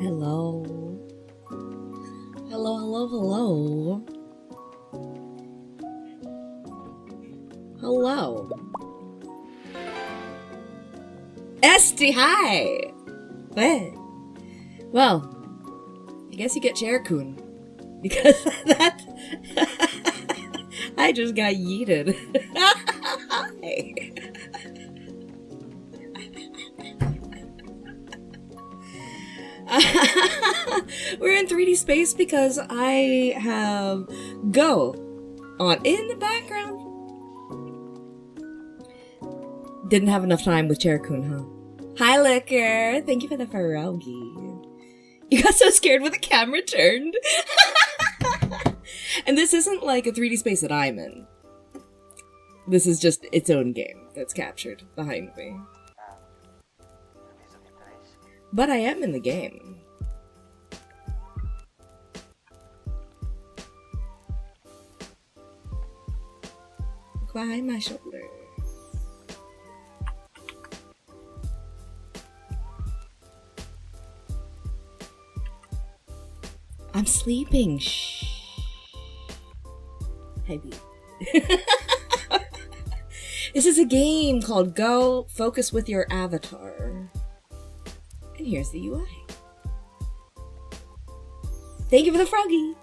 Hello. Hello, hello, hello. Hello. Esty, hi! What? Well, I guess you get Chair-kun. Because that... I just got yeeted. Hi. We're in 3D space because I have Go on in the background. Didn't have enough time with Chair-kun, huh? Hi, Liquor. Thank you for the pierogi. You got so scared when the camera turned. And this isn't like a 3D space that I'm in. This is just its own game that's captured behind me. But I am in the game. Look behind my shoulder. I'm sleeping. Shh. Hey, B. This is a game called Go Focus with Your Avatar. And here's the UI. Thank you for the froggy.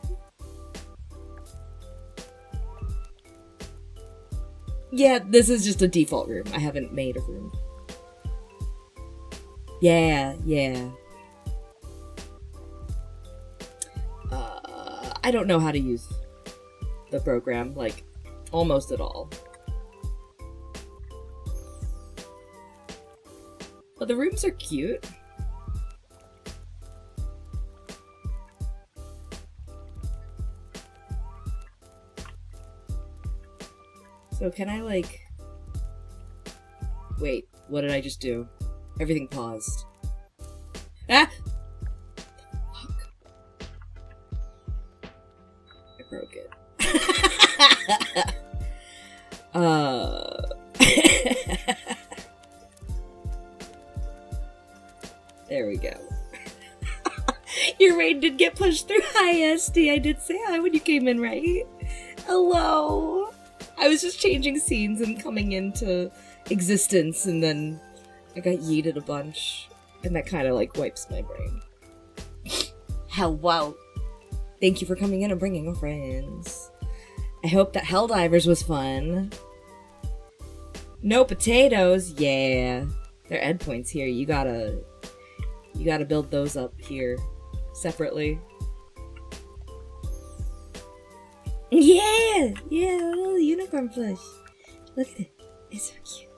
Yeah, this is just a default room. I haven't made a room. Yeah. I don't know how to use the program, like, almost at all. But the rooms are cute. So can I, like... Wait, what did I just do? Everything paused. Ah! Fuck. I broke it. There we go. Your raid did get pushed through. Hi, SD. I did say hi when you came in, right? Hello. I was just changing scenes and coming into existence, and then I got yeeted a bunch, and that kind of like wipes my brain. Hello. Thank you for coming in and bringing your friends. I hope that Helldivers was fun. No potatoes. Yeah. They're endpoints here. You gotta build those up here separately. Yeah! Yeah, a little unicorn plush. Look at it. It's so cute.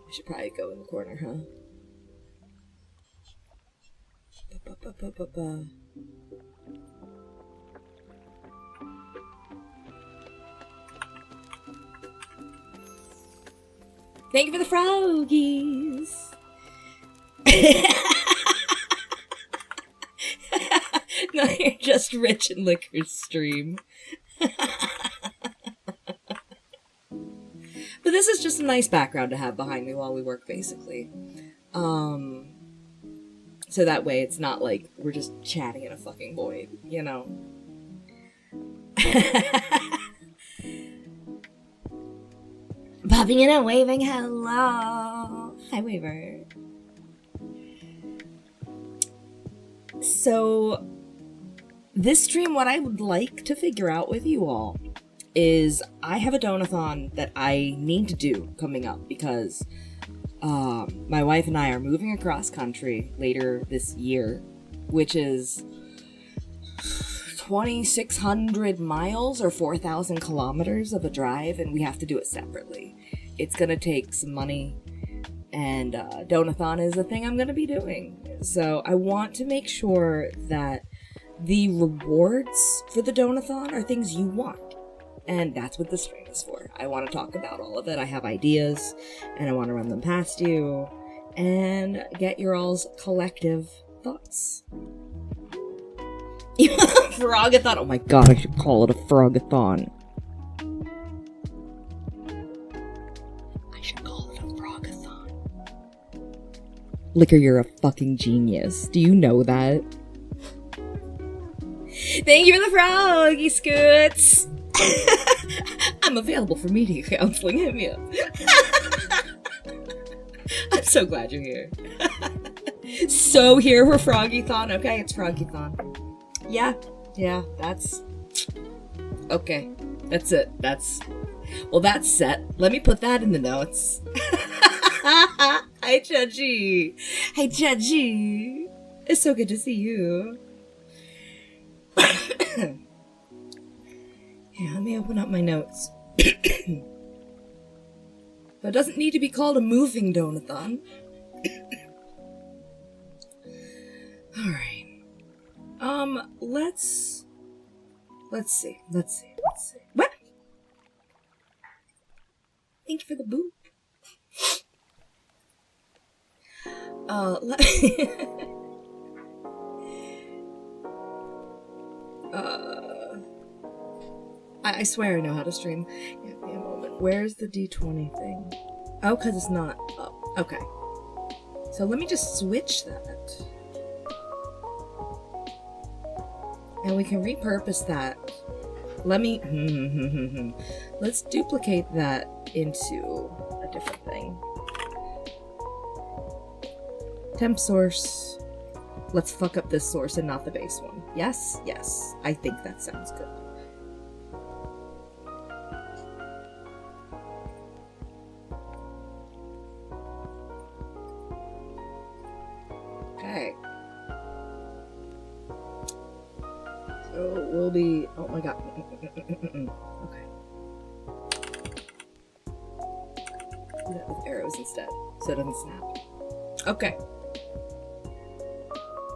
I should probably go in the corner, huh? Thank you for the froggies! No, you're just Rich and Liquor's stream. But this is just a nice background to have behind me while we work, basically. So that way it's not like we're just chatting in a fucking void, you know? Popping in and waving hello! Hi, Waver. So, this stream, what I would like to figure out with you all is I have a donathon that I need to do coming up because my wife and I are moving across country later this year, which is 2,600 miles or 4,000 kilometers of a drive, and we have to do it separately. It's gonna take some money, and donathon is the thing I'm gonna be doing. So I want to make sure that the rewards for the donathon are things you want. And that's what the stream is for. I want to talk about all of it. I have ideas, and I want to run them past you, and get your all's collective thoughts. Frogathon. Oh my god, I should call it a frogathon. I should call it a frogathon. Liquor, you're a fucking genius. Do you know that? Thank you for the froggy scoots. I'm available for media counseling. Hit me up. I'm so glad you're here. So here for Froggython. Okay, it's Froggython. Yeah, that's... Okay, that's it. That's set. Let me put that in the notes. Hi, Judgy. Hey, Judgy. It's so good to see you. Yeah, let me open up my notes. So it doesn't need to be called a moving donathon. Alright. Let's see. What? Thank you for the boop. I swear I know how to stream. Give me a moment. Where's the D20 thing? Oh, because it's not up. Okay. So let me just switch that. And we can repurpose that. Let me... Let's duplicate that into a different thing. Temp source. Let's fuck up this source and not the base one. Yes? Yes. I think that sounds good. Okay. So we'll be... Oh my god. Okay. Do that with arrows instead, so it doesn't snap. Okay.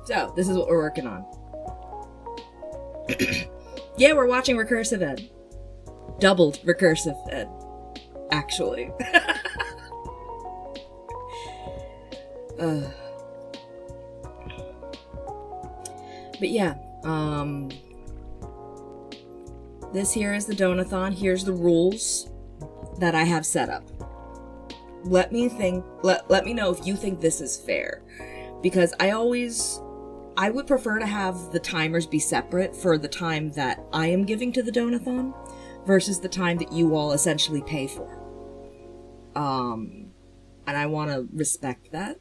So, this is what we're working on. Yeah, we're watching Recursive Ed. Doubled Recursive Ed. Actually. But yeah, this here is the donathon. Here's the rules that I have set up. Let me know if you think this is fair. Because I would prefer to have the timers be separate for the time that I am giving to the donathon versus the time that you all essentially pay for. And I want to respect that.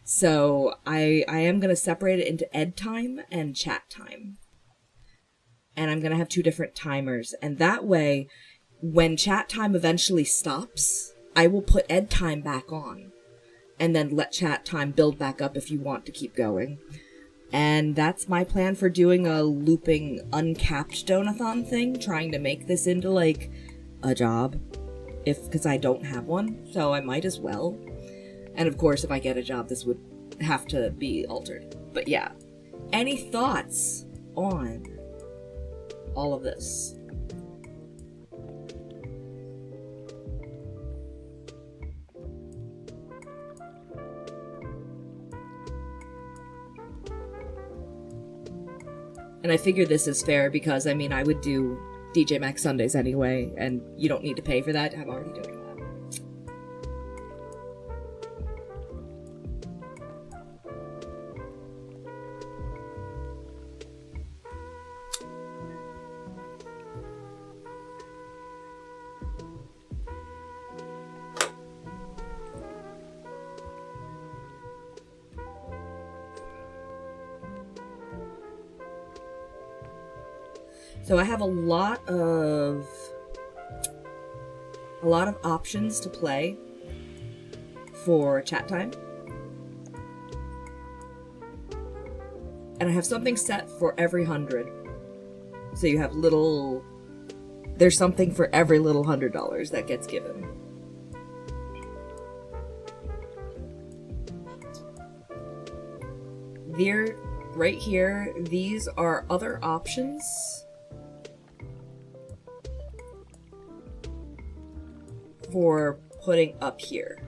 So I am going to separate it into ed time and chat time. And I'm going to have 2 different timers. And that way, when chat time eventually stops, I will put ed time back on. And then let chat time build back up if you want to keep going. And that's my plan for doing a looping uncapped donathon thing, trying to make this into, like, a job. Because I don't have one, so I might as well. And of course, if I get a job, this would have to be altered. But yeah. Any thoughts on all of this? And I figure this is fair because, I mean, I would do DJ Max Sundays anyway, and you don't need to pay for that. I'm already doing that. So I have a lot of a lot of options to play for chat time. And I have something set for every 100. So you have little... There's something for every little $100 that gets given. There, right here, these are other options for putting up here.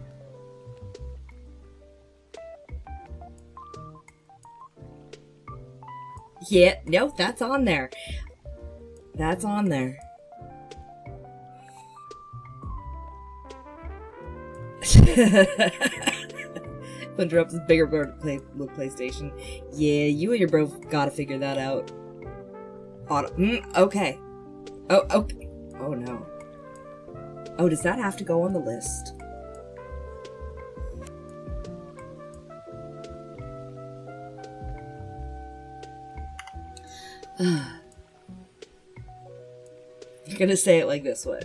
Yeah, no, that's on there. That's on there. Thunder up this bigger bird PlayStation. Yeah, you and your bro gotta figure that out. Okay. Oh, okay. Oh no. Oh, does that have to go on the list? You're gonna say it like this way.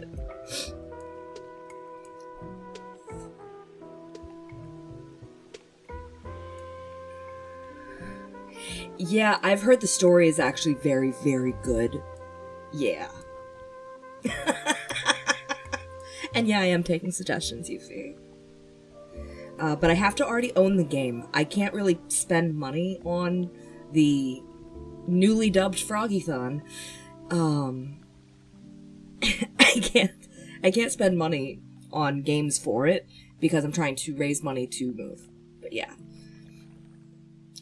Yeah, I've heard the story is actually very, very good. Yeah. And yeah, I am taking suggestions, you see. But I have to already own the game. I can't really spend money on the newly dubbed Froggython. I can't spend money on games for it because I'm trying to raise money to move. But yeah.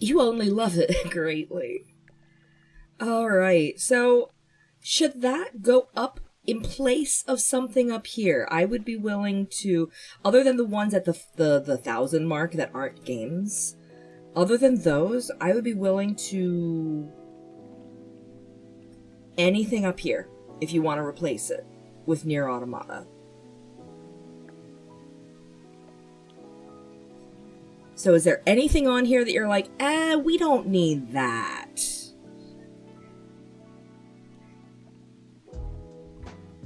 You only love it greatly. Alright, so should that go up in place of something up here? I would be willing to, other than the ones at the 1,000 mark that aren't games, other than those, I would be willing to anything up here if you want to replace it with Nier Automata. So is there anything on here that you're like, we don't need that?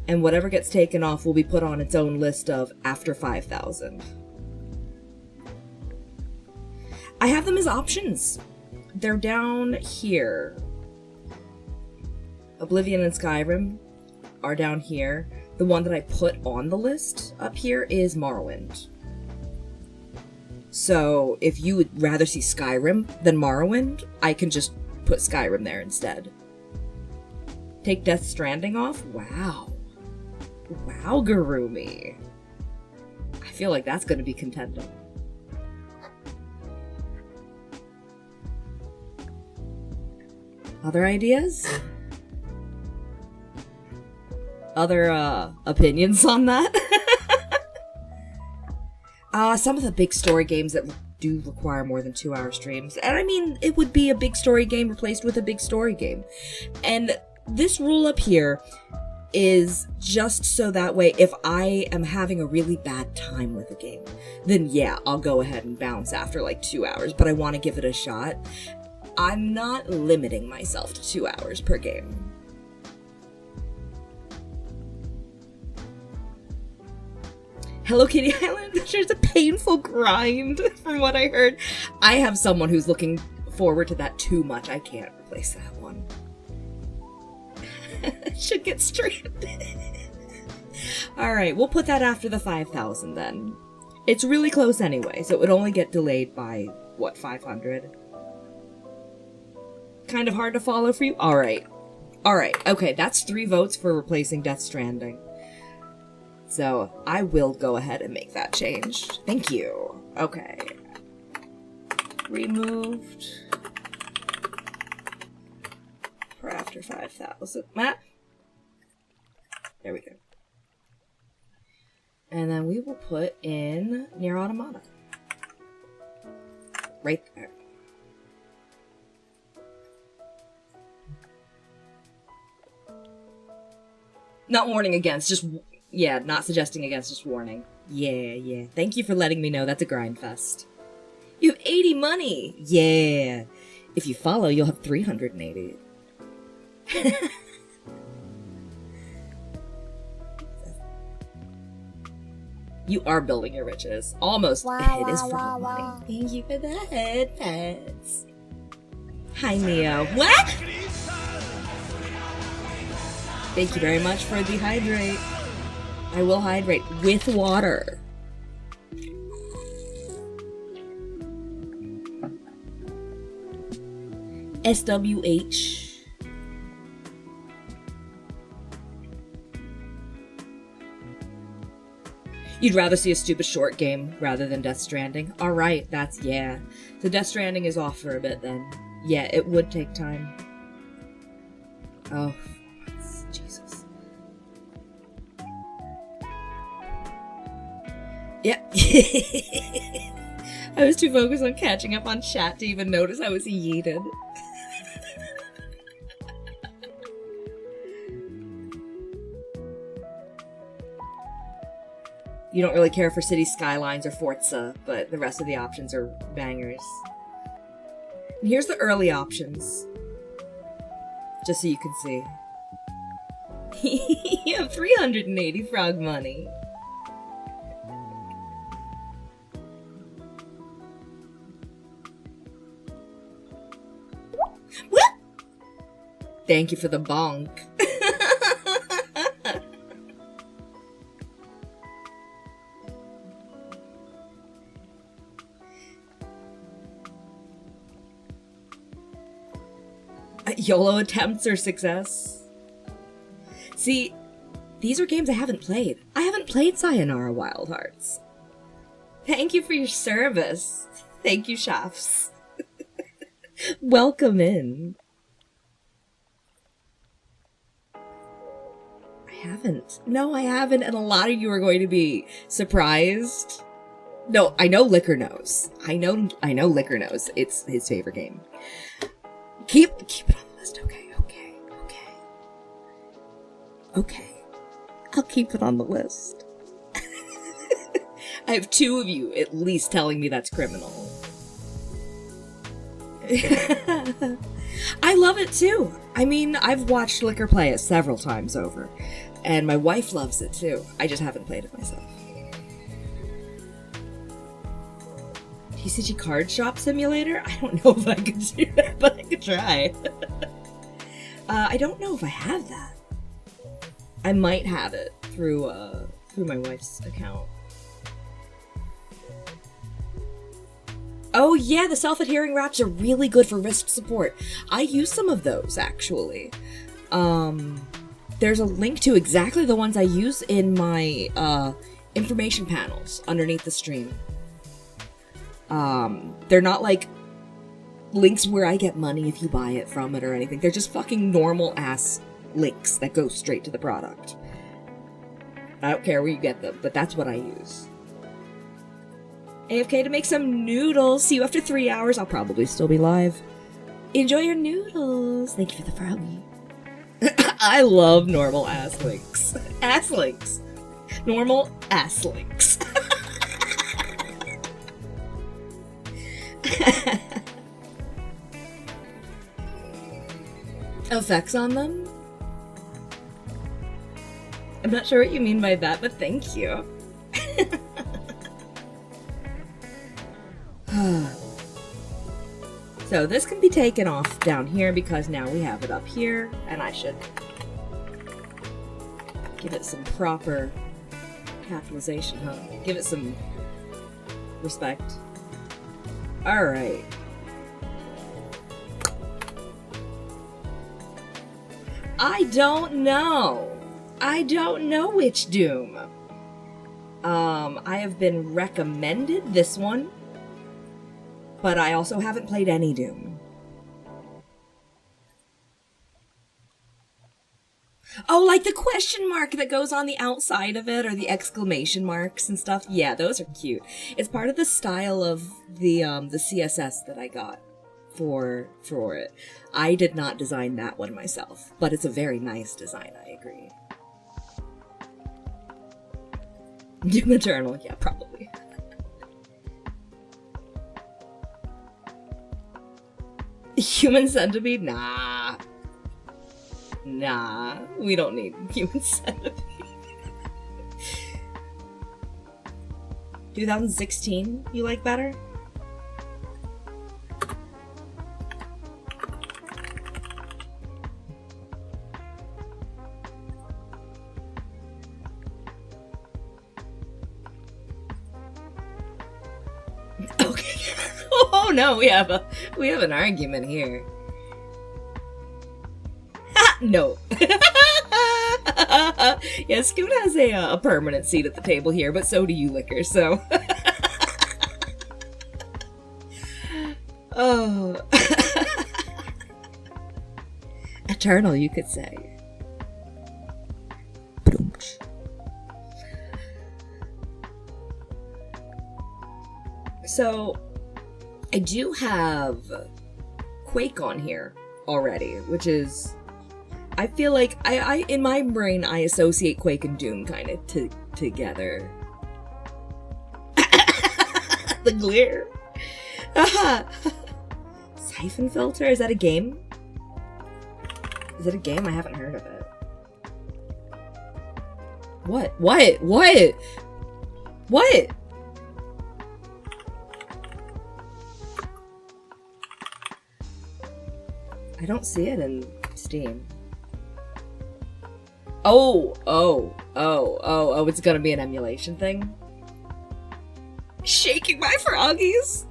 And whatever gets taken off will be put on its own list of after 5,000. I have them as options. They're down here. Oblivion and Skyrim are down here. The one that I put on the list up here is Morrowind. So, if you would rather see Skyrim than Morrowind, I can just put Skyrim there instead. Take Death Stranding off? Wow. Wow, Garumi. I feel like that's going to be contending. Other ideas? Other, opinions on that? Some of the big story games that do require more than 2-hour streams. And I mean, it would be a big story game replaced with a big story game. And this rule up here is just so that way, if I am having a really bad time with a game, then yeah, I'll go ahead and bounce after like 2 hours, but I want to give it a shot. I'm not limiting myself to 2 hours per game. Hello Kitty Island, there's a painful grind from what I heard. I have someone who's looking forward to that too much. I can't replace that one. Should get streamed. Alright, we'll put that after the 5,000 then. It's really close anyway, so it would only get delayed by, what, 500? Kind of hard to follow for you? Alright. Alright, okay, that's 3 votes for replacing Death Stranding. So, I will go ahead and make that change. Thank you. Okay. Removed. For after 5,000. Matt? There we go. And then we will put in Nier Automata. Right there. Not warning against, just... Yeah, not suggesting against, just warning. Yeah. Thank you for letting me know that's a grind fest. You have 80 money! Yeah. If you follow, you'll have 380. You are building your riches. Almost. It is frog money. Thank you for the head pets. Hi, Neo. What? Thank you very much for the hydrate. I will hydrate with water. SWH. You'd rather see a stupid short game rather than Death Stranding? Alright, that's, yeah. So Death Stranding is off for a bit then. Yeah, it would take time. Oh, Jesus. Yeah. I was too focused on catching up on chat to even notice I was yeeted. You don't really care for City Skylines or Forza, but the rest of the options are bangers. And here's the early options. Just so you can see. You have 380 frog money. What? Thank you for the bonk. YOLO attempts or success. See, these are games I haven't played. I haven't played Sayonara Wild Hearts. Thank you for your service. Thank you, chefs. Welcome in. I haven't. No, I haven't, and a lot of you are going to be surprised. No, I know Liquor knows. I know Liquor knows. It's his favorite game. Keep it on the list, okay. I'll keep it on the list. I have 2 of you at least telling me that's criminal. I love it too. I mean, I've watched Liquor play it several times over, and my wife loves it too. I just haven't played it myself. TCG Card Shop Simulator? I don't know if I could do that, but I could try. I don't know if I have that. I might have it through my wife's account. Oh yeah, the self-adhering wraps are really good for wrist support. I use some of those, actually. There's a link to exactly the ones I use in my information panels underneath the stream. They're not like links where I get money if you buy it from it or anything. They're just fucking normal ass links that go straight to the product. I don't care where you get them, but that's what I use. AFK to make some noodles. See you after 3 hours. I'll probably still be live. Enjoy your noodles. Thank you for the froggy. I love normal ass links. Ass links. Normal ass links. Effects on them? I'm not sure what you mean by that, but thank you. So this can be taken off down here because now we have it up here, and I should give it some proper capitalization, huh? Give it some respect. Alright. I don't know. I don't know which Doom. I have been recommended this one, but I also haven't played any Doom. Oh, like the question mark that goes on the outside of it, or the exclamation marks and stuff. Yeah, those are cute. It's part of the style of the CSS that I got for it. I did not design that one myself, but it's a very nice design, I agree. Doom Eternal, yeah, probably. Human Centipede? Nah. Nah, we don't need Human Centipede. 2016 you like better? Okay. Oh no, we have an argument here. No. Yeah, Scoot has a permanent seat at the table here, but so do you, Liquor, so... Oh. Eternal, you could say. So, I do have Quake on here already, which is... I feel like I in my brain I associate Quake and Doom kind of together. The glare. Siphon Filter? Is that a game? Is it a game? I haven't heard of it. What? What? What? What? I don't see it in Steam. Oh, it's gonna be an emulation thing? Shaking my froggies!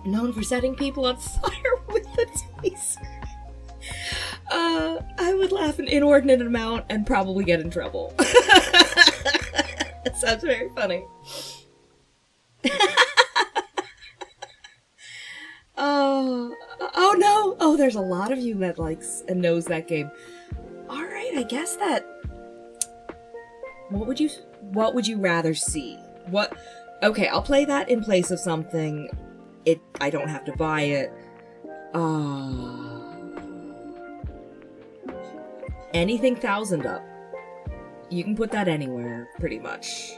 Known for setting people on fire with a taser. I would laugh an inordinate amount and probably get in trouble. It sounds very funny. Oh no! Oh, there's a lot of you that likes and knows that game. Alright, I guess that... What would you rather see? What... Okay, I'll play that in place of something. I don't have to buy it. Anything 1,000 up. You can put that anywhere, pretty much.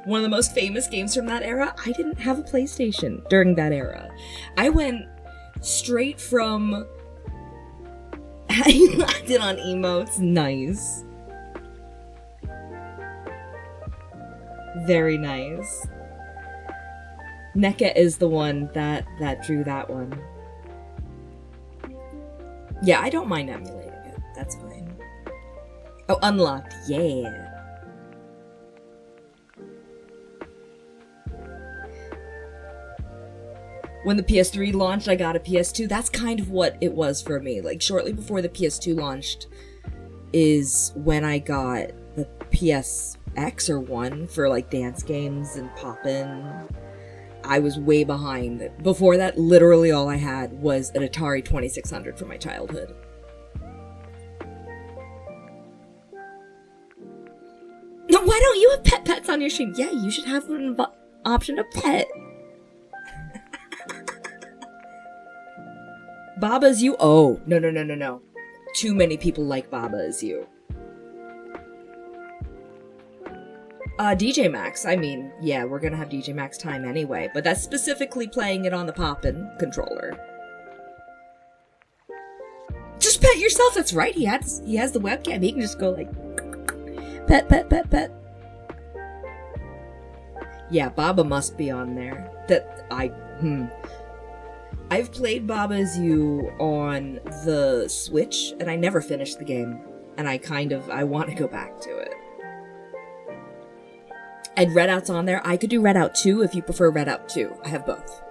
One of the most famous games from that era, I didn't have a PlayStation during that era. I went straight from... I landed on emotes. Nice. Very nice. NECA is the one that drew that one. Yeah, I don't mind emulating it. That's fine. Oh, unlocked. Yeah. When the PS3 launched, I got a PS2. That's kind of what it was for me. Like, shortly before the PS2 launched is when I got the PSX or 1 for, like, dance games and poppin'. I was way behind. Before that, literally all I had was an Atari 2600 from my childhood. No, why don't you have pets on your stream? Yeah, you should have an option to pet. Baba Is You? Oh, no. Too many people like Baba Is You. DJ Max. I mean, yeah, we're gonna have DJ Max time anyway, but that's specifically playing it on the Poppin' controller. Just pet yourself, that's right, he has the webcam, he can just go like... Pet. Yeah, Baba must be on there. I've played Baba Is You on the Switch, and I never finished the game. And I want to go back to it. And Redout's on there. I could do Redout 2 if you prefer Redout 2. I have both.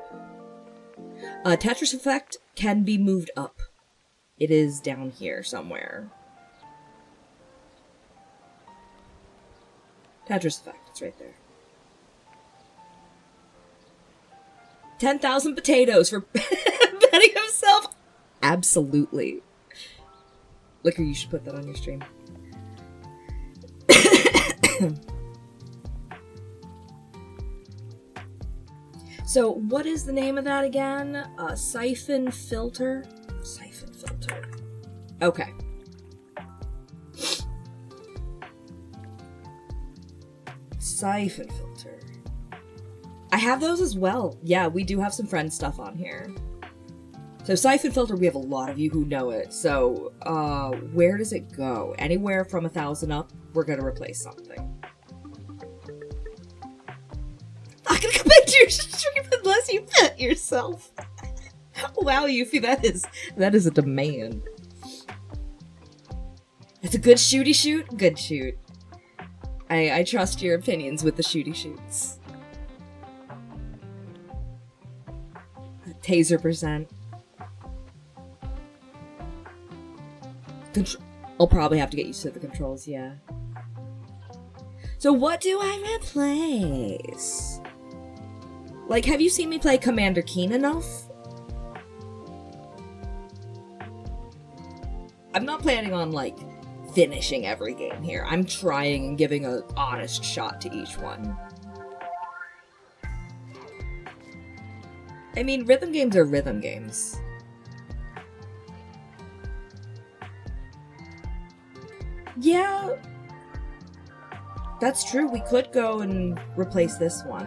Tetris Effect can be moved up. It is down here somewhere. Tetris Effect, it's right there. 10,000 potatoes for betting himself. Absolutely. Liquor, you should put that on your stream. So, what is the name of that again? Siphon Filter? Siphon Filter. Okay. Siphon Filter. I have those as well. Yeah, we do have some friend stuff on here. So Siphon Filter, we have a lot of you who know it. So, where does it go? Anywhere from 1,000 up, we're gonna replace something. I'm not gonna come back to your stream unless you pet yourself. Wow, Yuffie, that is a demand. It's a good shooty shoot? Good shoot. I trust your opinions with the shooty shoots. Taser percent. I'll probably have to get used to the controls, yeah. So what do I replace? Like, have you seen me play Commander Keen enough? I'm not planning on, like, finishing every game here. I'm trying and giving an honest shot to each one. I mean, rhythm games are rhythm games. Yeah, that's true. We could go and replace this one.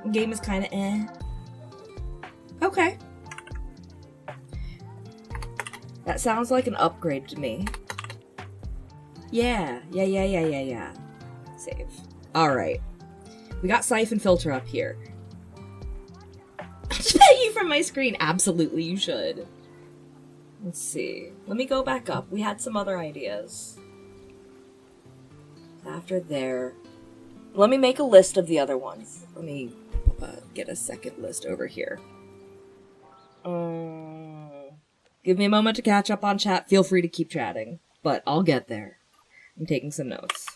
The game is kind of eh. Okay. That sounds like an upgrade to me. Yeah. Save. Alright. We got Siphon Filter up here. I'll just pet you from my screen. Absolutely, you should. Let's see. Let me go back up. We had some other ideas. After there. Let me make a list of the other ones. Let me get a second list over here. Give me a moment to catch up on chat. Feel free to keep chatting, but I'll get there. I'm taking some notes.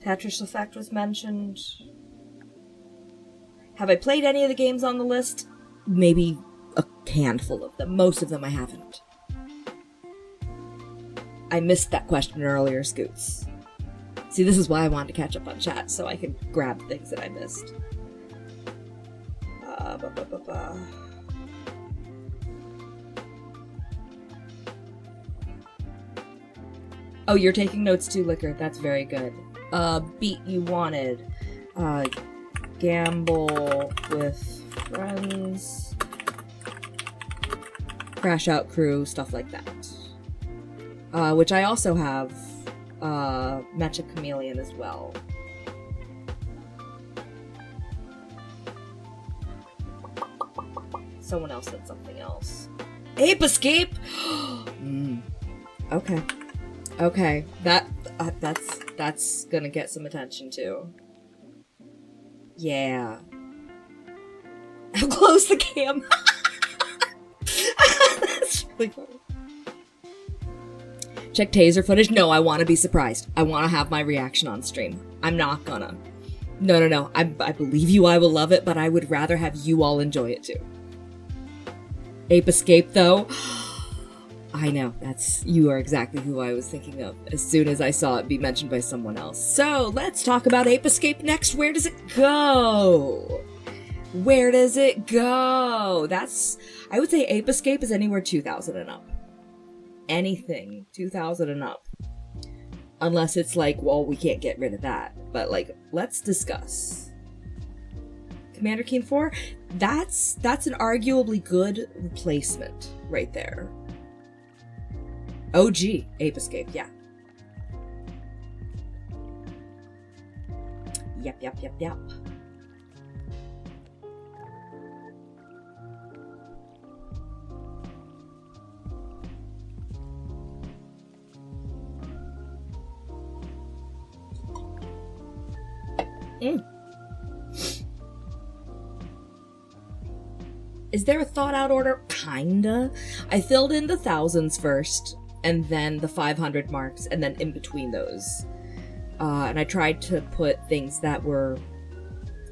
Tetris Effect was mentioned. Have I played any of the games on the list? Maybe a handful of them. Most of them I haven't. I missed that question earlier, Scoots. See, this is why I wanted to catch up on chat, so I could grab things that I missed. Oh, you're taking notes too, Liquor. That's very good. Beat you wanted. Gamble with friends. Crash Out Crew, stuff like that. Which I also have, Mecha Chameleon as well. Someone else said something else. Ape Escape! Okay. Okay. That's gonna get some attention too. Yeah. How close the cam? That's really funny. Check taser footage? No, I want to be surprised. I want to have my reaction on stream. I'm not gonna. No. I believe you, I will love it, but I would rather have you all enjoy it too. Ape Escape, though. I know, you are exactly who I was thinking of as soon as I saw it be mentioned by someone else. So, let's talk about Ape Escape next. Where does it go? Where does it go? I would say Ape Escape is anywhere 2,000 and up. Anything 2,000 and up. Unless it's like, well, we can't get rid of that. But, like, let's discuss. Commander Keen 4? That's an arguably good replacement right there. OG Ape Escape, yeah. Yep. Is there a thought out order? Kinda. I filled in the thousands first, and then the 500 marks, and then in between those. And I tried to put things that were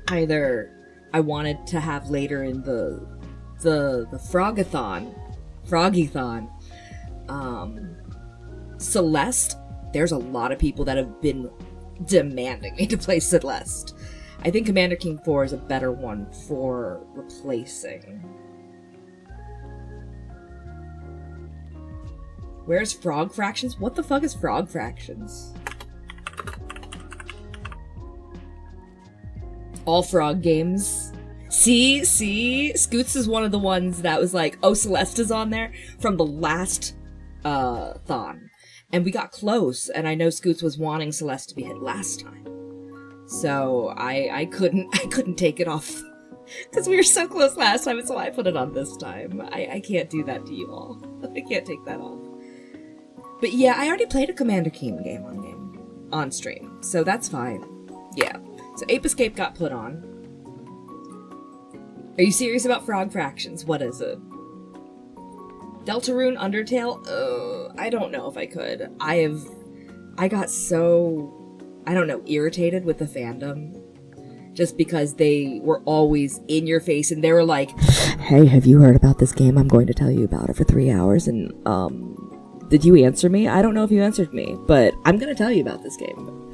either I wanted to have later in the Frogathon. Celeste. There's a lot of people that have been demanding me to play Celeste. I think Commander Keen 4 is a better one for replacing. Where's Frog Fractions? What the fuck is Frog Fractions? All frog games. See? Scoots is one of the ones that was like, oh, Celeste is on there from the last thon. And we got close, and I know Scoots was wanting Celeste to be hit last time. So I couldn't take it off. Because we were so close last time, so I put it on this time. I can't do that to you all. I can't take that off. But yeah, I already played a Commander Keen game on stream, so that's fine. Yeah. So Ape Escape got put on. Are you serious about Frog Fractions? What is it? Deltarune Undertale? I don't know if I could. I got so, I don't know, irritated with the fandom. Just because they were always in your face and they were like, hey, have you heard about this game? I'm going to tell you about it for 3 hours and, did you answer me? I don't know if you answered me, but I'm going to tell you about this game.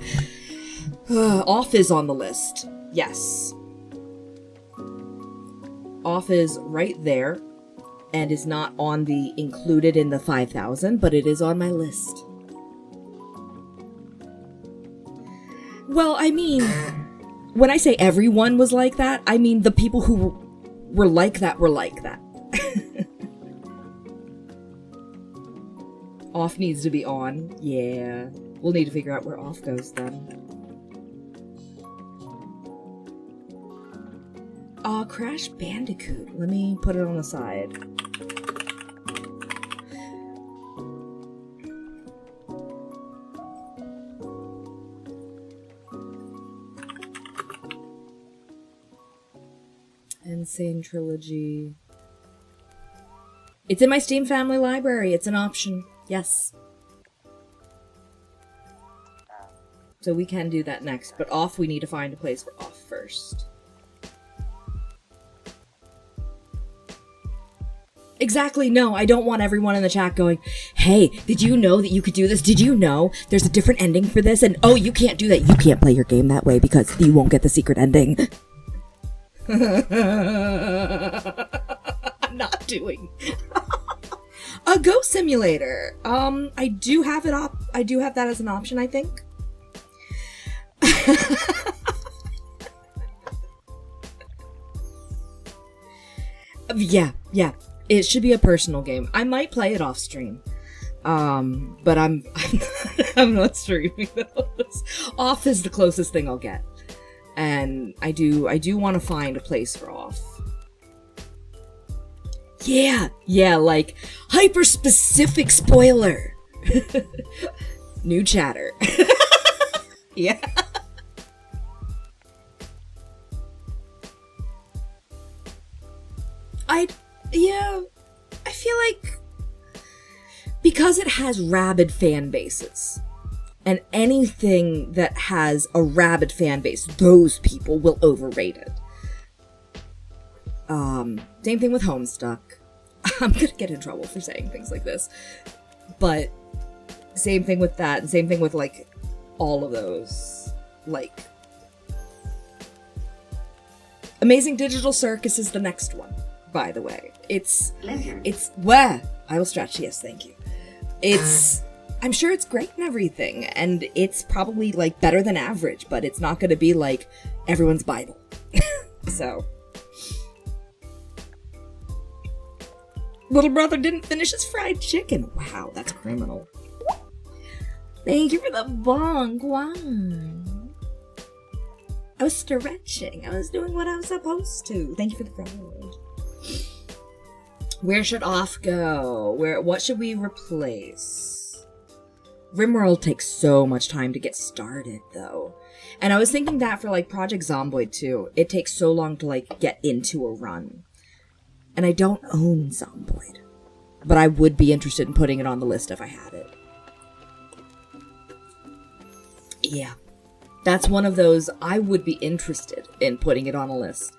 Off is on the list. Yes. Off is right there and is not on the included in the 5,000, but it is on my list. Well, I mean, when I say everyone was like that, I mean the people who were like that were like that. Off needs to be on. Yeah. We'll need to figure out where off goes then. Crash Bandicoot. Let me put it on the side. Insane Trilogy. It's in my Steam Family Library. It's an option. Yes. So we can do that next. But off, we need to find a place for off first. Exactly, no, I don't want everyone in the chat going, hey, did you know that you could do this? Did you know there's a different ending for this? And, oh, you can't do that. You can't play your game that way because you won't get the secret ending. I'm not doing. A Ghost Simulator. I do have it up. I do have that as an option, I think. Yeah. It should be a personal game. I might play it off stream. But I'm not streaming those. Off is the closest thing I'll get. And I do want to find a place for off. Yeah, like hyper specific spoiler. New chatter. Yeah. I feel like because it has rabid fan bases, and anything that has a rabid fan base, those people will overrate it. Same thing with Homestuck. I'm gonna get in trouble for saying things like this, but same thing with that, and same thing with like all of those. Like Amazing Digital Circus is the next one, by the way. It's where I will stretch. Yes, thank you. I'm sure it's great and everything, and it's probably like better than average, but it's not going to be like everyone's Bible. So, little brother didn't finish his fried chicken. Wow, that's criminal. Thank you for the bong, Guan. I was stretching. I was doing what I was supposed to. Thank you for the fried. Where should off go? What should we replace? Rimworld takes so much time to get started, though. And I was thinking that for, like, Project Zomboid, too. It takes so long to, like, get into a run. And I don't own Zomboid. But I would be interested in putting it on the list if I had it. Yeah. That's one of those I would be interested in putting it on a list.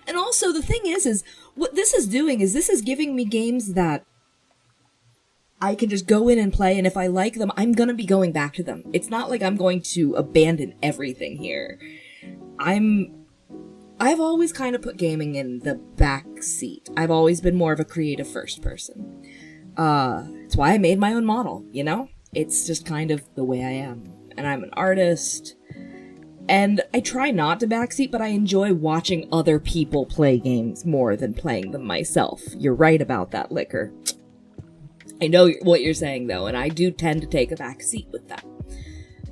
And also, the thing is what this is doing is this is giving me games that I can just go in and play, and if I like them, I'm gonna be going back to them. It's not like I'm going to abandon everything here. I've always kind of put gaming in the back seat. I've always been more of a creative first person. It's why I made my own model, you know? It's just kind of the way I am. And I'm an artist. And I try not to backseat, but I enjoy watching other people play games more than playing them myself. You're right about that, Liquor. I know what you're saying, though, and I do tend to take a backseat with that.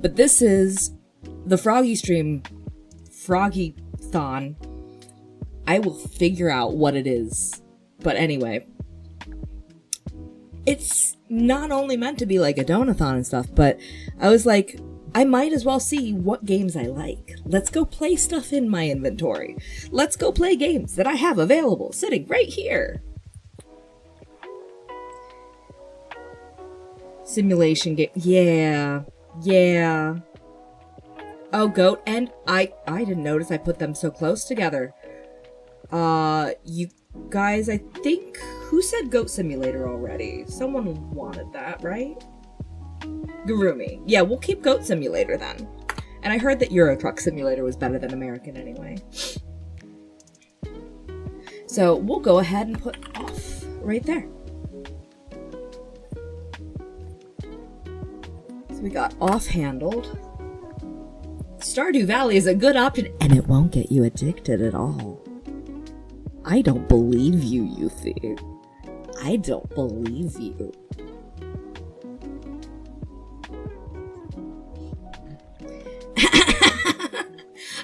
But this is the Froggy Stream, Froggy-thon. I will figure out what it is. But anyway, it's not only meant to be like a donathon and stuff, but I was like, I might as well see what games I like. Let's go play stuff in my inventory. Let's go play games that I have available, sitting right here. Simulation game. Yeah. Oh, Goat, and I didn't notice I put them so close together. You guys, I think, who said Goat Simulator already? Someone wanted that, right? Gurumi. Yeah, we'll keep Goat Simulator then. And I heard that Euro Truck Simulator was better than American anyway. So we'll go ahead and put off right there. So we got off-handled. Stardew Valley is a good option, and it won't get you addicted at all. I don't believe you, Yuffie. I don't believe you.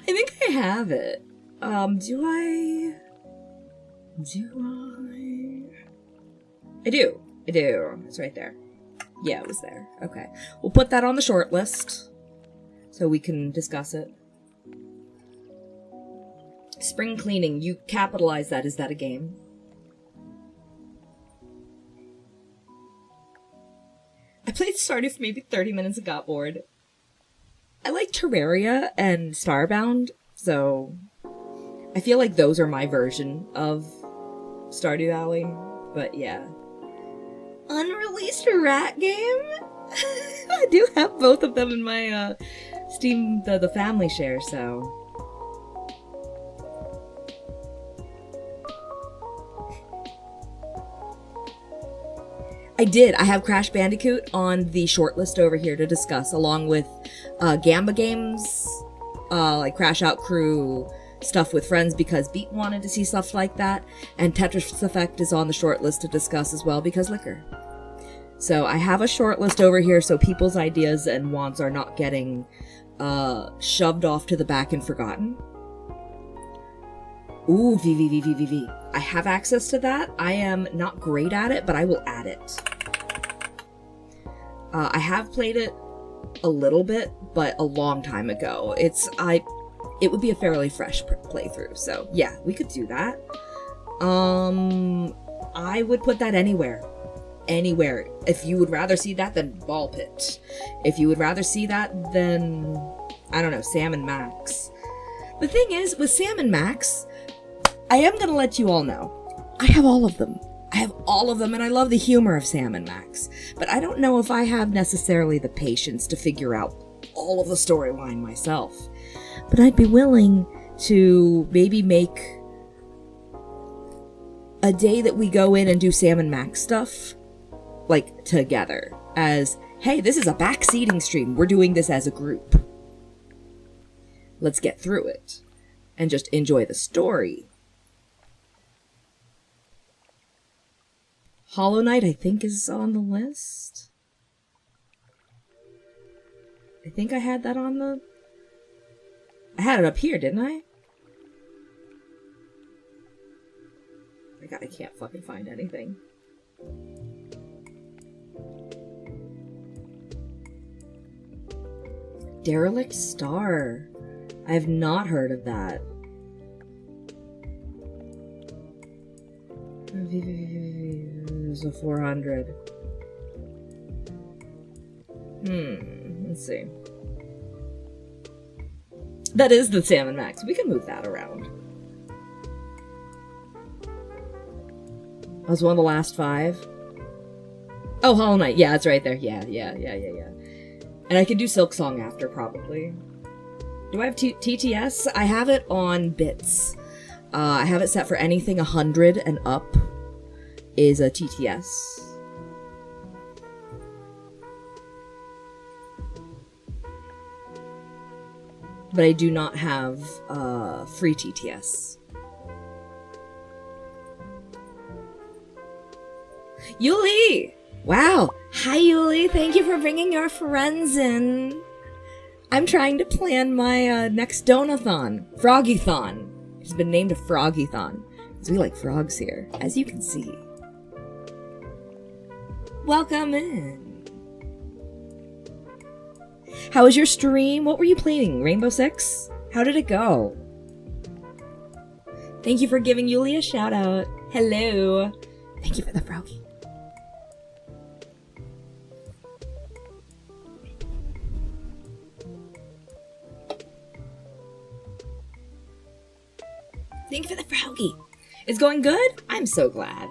I think I have it. Do I? I do. It's right there. Yeah, it was there. Okay. We'll put that on the short list so we can discuss it. Spring cleaning. You capitalize that. Is that a game? I played Stardew for maybe 30 minutes and got bored. I like Terraria and Starbound, so I feel like those are my version of Stardew Valley, but yeah. Unreleased rat game? I do have both of them in my Steam, the family share, so. I did. I have Crash Bandicoot on the shortlist over here to discuss, along with Gamba games, like Crash Out Crew, stuff with friends because Beat wanted to see stuff like that, and Tetris Effect is on the shortlist to discuss as well because Liquor. So I have a shortlist over here so people's ideas and wants are not getting shoved off to the back and forgotten. Ooh, VV. I have access to that. I am not great at it, but I will add it. I have played it a little bit, but a long time ago. It would be a fairly fresh playthrough, so yeah, we could do that. I would put that anywhere. Anywhere. If you would rather see that, then Ball Pit. If you would rather see that, then, I don't know, Sam and Max. The thing is, with Sam and Max, I am going to let you all know, I have all of them. And I love the humor of Sam and Max. But I don't know if I have necessarily the patience to figure out all of the storyline myself. But I'd be willing to maybe make a day that we go in and do Sam and Max stuff, like, together. As, hey, this is a backseating stream. We're doing this as a group. Let's get through it. And just enjoy the story. Hollow Knight, I think, is on the list. I think I had that on the... I had it up here, didn't I? My God, I can't fucking find anything. Derelict Star. I have not heard of that. There's a 400. Let's see. That is the Sam and Max. We can move that around. That was one of the last 5. Oh, Hollow Knight. Yeah, it's right there. Yeah. And I can do Silk Song after, probably. Do I have TTS? I have it on bits. I have it set for anything 100 and up is a TTS. but I do not have free TTS. Yuli! Wow! Hi, Yuli! Thank you for bringing your friends in. I'm trying to plan my next donathon. Froggython. It's been named a Froggython, because we like frogs here, as you can see. Welcome in. How was your stream? What were you playing? Rainbow Six? How did it go? Thank you for giving Yuli a shout out. Hello. Thank you for the froggy. Thank you for the froggy. It's going good? I'm so glad.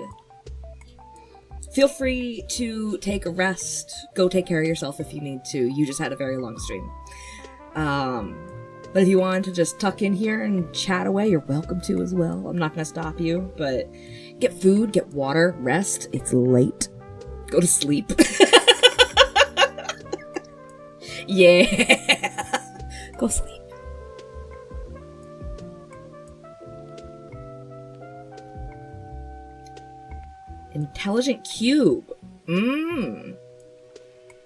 Feel free to take a rest. Go take care of yourself if you need to. You just had a very long stream. But if you want to just tuck in here and chat away, you're welcome to as well. I'm not going to stop you, but get food, get water, rest. It's late. Go to sleep. Yeah. Go sleep. Intelligent cube.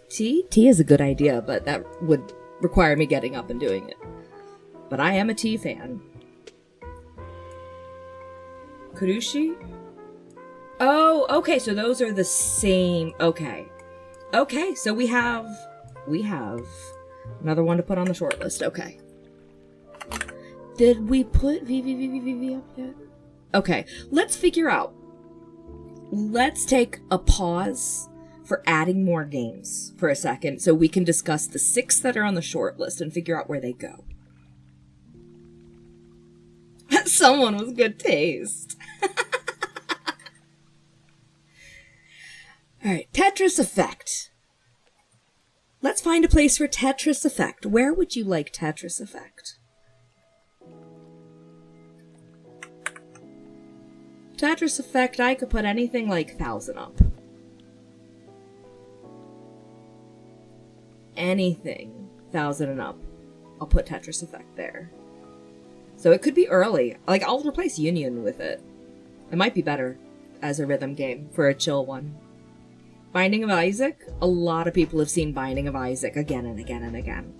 Tea? Tea is a good idea, but that would require me getting up and doing it. But I am a tea fan. Kurushi? Oh, okay, so those are the same. Okay. Okay, so we have another one to put on the short list. Okay. Did we put VVVVV up yet? Okay, let's figure out. Let's take a pause for adding more games for a second so we can discuss the 6 that are on the short list and figure out where they go. Someone with good taste. Alright, Tetris Effect. Let's find a place for Tetris Effect. Where would you like Tetris Effect? Tetris Effect, I could put anything like 1,000 up. Anything 1,000 and up. I'll put Tetris Effect there. So it could be early. Like, I'll replace Union with it. It might be better as a rhythm game for a chill one. Binding of Isaac? A lot of people have seen Binding of Isaac again and again and again.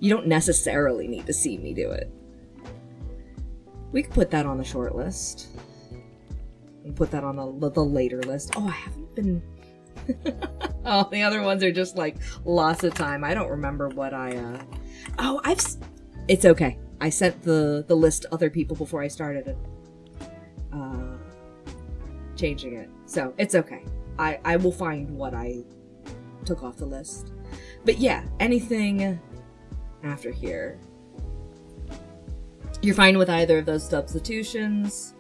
You don't necessarily need to see me do it. We could put that on the short list. And put that on the later list. Oh, I haven't been... Oh, the other ones are just like lots of time. I don't remember what I... Oh, It's okay. I sent the list to other people before I started it. Changing it. So, it's okay. I will find what I took off the list. But yeah, anything after here. You're fine with either of those substitutions.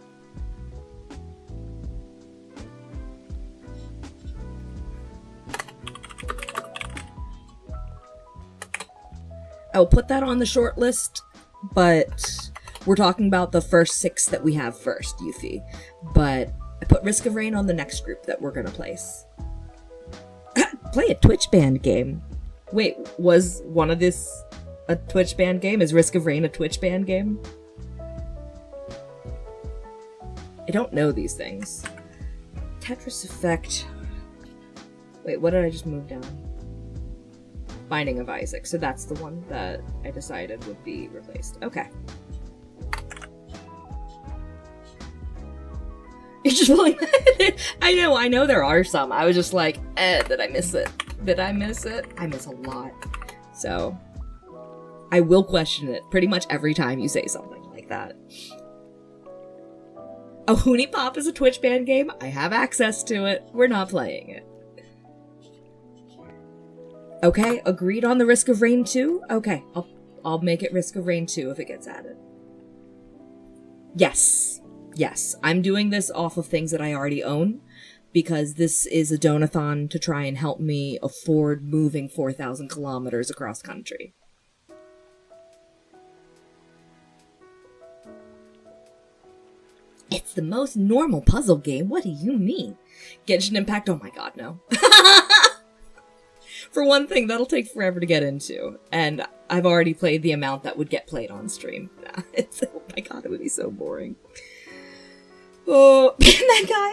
I'll put that on the short list, but we're talking about the first 6 that we have first, Yuffie. But I put Risk of Rain on the next group that we're gonna place. Play a Twitch band game. Wait, was one of this a Twitch band game? Is Risk of Rain a Twitch band game? I don't know these things. Tetris Effect. Wait, what did I just move down? Binding of Isaac. So that's the one that I decided would be replaced. Okay. You're just pulling I know there are some. I was just like, did I miss it? Did I miss it? I miss a lot. So, I will question it pretty much every time you say something like that. Oh, Hoonie Pop is a Twitch band game? I have access to it. We're not playing it. Okay, agreed on the Risk of Rain 2? Okay, I'll make it Risk of Rain 2 if it gets added. Yes. Yes, I'm doing this off of things that I already own, because this is a donathon to try and help me afford moving 4,000 kilometers across country. It's the most normal puzzle game. What do you mean? Genshin Impact? Oh my god, no. For one thing, that'll take forever to get into, and I've already played the amount that would get played on stream. Oh my god, it would be so boring. Oh, that guy.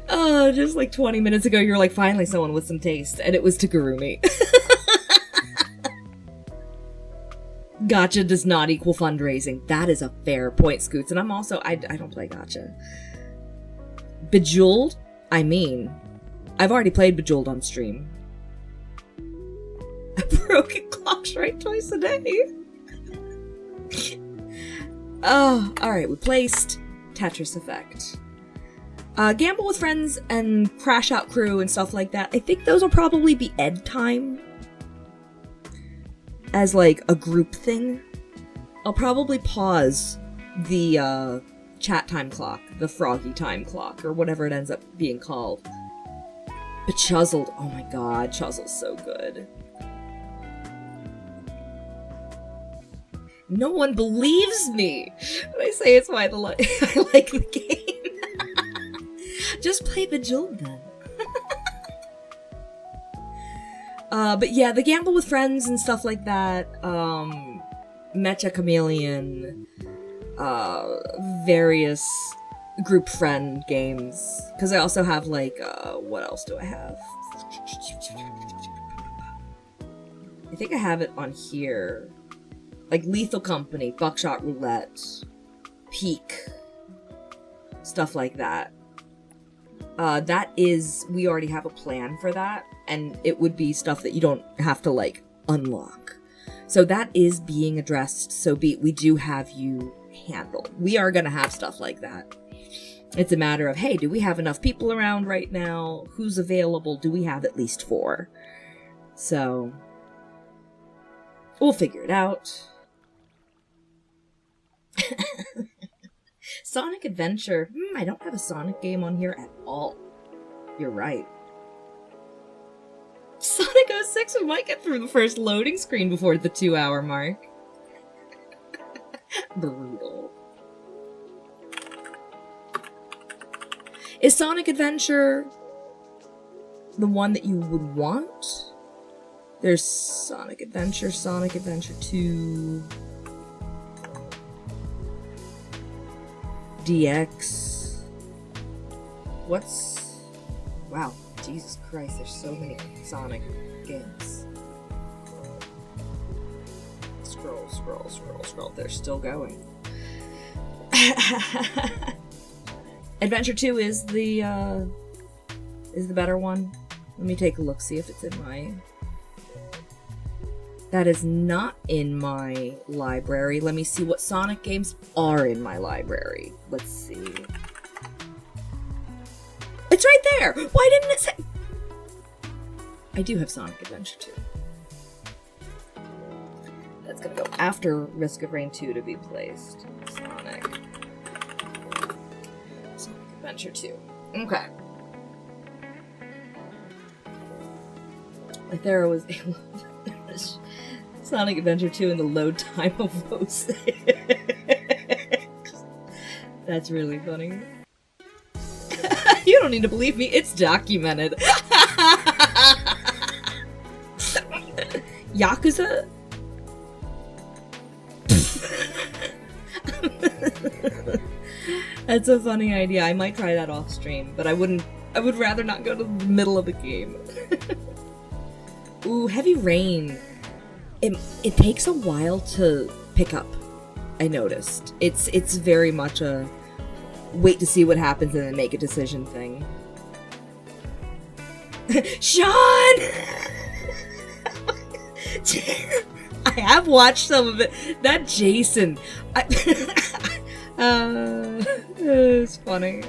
Oh, just like 20 minutes ago, you were like, finally someone with some taste, and it was Tagurumi. Gacha does not equal fundraising. That is a fair point, Scoots, and I'm also, I don't play gacha. Bejeweled? I mean, I've already played Bejeweled on stream. A broken clock strike twice a day. Oh, alright, we placed Tetris Effect. Gamble with Friends and Crash Out Crew and stuff like that. I think those will probably be ed time. As like a group thing. I'll probably pause the chat time clock, the froggy time clock, or whatever it ends up being called. But Chuzzled, oh my god, Chuzzled's so good. No one believes me when I say it's why I like the game. Just play Bejeweled then. But yeah, the Gamble with Friends and stuff like that, Mecha Chameleon, various group friend games. Because I also have, like, what else do I have? I think I have it on here. Like Lethal Company, Buckshot Roulette, Peak, stuff like that. That is, we already have a plan for that, and it would be stuff that you don't have to, like, unlock. So that is being addressed, so we do have you handled. We are gonna have stuff like that. It's a matter of, hey, do we have enough people around right now? Who's available? Do we have at least 4? So, we'll figure it out. Sonic Adventure. I don't have a Sonic game on here at all. You're right. Sonic 06, we might get through the first loading screen before the 2-hour mark. Brutal. Is Sonic Adventure the one that you would want? There's Sonic Adventure 2... DX. What's... Wow, Jesus Christ, there's so many Sonic games. Scroll. They're still going. Adventure 2 is the better one. Let me take a look, see if it's in my... That is not in my library. Let me see what Sonic games are in my library. Let's see. It's right there! Why didn't it say... I do have Sonic Adventure 2. That's gonna go after Risk of Rain 2 to be placed. Sonic Adventure 2. Okay. Like there was Sonic Adventure 2 in the load time of 06. That's really funny. You don't need to believe me, it's documented. Yakuza? That's a funny idea. I might try that off stream, but I would rather not go to the middle of the game. Ooh, Heavy Rain. It takes a while to pick up, I noticed. It's very much a wait to see what happens and then make a decision thing. Sean! I have watched some of it. That Jason. It's funny.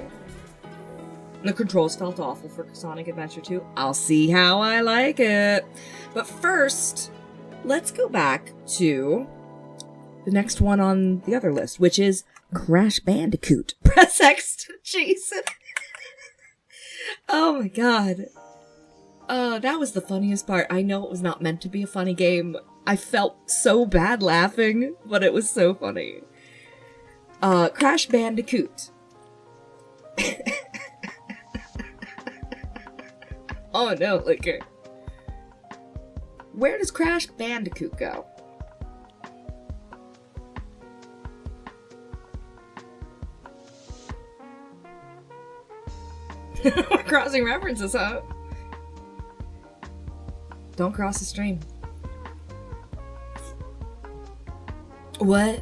The controls felt awful for Sonic Adventure 2. I'll see how I like it. But first, let's go back to the next one on the other list, which is Crash Bandicoot. Press X to Jason. Oh my god. That was the funniest part. I know it was not meant to be a funny game. I felt so bad laughing, but it was so funny. Crash Bandicoot. Oh no, liquor. Where does Crash Bandicoot go? We're crossing references, huh? Don't cross the stream. What?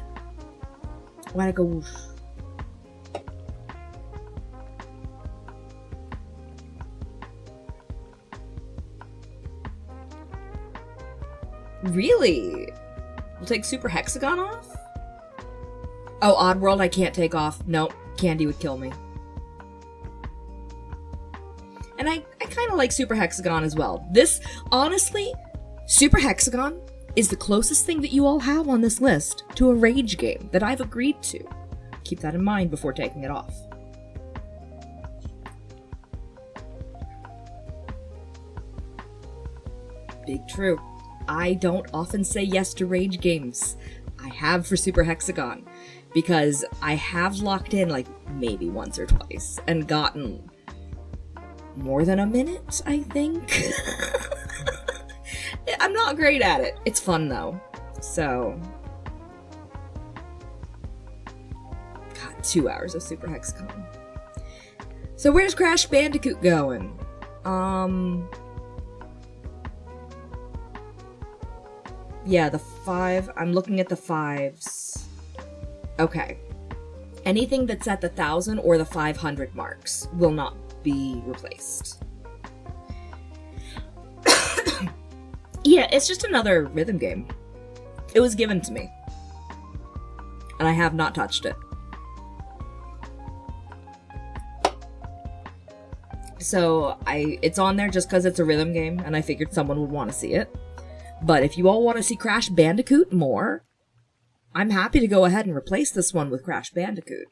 Why'd it go whoosh? Really? We'll take Super Hexagon off? Oh, Oddworld I can't take off. Nope, Candy would kill me. And I kind of like Super Hexagon as well. This, honestly, Super Hexagon is the closest thing that you all have on this list to a rage game that I've agreed to. Keep that in mind before taking it off. Big true. I don't often say yes to rage games. I have for Super Hexagon, because I have locked in like maybe once or twice and gotten more than a minute, I think. I'm not great at it. It's fun though. So, God, 2 hours of Super Hexagon. So where's Crash Bandicoot going? Yeah, the 5. I'm looking at the 5s. Okay. Anything that's at the 1,000 or the 500 marks will not be replaced. Yeah, it's just another rhythm game. It was given to me. And I have not touched it. So, it's on there just because it's a rhythm game, and I figured someone would want to see it. But if you all want to see Crash Bandicoot more, I'm happy to go ahead and replace this one with Crash Bandicoot.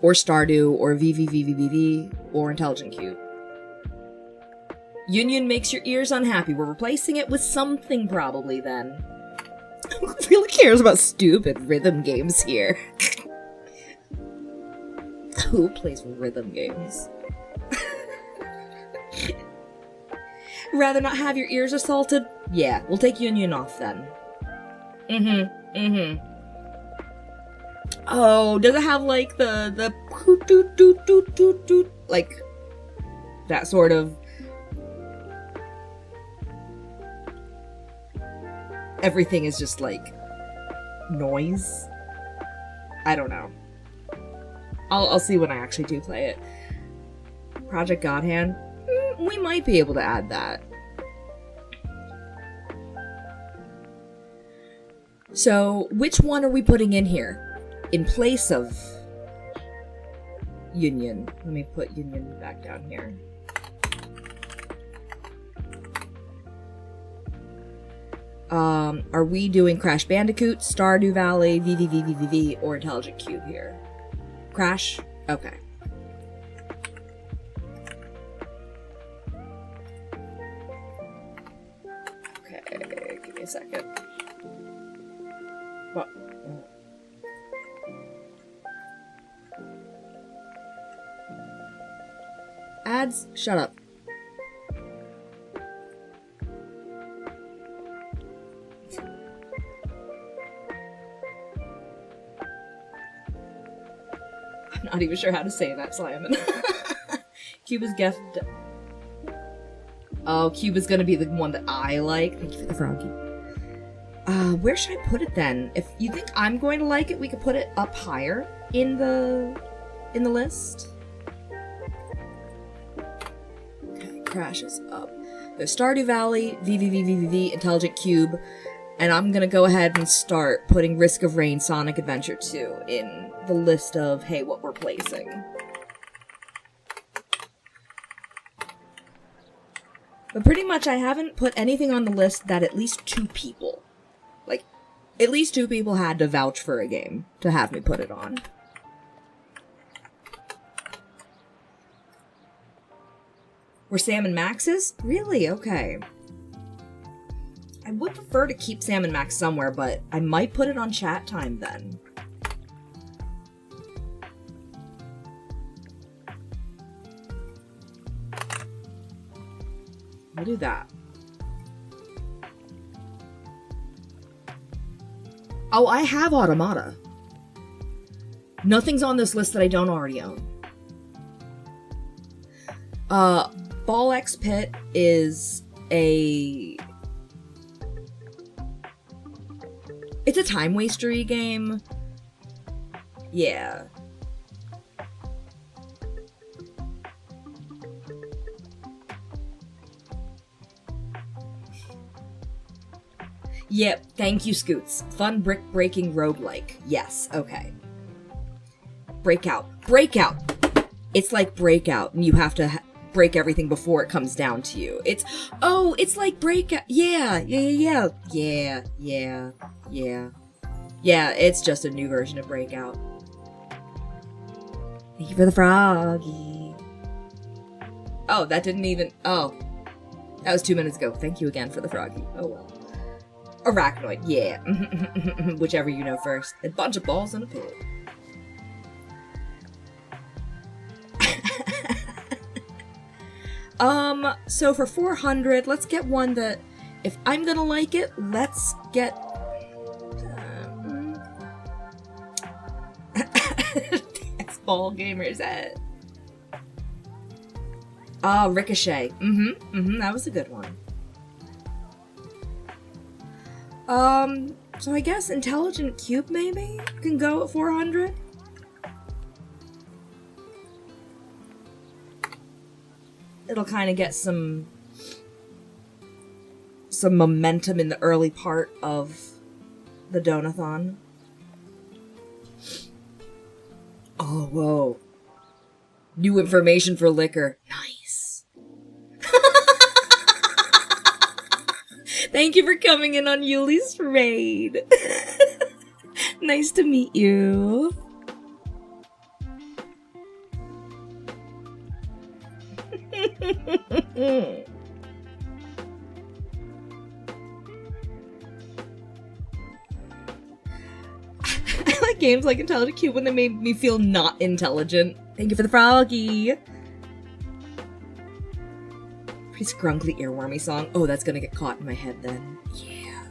Or Stardew, or VVVVVV, or Intelligent Cube. Union makes your ears unhappy. We're replacing it with something probably then. Who really cares about stupid rhythm games here? Who plays rhythm games? Rather not have your ears assaulted? Yeah, we'll take Union off then. Oh, does it have like the like that sort of everything is just like noise? I don't know. I'll see when I actually do play it. Project Godhand? We might be able to add that. So, which one are we putting in here? In place of Union. Let me put Union back down here. Are we doing Crash Bandicoot, Stardew Valley, VVVVVV, or Intelligent Cube here? Crash? Okay. Okay, give me a second. What? Ads? Shut up. I'm not even sure how to say that, Simon. Cube is gift. Oh, Cube is gonna be the one that I like. Thank you for the froggy. Where should I put it then? If you think I'm going to like it, we could put it up higher in the list. Okay, Crash is up. There's Stardew Valley, VVVVVV, Intelligent Cube, and I'm gonna go ahead and start putting Risk of Rain, Sonic Adventure 2 in the list of, hey, what we're placing. But pretty much I haven't put anything on the list that at least 2 people, like, at least 2 people had to vouch for a game to have me put it on. Were Sam and Max's? Really? Okay. I would prefer to keep Sam and Max somewhere, but I might put it on chat time then. I'll do that. Oh, I have Automata. Nothing's on this list that I don't already own. Ball X Pit is it's a time wastery game. Yeah. Yep, thank you, Scoots. Fun brick-breaking roguelike. Yes, okay. Breakout. Breakout! It's like Breakout, and you have to break everything before it comes down to you. It's like Breakout. Yeah. Yeah, it's just a new version of Breakout. Thank you for the froggy. Oh, that didn't even... Oh. That was 2 minutes ago. Thank you again for the froggy. Oh, well. Arachnoid, yeah. Whichever you know first. A bunch of balls in a pit. So for 400, let's get one that, if I'm gonna like it, let's get... X-Ball Gamers at... Ricochet. That was a good one. So I guess Intelligent Cube maybe can go at 400. It'll kind of get some momentum in the early part of the donathon. Oh, whoa. New information for liquor. Nice. Thank you for coming in on Yuli's raid. Nice to meet you. I like games like Intelligent Cube when they made me feel not intelligent. Thank you for the froggy. Pretty scrunkly earwormy song. Oh, that's gonna get caught in my head then. Yeah.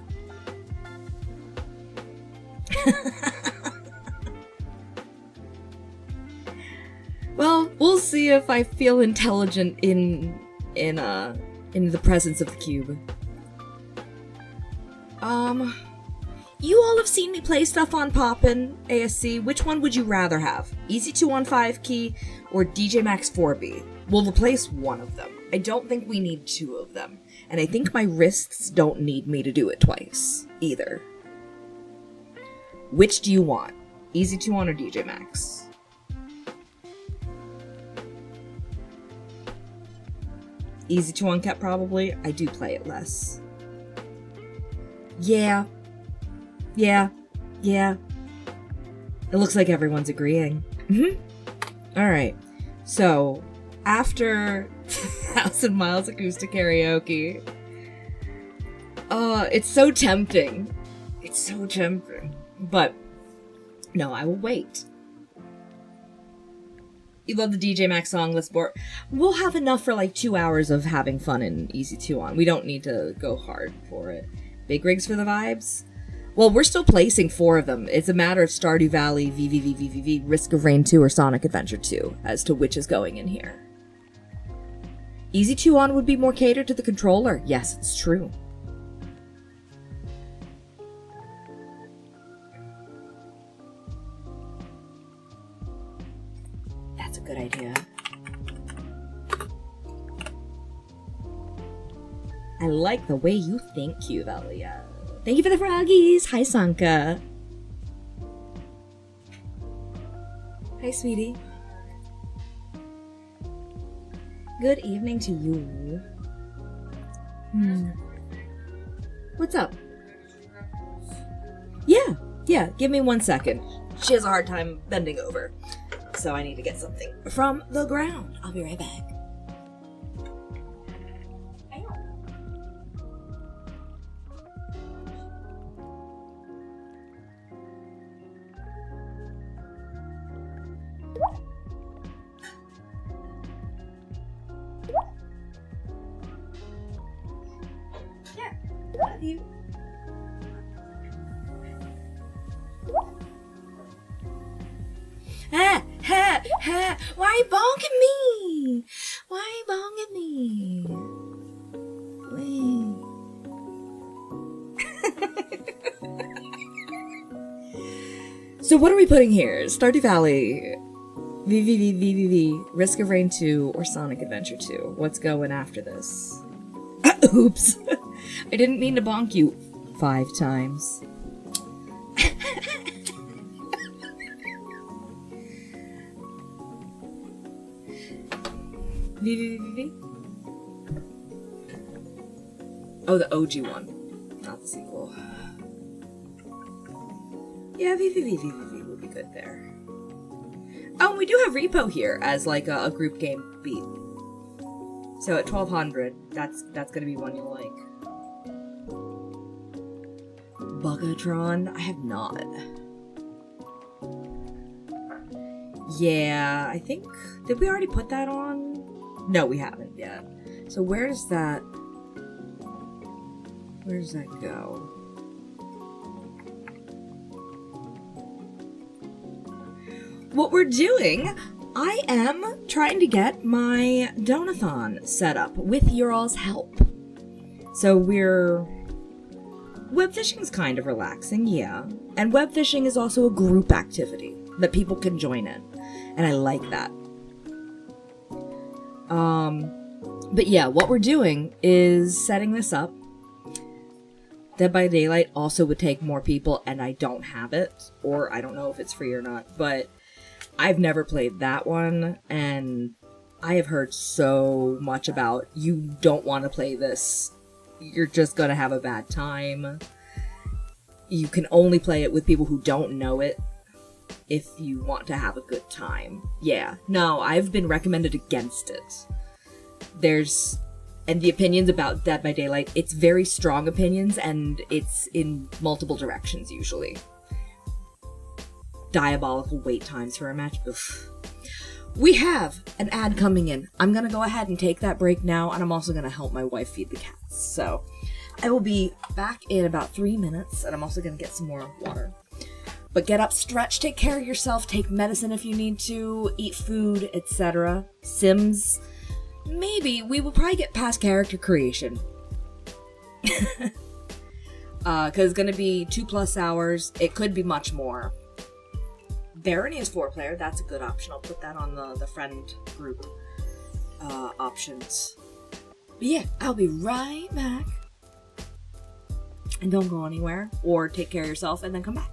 Well, we'll see if I feel intelligent in the presence of the cube. You all have seen me play stuff on Poppin' ASC. Which one would you rather have? Easy 2-on-5 key or DJ Max 4B? We'll replace one of them. I don't think we need two of them. And I think my wrists don't need me to do it twice, either. Which do you want? Easy 2-on or DJ Max? Easy 2-on Cat probably. I do play it less. Yeah. It looks like everyone's agreeing. Alright. So, after 1,000 Miles Acoustic Karaoke, it's so tempting. It's so tempting. But, no, I will wait. You love the DJ Max song list board. We'll have enough for like 2 hours of having fun in Easy 2-on. We don't need to go hard for it. Big rigs for the vibes? Well, we're still placing 4 of them. It's a matter of Stardew Valley, VVVVVV, Risk of Rain 2, or Sonic Adventure 2 as to which is going in here. Easy 2-on would be more catered to the controller. Yes, it's true. That's a good idea. I like the way you think, Cuvelia. Thank you for the froggies. Hi, Sanka. Hi, sweetie. Good evening to you. What's up? Yeah, give me 1 second. She has a hard time bending over. So I need to get something from the ground. I'll be right back. Why bonking me? Why bonking me? Wait. So what are we putting here? Stardew Valley, VVVVVV, Risk of Rain 2, or Sonic Adventure 2? What's going after this? Oops. I didn't mean to bonk you 5 times. VVVV? Oh, the OG one, not the sequel. Yeah, VVVVV would be good there. Oh, and we do have Repo here as like a group game beat. So at 1200, that's gonna be one you'll like. Bugatron? I have not. Yeah, I think... Did we already put that on? No, we haven't yet. So where does that go? What we're doing, I am trying to get my donathon set up with your all's help. So web fishing is kind of relaxing, yeah. And web fishing is also a group activity that people can join in. And I like that. But yeah, what we're doing is setting this up. Dead by Daylight also would take more people, and I don't have it. Or I don't know if it's free or not, but I've never played that one, and I have heard so much about you don't want to play this. You're just gonna have a bad time. You can only play it with people who don't know it if you want to have a good time. Yeah, no, I've been recommended against it. And the opinions about Dead by Daylight, it's very strong opinions, and it's in multiple directions usually. Diabolical wait times for a match. Oof. We have an ad coming in. I'm gonna go ahead and take that break now, and I'm also gonna help my wife feed the cats. So I will be back in about 3 minutes, and I'm also gonna get some more water. But get up, stretch, take care of yourself, take medicine if you need to, eat food, etc. Sims. Maybe we will probably get past character creation. Cause it's gonna be 2+ hours. It could be much more. Barony is 4-player. That's a good option. I'll put that on the friend group options. But yeah, I'll be right back. And don't go anywhere, or take care of yourself and then come back.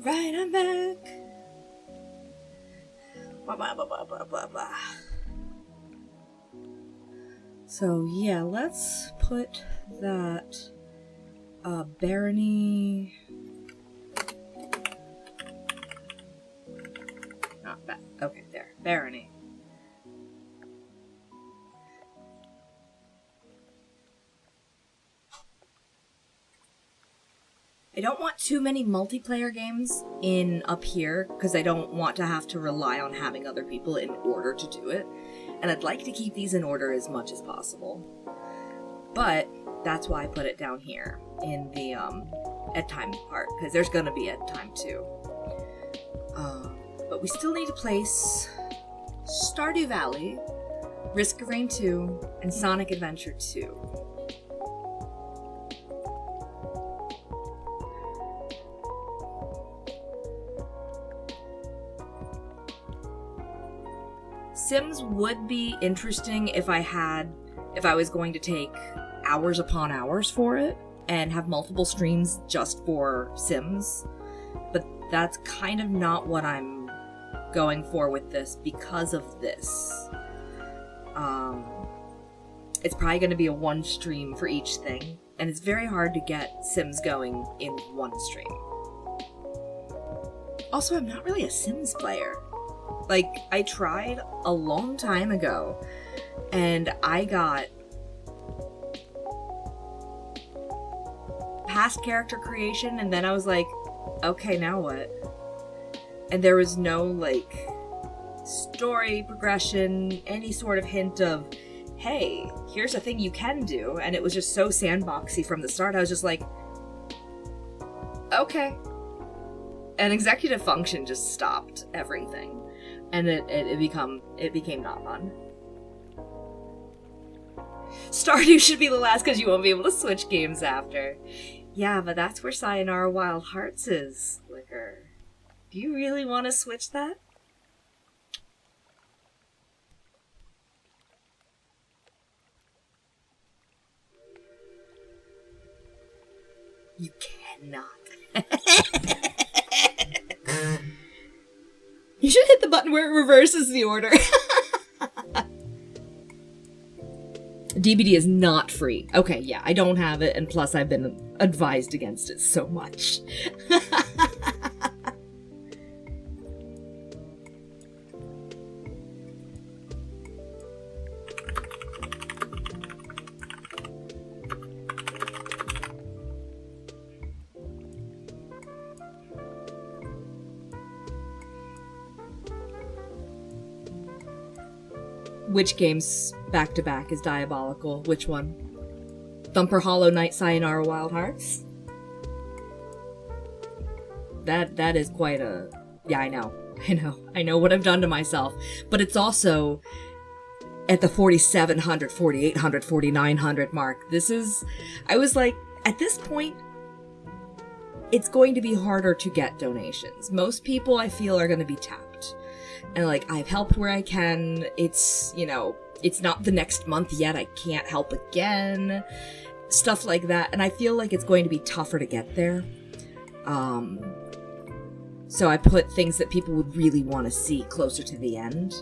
Alright, I'm back. Blah, blah, blah, blah, blah, blah, blah. So, yeah, let's put that, barony... Not bad. Okay, there. Barony. I don't want too many multiplayer games in up here, because I don't want to have to rely on having other people in order to do it. And I'd like to keep these in order as much as possible. But that's why I put it down here in the at time part, because there's gonna be at time too. But we still need to place Stardew Valley, Risk of Rain 2, and Sonic Adventure 2. Sims would be interesting if I was going to take hours upon hours for it and have multiple streams just for Sims, but that's kind of not what I'm going for with this because of this. It's probably going to be a one stream for each thing, and it's very hard to get Sims going in one stream. Also, I'm not really a Sims player. Like, I tried a long time ago, and I got past character creation, and then I was like, okay, now what? And there was no, like, story progression, any sort of hint of, hey, here's a thing you can do, and it was just so sandboxy from the start. I was just like, okay. And executive function just stopped everything. And it became not fun. Stardew should be the last because you won't be able to switch games after. Yeah, but that's where Sayonara Wild Hearts is, Liquor. Do you really want to switch that? You cannot. You should hit the button where it reverses the order. DBD is not free. Okay, yeah, I don't have it, and plus I've been advised against it so much. Which games back to back is diabolical? Which one? Thumper, Hollow Knight, Sayonara Wild Hearts? That is quite a... Yeah, I know what I've done to myself. But it's also at the 4,700, 4,800, 4,900 mark. I was like, at this point, it's going to be harder to get donations. Most people, I feel, are going to be tapped. And, like, I've helped where I can. It's, it's not the next month yet. I can't help again. Stuff like that. And I feel like it's going to be tougher to get there. So I put things that people would really want to see closer to the end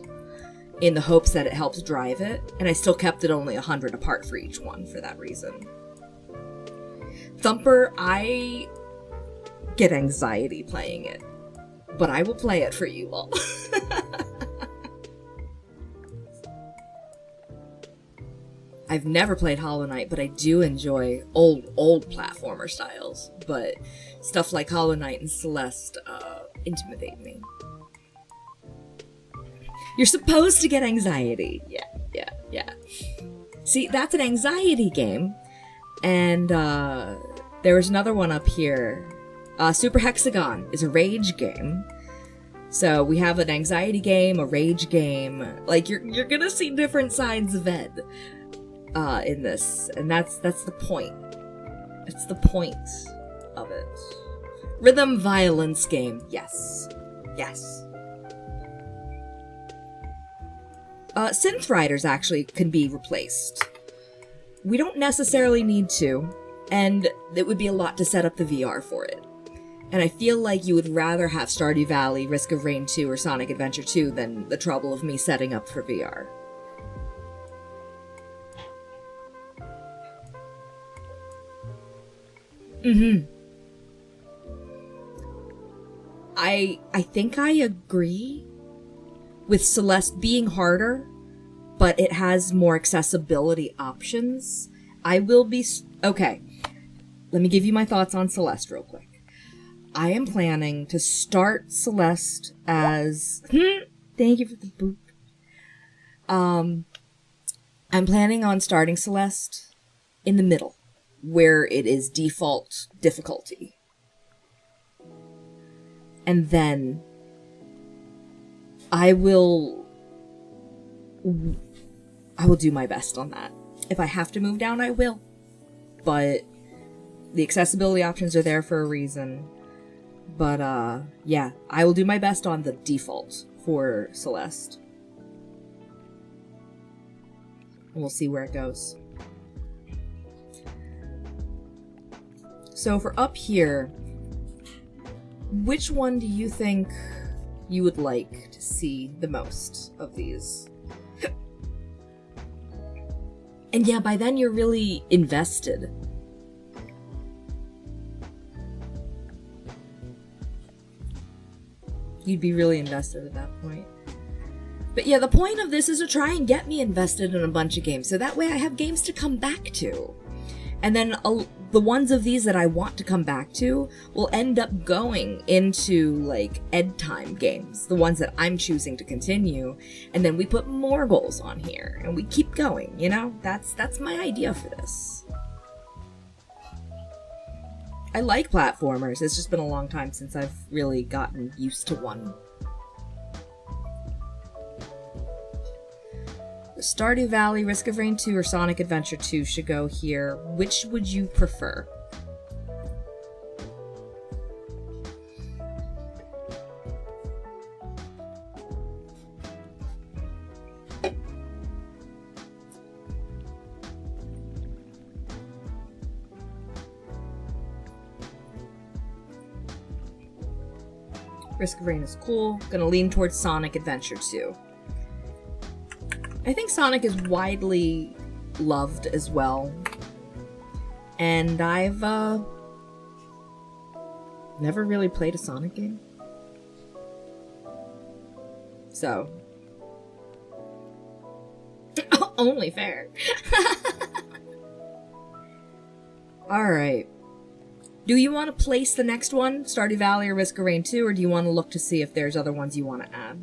in the hopes that it helps drive it. And I still kept it only 100 apart for each one for that reason. Thumper, I get anxiety playing it. But I will play it for you all. I've never played Hollow Knight, but I do enjoy old platformer styles. But stuff like Hollow Knight and Celeste intimidate me. You're supposed to get anxiety. Yeah. See, that's an anxiety game. And there was another one up here. Super Hexagon is a rage game. So we have an anxiety game, a rage game. Like, you're gonna see different sides of Ed in this. And that's the point. It's the point of it. Rhythm violence game. Yes. Synth Riders actually can be replaced. We don't necessarily need to, and it would be a lot to set up the VR for it. And I feel like you would rather have Stardew Valley, Risk of Rain 2, or Sonic Adventure 2 than the trouble of me setting up for VR. I think I agree with Celeste being harder, but it has more accessibility options. I will be... Okay, let me give you my thoughts on Celeste real quick. I am planning to start Celeste as... Thank you for the boop. I'm planning on starting Celeste in the middle, where it is default difficulty. And then I will do my best on that. If I have to move down, I will. But the accessibility options are there for a reason. But, yeah, I will do my best on the default for Celeste. And we'll see where it goes. So for up here, which one do you think you would like to see the most of these? And yeah, by then you're really invested. You'd be really invested at that point. But yeah, the point of this is to try and get me invested in a bunch of games, so that way I have games to come back to. And then the ones of these that I want to come back to will end up going into, like, ed time games. The ones that I'm choosing to continue. And then we put more goals on here. And we keep going, you know? That's my idea for this. I like platformers. It's just been a long time since I've really gotten used to one. Stardew Valley, Risk of Rain 2, or Sonic Adventure 2 should go here. Which would you prefer? Risk of Rain is cool. Gonna lean towards Sonic Adventure 2. I think Sonic is widely loved as well. And I've, never really played a Sonic game. So. Only fair. Alright. Do you want to place the next one, Stardew Valley or Risk of Rain 2, or do you want to look to see if there's other ones you want to add?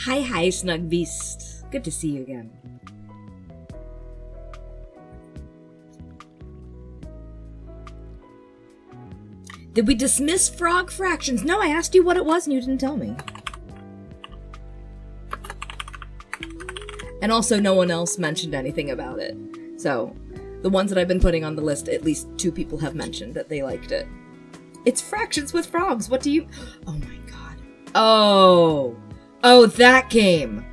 Hi, Snug Beast. Good to see you again. Did we dismiss frog fractions? No, I asked you what it was and you didn't tell me. And also, no one else mentioned anything about it. So, the ones that I've been putting on the list, at least 2 people have mentioned that they liked it. It's fractions with frogs. What do you... Oh my god. Oh, that game.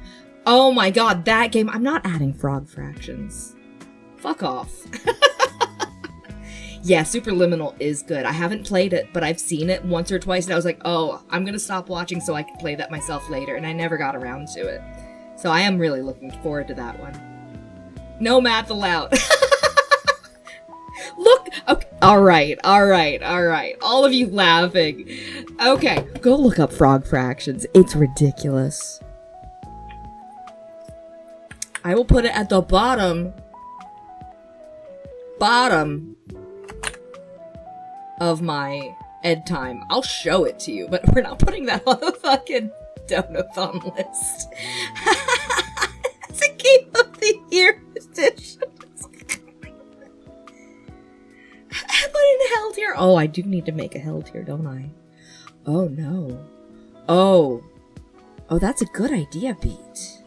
Oh my god, that game. I'm not adding frog fractions. Fuck off. Yeah, Superliminal is good. I haven't played it, but I've seen it once or twice, and I was like, oh, I'm gonna stop watching so I can play that myself later, and I never got around to it. So I am really looking forward to that one. No math allowed. Look! Okay. Alright. All of you laughing. Okay, go look up frog fractions. It's ridiculous. I will put it at the bottom of my ed time. I'll show it to you, but we're not putting that on the fucking donothon list. It's a game of hell tier? Oh, I do need to make a hell tier, don't I? Oh, no. Oh. Oh, that's a good idea, Beat.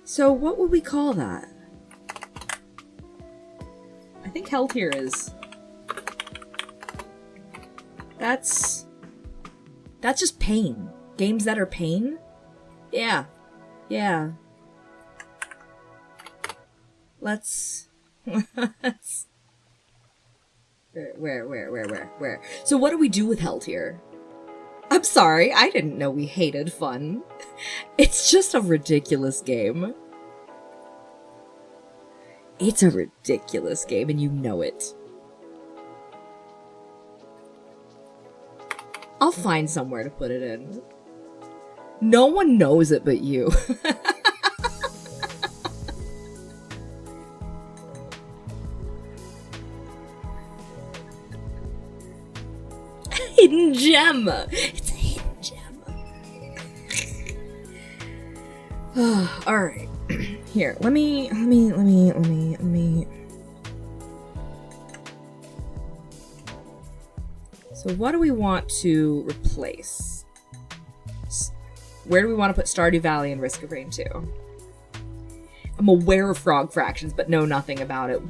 So what would we call that? I think hell tier is... That's just pain. Games that are pain? Yeah. Yeah. Let's... Where? So what do we do with hell tier? I'm sorry, I didn't know we hated fun. It's just a ridiculous game. It's a ridiculous game, and you know it. I'll find somewhere to put it in. No one knows it but you. Hidden gem! It's a hidden gem. Alright. Here, let me. So what do we want to replace? Where do we want to put Stardew Valley and Risk of Rain 2? I'm aware of frog fractions, but know nothing about it.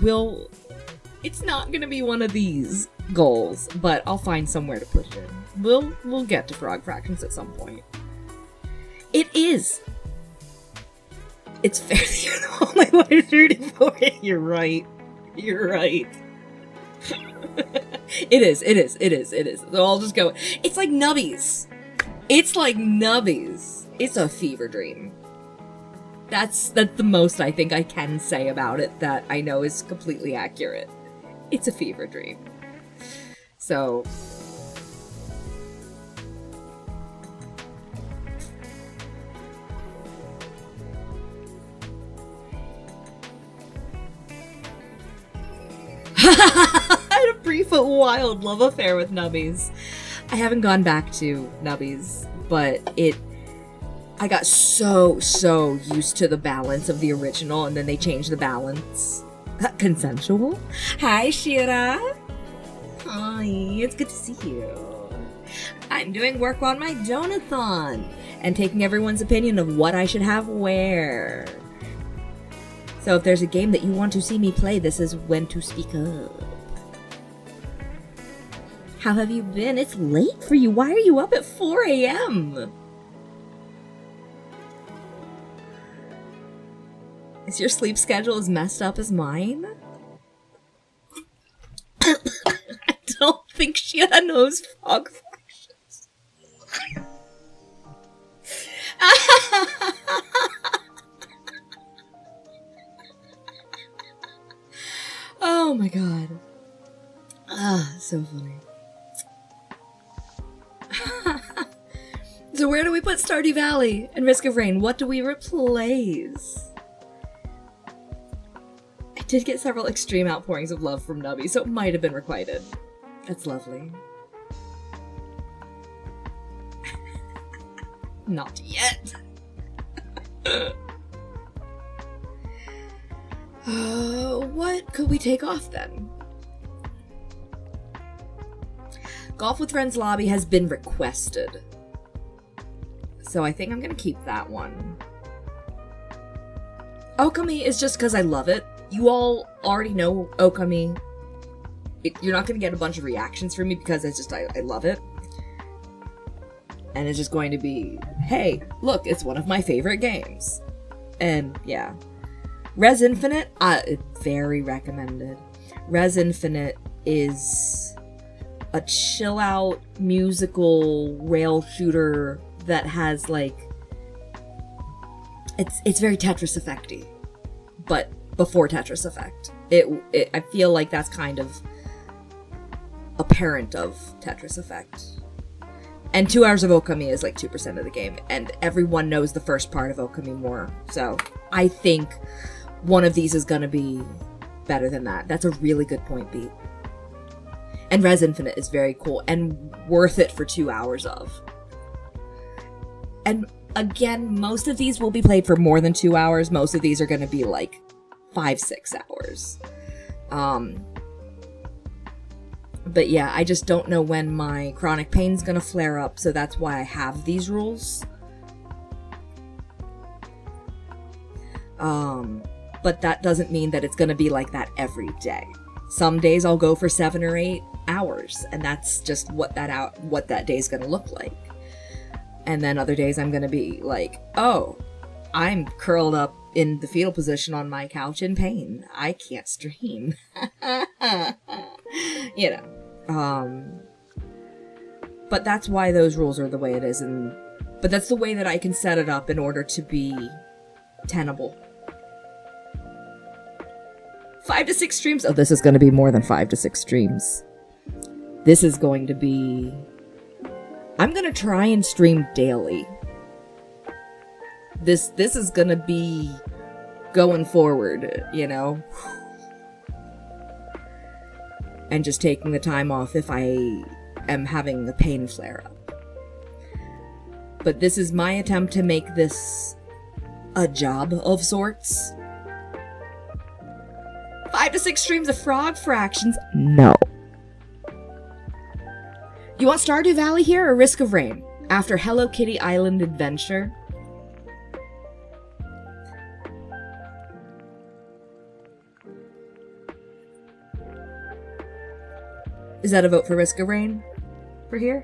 It's not gonna be one of these goals, but I'll find somewhere to put it in. We'll get to frog fractions at some point. It is! It's fair that you're the only one who's rooting for it. You're right. You're right. It is. So I'll just go. It's like Nubbies. It's a fever dream. That's the most I think I can say about it that I know is completely accurate. It's a fever dream. So... I had a brief but wild love affair with Nubbies. I haven't gone back to Nubbies, but I got so used to the balance of the original, and then they changed the balance. Consensual? Hi, Shira. Hi, it's good to see you. I'm doing work on my donathon and taking everyone's opinion of what I should have where. So if there's a game that you want to see me play, this is when to speak up. How have you been? It's late for you. Why are you up at 4 a.m.? Is your sleep schedule as messed up as mine? I don't think Shira knows frog fractions. Oh my god. So funny. So where do we put Stardew Valley and Risk of Rain? What do we replace? I did get several extreme outpourings of love from Nubby, so it might have been requited. That's lovely. Not yet. What could we take off then? Golf with Friends lobby has been requested. So I think I'm gonna keep that one. Okami is just because I love it. You all already know Okami. You're not gonna get a bunch of reactions from me because I love it. And it's just going to be, hey, look, it's one of my favorite games. And yeah. Res Infinite, very recommended. Res Infinite is a chill out musical rail shooter that has like it's very Tetris Effect-y, but before Tetris Effect. I feel like that's kind of a parent of Tetris Effect. And 2 hours of Okami is like 2% of the game, and everyone knows the first part of Okami more. So I think one of these is gonna be better than that. That's a really good point, Beat. And Res Infinite is very cool and worth it for 2 hours of. And again, most of these will be played for more than 2 hours. Most of these are going to be like 5-6 hours. But yeah, I just don't know when my chronic pain's gonna flare up, so that's why I have these rules. But that doesn't mean that it's gonna be like that every day. Some days I'll go for 7 or 8 hours, and that's just what that day's gonna look like. And then other days I'm gonna be like, oh, I'm curled up in the fetal position on my couch in pain. I can't stream. You know. But that's why those rules are the way it is, but that's the way that I can set it up in order to be tenable. 5 to 6 streams. Oh, this is going to be more than 5 to 6 streams. This is going to be... I'm going to try and stream daily. This is going to be going forward, you know? And just taking the time off if I am having the pain flare up. But this is my attempt to make this a job of sorts. 5 to 6 streams of Frog Fractions? No. You want Stardew Valley here or Risk of Rain? After Hello Kitty Island Adventure? Is that a vote for Risk of Rain? For here?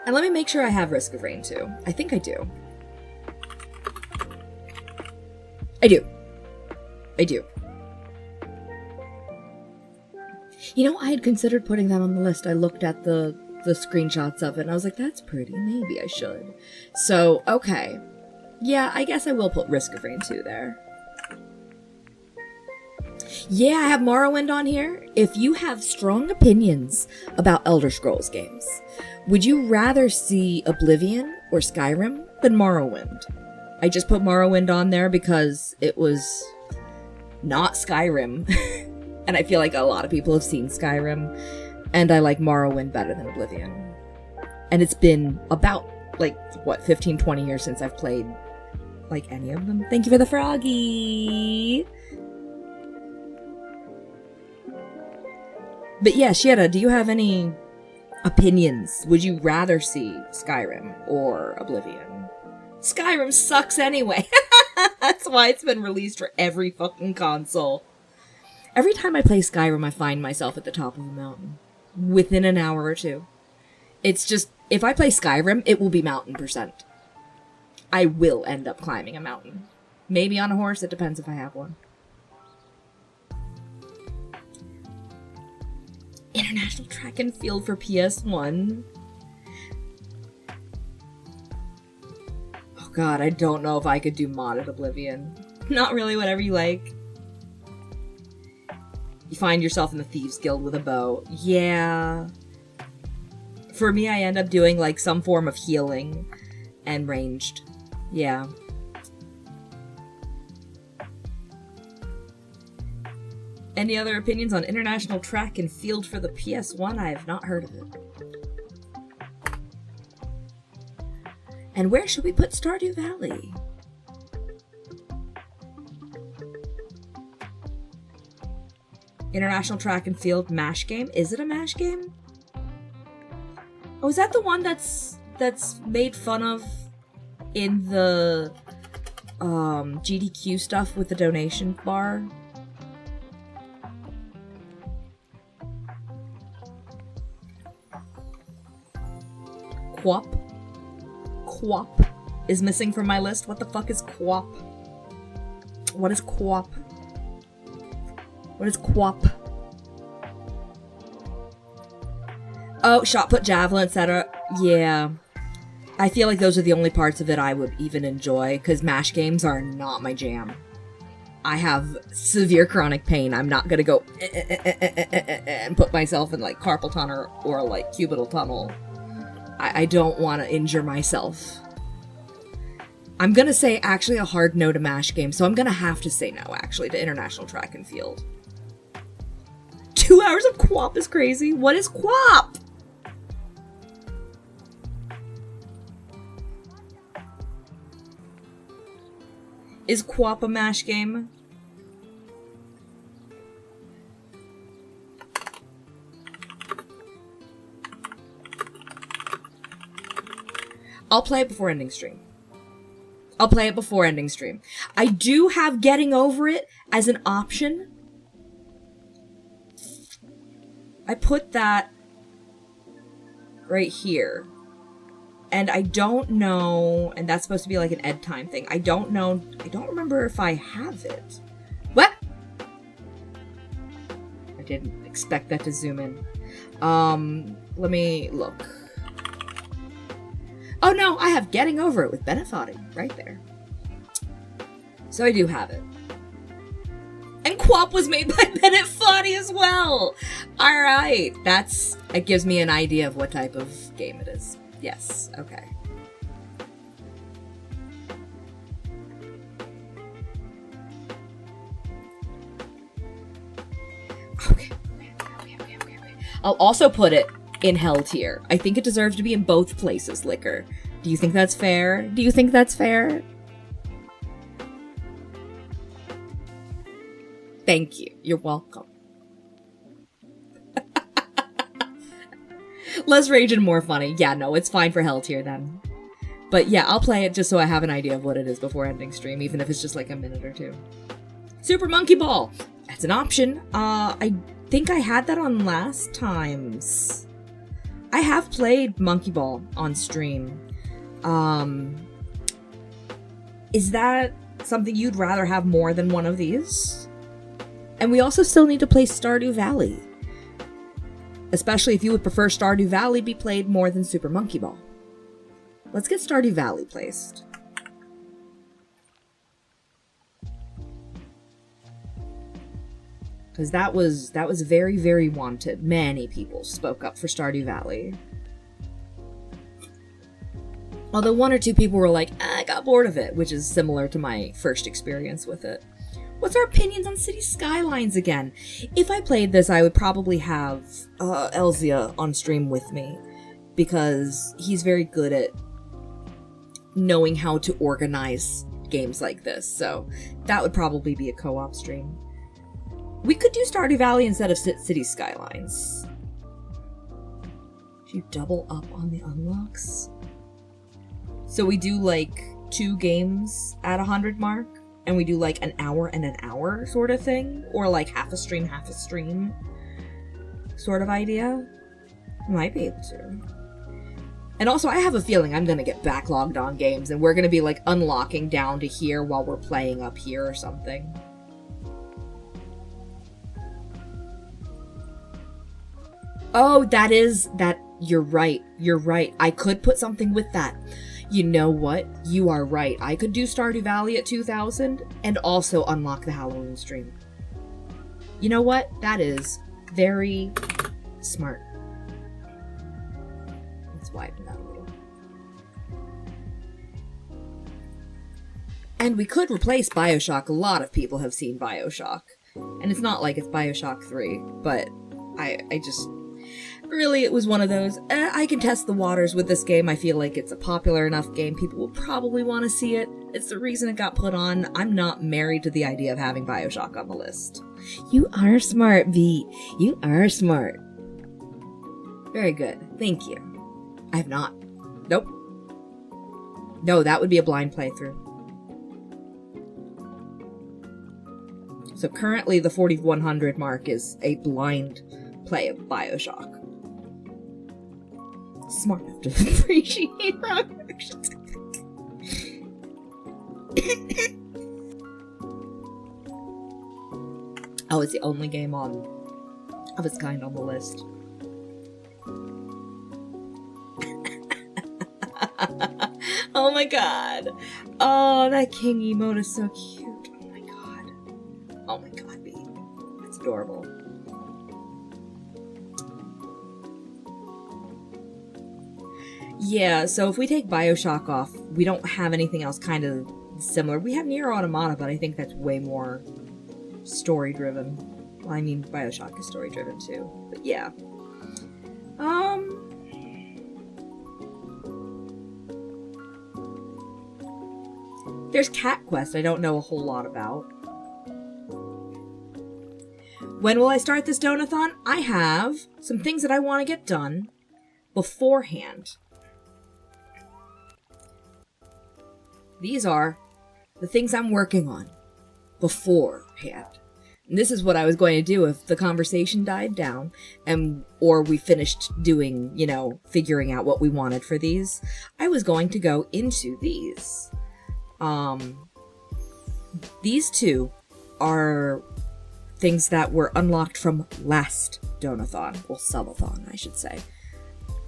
And let me make sure I have Risk of Rain too. I think I do. I do. You know, I had considered putting that on the list. I looked at the screenshots of it and I was like, that's pretty. Maybe I should. So, okay. Yeah, I guess I will put Risk of Rain 2 there. Yeah, I have Morrowind on here. If you have strong opinions about Elder Scrolls games, would you rather see Oblivion or Skyrim than Morrowind? I just put Morrowind on there because it was not Skyrim. And I feel like a lot of people have seen Skyrim. And I like Morrowind better than Oblivion. And it's been about, 15, 20 years since I've played, any of them. Thank you for the froggy! But yeah, Shiera, do you have any opinions? Would you rather see Skyrim or Oblivion? Skyrim sucks anyway! That's why it's been released for every fucking console. Every time I play Skyrim, I find myself at the top of a mountain. Within an hour or two. It's just, if I play Skyrim, it will be mountain %. I will end up climbing a mountain. Maybe on a horse, it depends if I have one. International Track and Field for PS1. Oh god, I don't know if I could do modded Oblivion. Not really, whatever you like. You find yourself in the Thieves Guild with a bow. Yeah. For me, I end up doing, some form of healing and ranged. Yeah. Any other opinions on International Track and Field for the PS1? I have not heard of it. And where should we put Stardew Valley? International Track and Field MASH game? Is it a MASH game? Oh, is that the one that's made fun of in the GDQ stuff with the donation bar? Quap? Quap is missing from my list. What the fuck is Quap? What is Quap? What is Quap? Oh, shot put, javelin, etc. Yeah. I feel like those are the only parts of it I would even enjoy, because MASH games are not my jam. I have severe chronic pain. I'm not gonna go and put myself in carpal tunnel or cubital tunnel. I don't want to injure myself. I'm gonna say actually a hard no to MASH game, so I'm gonna have to say no actually to International Track and Field. 2 hours of Quap is crazy. What is Quap? Is co-op a MASH game? I'll play it before ending stream. I do have Getting Over It as an option. I put that right here. And I don't know, and that's supposed to be like an ed time thing. I don't remember if I have it. What? I didn't expect that to zoom in. Let me look. Oh no, I have Getting Over It with Benefati right there. So I do have it. And Quap was made by Bennett Foddy as well! Alright, it gives me an idea of what type of game it is. Yes, okay. Okay. I'll also put it in Hell tier. I think it deserves to be in both places, Liquor. Do you think that's fair? Thank you. You're welcome. Less rage and more funny. Yeah, no, it's fine for Hell tier then. But yeah, I'll play it just so I have an idea of what it is before ending stream, even if it's just like a minute or two. Super Monkey Ball! That's an option. I think I had that on last time's. I have played Monkey Ball on stream. Is that something you'd rather have more than one of these? And we also still need to play Stardew Valley. Especially if you would prefer Stardew Valley be played more than Super Monkey Ball. Let's get Stardew Valley placed. Because that was very, very wanted. Many people spoke up for Stardew Valley. Although one or two people were like, I got bored of it, which is similar to my first experience with it. What's our opinions on City Skylines again? If I played this, I would probably have Elzia on stream with me. Because he's very good at knowing how to organize games like this. So that would probably be a co-op stream. We could do Stardew Valley instead of City Skylines. Do you double up on the unlocks? So we do like 2 games at 100 mark? And we do like an hour and an hour sort of thing? Or like half a stream sort of idea? Might be able to. And also I have a feeling I'm gonna get backlogged on games and we're gonna be like unlocking down to here while we're playing up here or something. Oh, you're right. I could put something with that. You know what? You are right. I could do Stardew Valley at 2000 and also unlock the Halloween stream. You know what? That is very smart. Let's widen that a little. And we could replace BioShock. A lot of people have seen BioShock. And it's not like it's BioShock 3, but I just... Really, it was one of those, I can test the waters with this game. I feel like it's a popular enough game. People will probably want to see it. It's the reason it got put on. I'm not married to the idea of having BioShock on the list. You are smart, V. You are smart. Very good. Thank you. I have not. Nope. No, that would be a blind playthrough. So currently the 4100 mark is a blind play of BioShock. Smart enough to appreciate wrong actions. Oh, it's the only game of its kind on the list. Oh my god. Oh, that king emote is so cute. Oh my god. Oh my god, B. That's adorable. Yeah, so if we take BioShock off, we don't have anything else kind of similar. We have Nier Automata, but I think that's way more story-driven. Well, I mean, BioShock is story-driven too. But yeah. There's Cat Quest I don't know a whole lot about. When will I start this donathon? I have some things that I want to get done beforehand. These are the things I'm working on beforehand. And this is what I was going to do if the conversation died down or we finished doing, figuring out what we wanted for these. I was going to go into these. These two are things that were unlocked from last donathon, or subathon, I should say.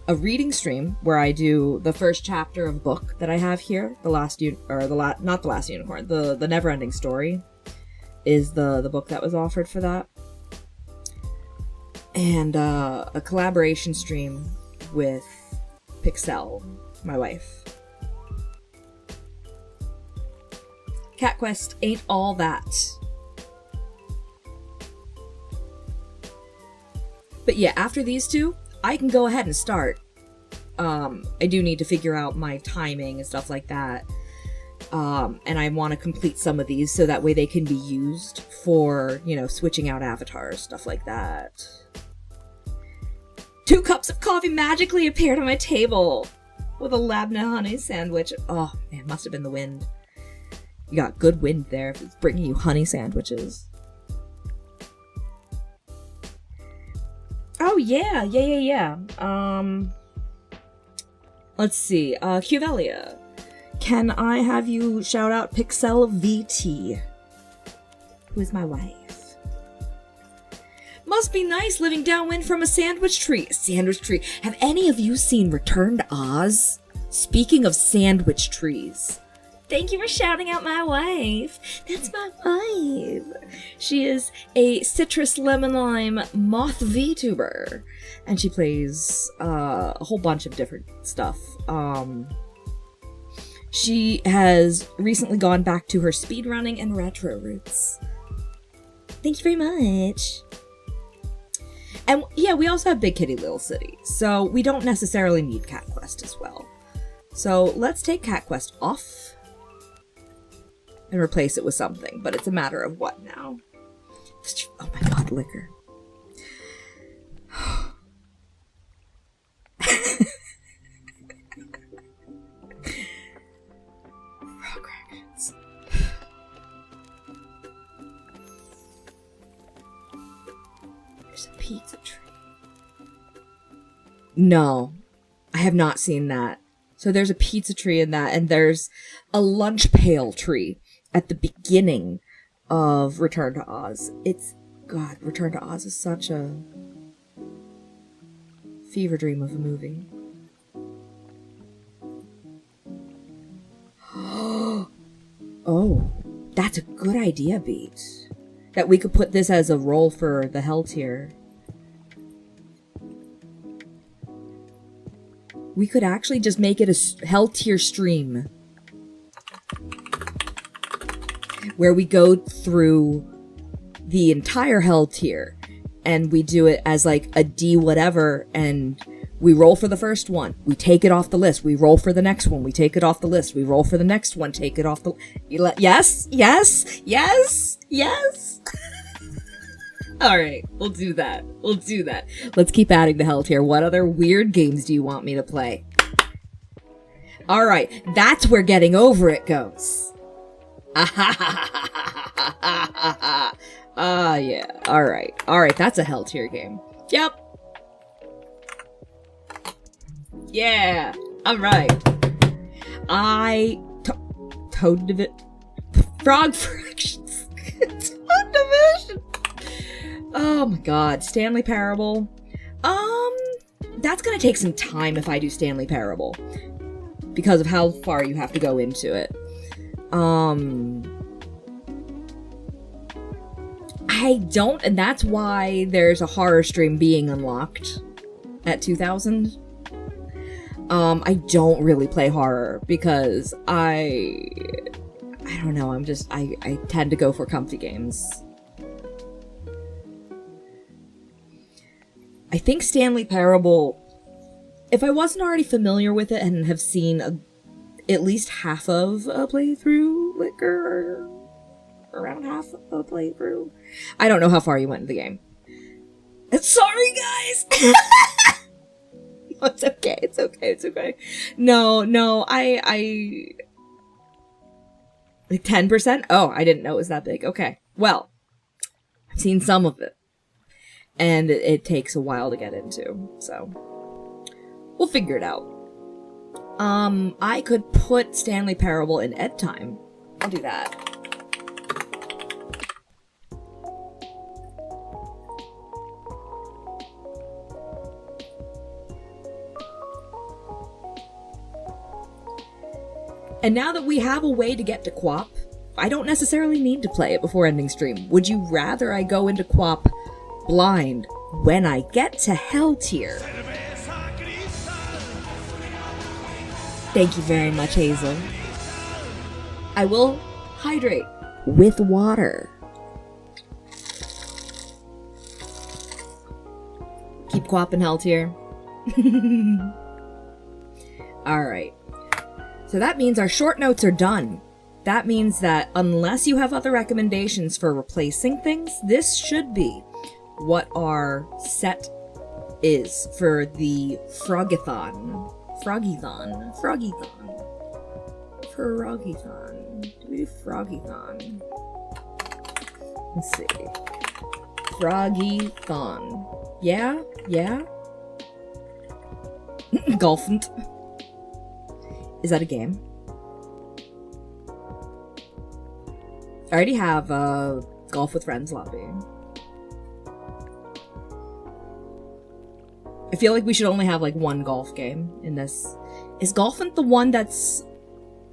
A reading stream where I do the first chapter of book that I have here, the Neverending Story is the book that was offered for that, and a collaboration stream with Pixel, my wife. Cat Quest ain't all that. But yeah, after these two, I can go ahead and start. I do need to figure out my timing and stuff like that. And I want to complete some of these so that way they can be used for, switching out avatars, stuff like that. 2 cups of coffee magically appeared on my table with a labna honey sandwich. Oh, man, must have been the wind. You got good wind there if it's bringing you honey sandwiches. Oh, yeah. Let's see. Cuvelia. Can I have you shout out Pixel VT, who is my wife? Must be nice living downwind from a sandwich tree. Sandwich tree. Have any of you seen Return to Oz? Speaking of sandwich trees. Thank you for shouting out my wife. That's my wife. She is a citrus lemon lime moth VTuber. And she plays a whole bunch of different stuff. She has recently gone back to her speedrunning and retro roots. Thank you very much. And yeah, we also have Big Kitty Little City, so we don't necessarily need Cat Quest as well. So let's take Cat Quest off and replace it with something, but it's a matter of what now. Oh my god, liquor. There's a pizza tree. No, I have not seen that. So there's a pizza tree in that, and there's a lunch pail tree at the beginning of Return to Oz. God, Return to Oz is such a fever dream of a movie. Oh, that's a good idea, Beat. That we could put this as a role for the Hell tier. We could actually just make it a Hell tier stream where we go through the entire Hell tier and we do it as like a D whatever, and we roll for the first one, we take it off the list, we roll for the next one, we take it off the list, we roll for the next one, take it off the yes. Alright, we'll do that. Let's keep adding the Hell tier. What other weird games do you want me to play? Alright, that's where Getting Over It goes. Ah, yeah. Alright, that's a Hell tier game. Yep. Yeah, alright. Toad Division. Frog Fractions. Toad Division. Oh my god, Stanley Parable. That's gonna take some time if I do Stanley Parable, because of how far you have to go into it. I don't, and that's why there's a horror stream being unlocked at 2000. I don't really play horror because I don't know, I tend to go for comfy games. I think Stanley Parable, if I wasn't already familiar with it and have seen at least half of a playthrough, like, or around half of a playthrough. I don't know how far you went in the game. Sorry, guys! It's okay, it's okay, it's okay. No, I... Like 10%? Oh, I didn't know it was that big. Okay, well, I've seen some of it. And it takes a while to get into, so we'll figure it out. I could put Stanley Parable in Ed Time. I'll do that. And now that we have a way to get to QWOP, I don't necessarily need to play it before ending stream. Would you rather I go into QWOP blind when I get to Hell Tier? Thank you very much, Hazel. I will hydrate with water. Keep QWOP in Hell Tier. Alright. So that means our short notes are done. That means that unless you have other recommendations for replacing things, this should be what our set is for the Frogathon. Froggython. Do we do Froggython? Let's see. Froggython. Yeah? Golfant. Is that a game? I already have Golf with Friends lobby. I feel like we should only have like one golf game in this. Is Golfant the one that's...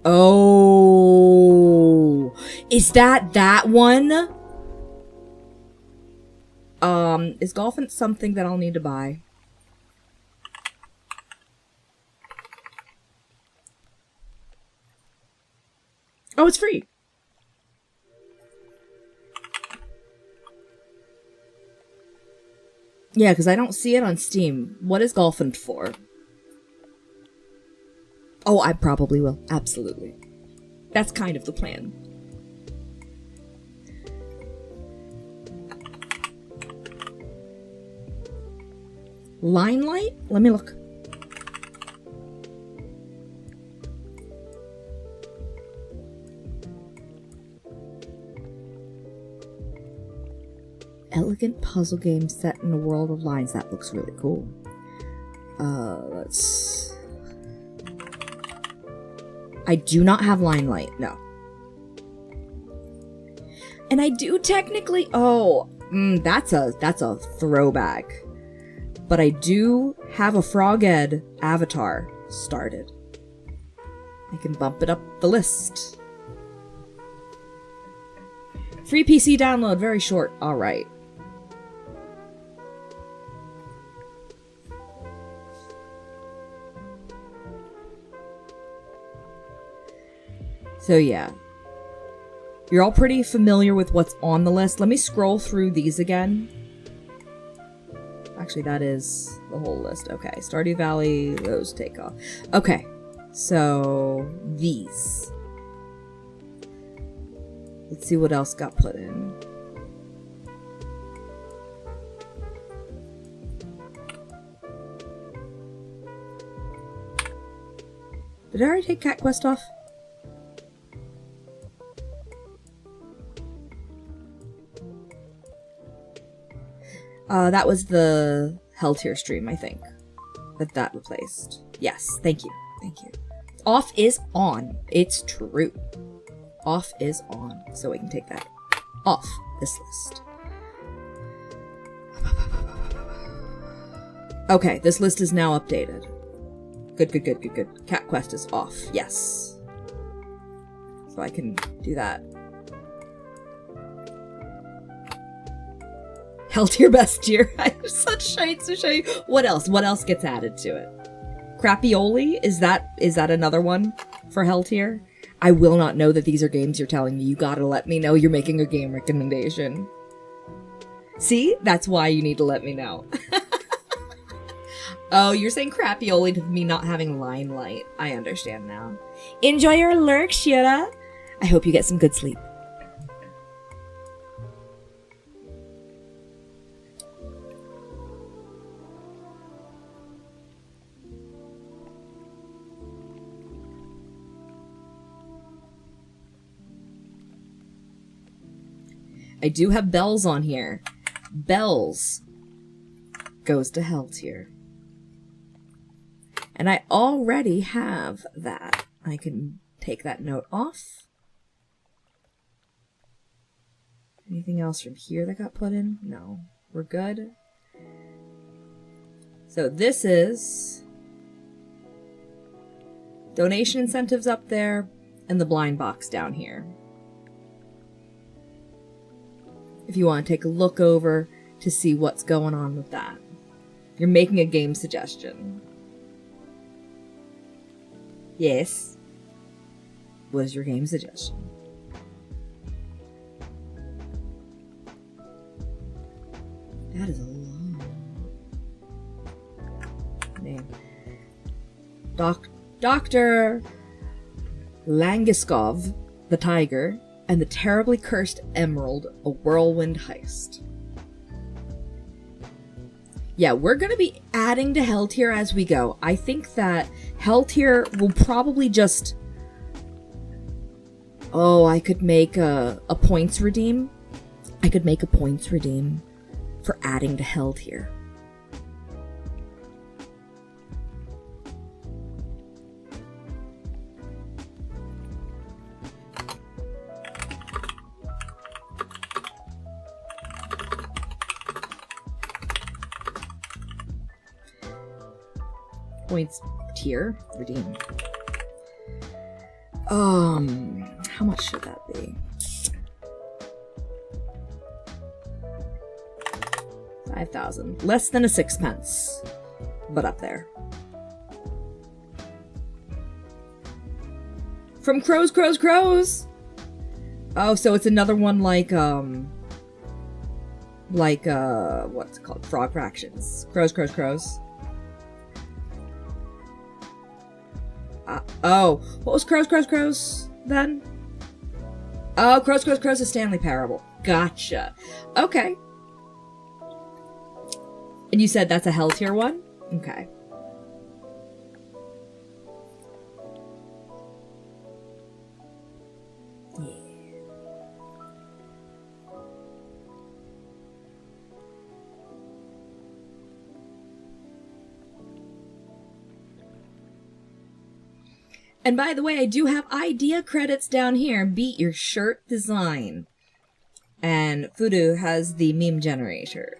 Oh... Is that one? Is Golfant something that I'll need to buy? Oh, it's free. Yeah, because I don't see it on Steam. What is Golfant for? Oh, I probably will. Absolutely. That's kind of the plan. Limelight? Let me look. Elegant puzzle game set in a world of lines. That looks really cool. Let's... I do not have Limelight, no. And I do technically... Oh, that's a throwback. But I do have a Froged avatar started. I can bump it up the list. Free PC download, very short. Alright. So yeah, you're all pretty familiar with what's on the list. Let me scroll through these again. Actually, that is the whole list. Okay, Stardew Valley, those take off. Okay, so these. Let's see what else got put in. Did I already take Cat Quest off? That was the Hell Tier stream, I think. That replaced. Yes, thank you. Thank you. Off is on. It's true. Off is on. So we can take that off this list. Okay, this list is now updated. Good. Cat Quest is off. Yes. So I can do that. Hell Tier, Best Tier. I have such shites to show you. What else? What else gets added to it? Crappioli? Is that another one for Hell Tier? I will not know that these are games you're telling me. You gotta let me know you're making a game recommendation. See? That's why you need to let me know. Oh, you're saying crappy to me not having line light. I understand now. Enjoy your lurk, Shira. I hope you get some good sleep. I do have bells on here. Bells goes to hell tier. And I already have that. I can take that note off. Anything else from here that got put in? No. We're good. So this is donation incentives up there and the blind box down here. If you want to take a look over to see what's going on with that. You're making a game suggestion. Yes. What is your game suggestion? That is a long name. Dr. Langiskov, the tiger, and the terribly cursed emerald, a whirlwind heist. Yeah, we're going to be adding to Hell tier as we go. I think that Hell tier will probably just... Oh, I could make a points redeem. I could make a points redeem for adding to Hell tier. Points tier redeem. How much should that be? 5,000. Less than a sixpence, but up there. From Crows. Oh, so it's another one like what's it called? Frog fractions. Crows. Oh, what was Crows then? Oh, Crows, a Stanley Parable. Gotcha. Okay. And you said that's a Hell tier one? Okay. Yeah. And by the way, I do have idea credits down here. Beat your shirt design. And Fudu has the meme generator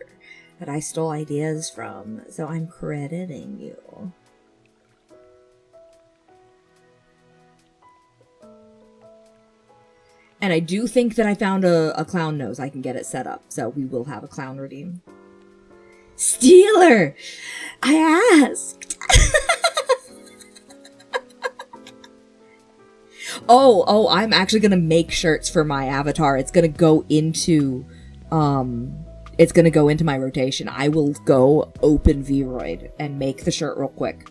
that I stole ideas from, so I'm crediting you. And I do think that I found a clown nose. I can get it set up, so we will have a clown redeem. Steeler! I asked! Oh, I'm actually gonna make shirts for my avatar. It's gonna go into, my rotation. I will go open Vroid and make the shirt real quick.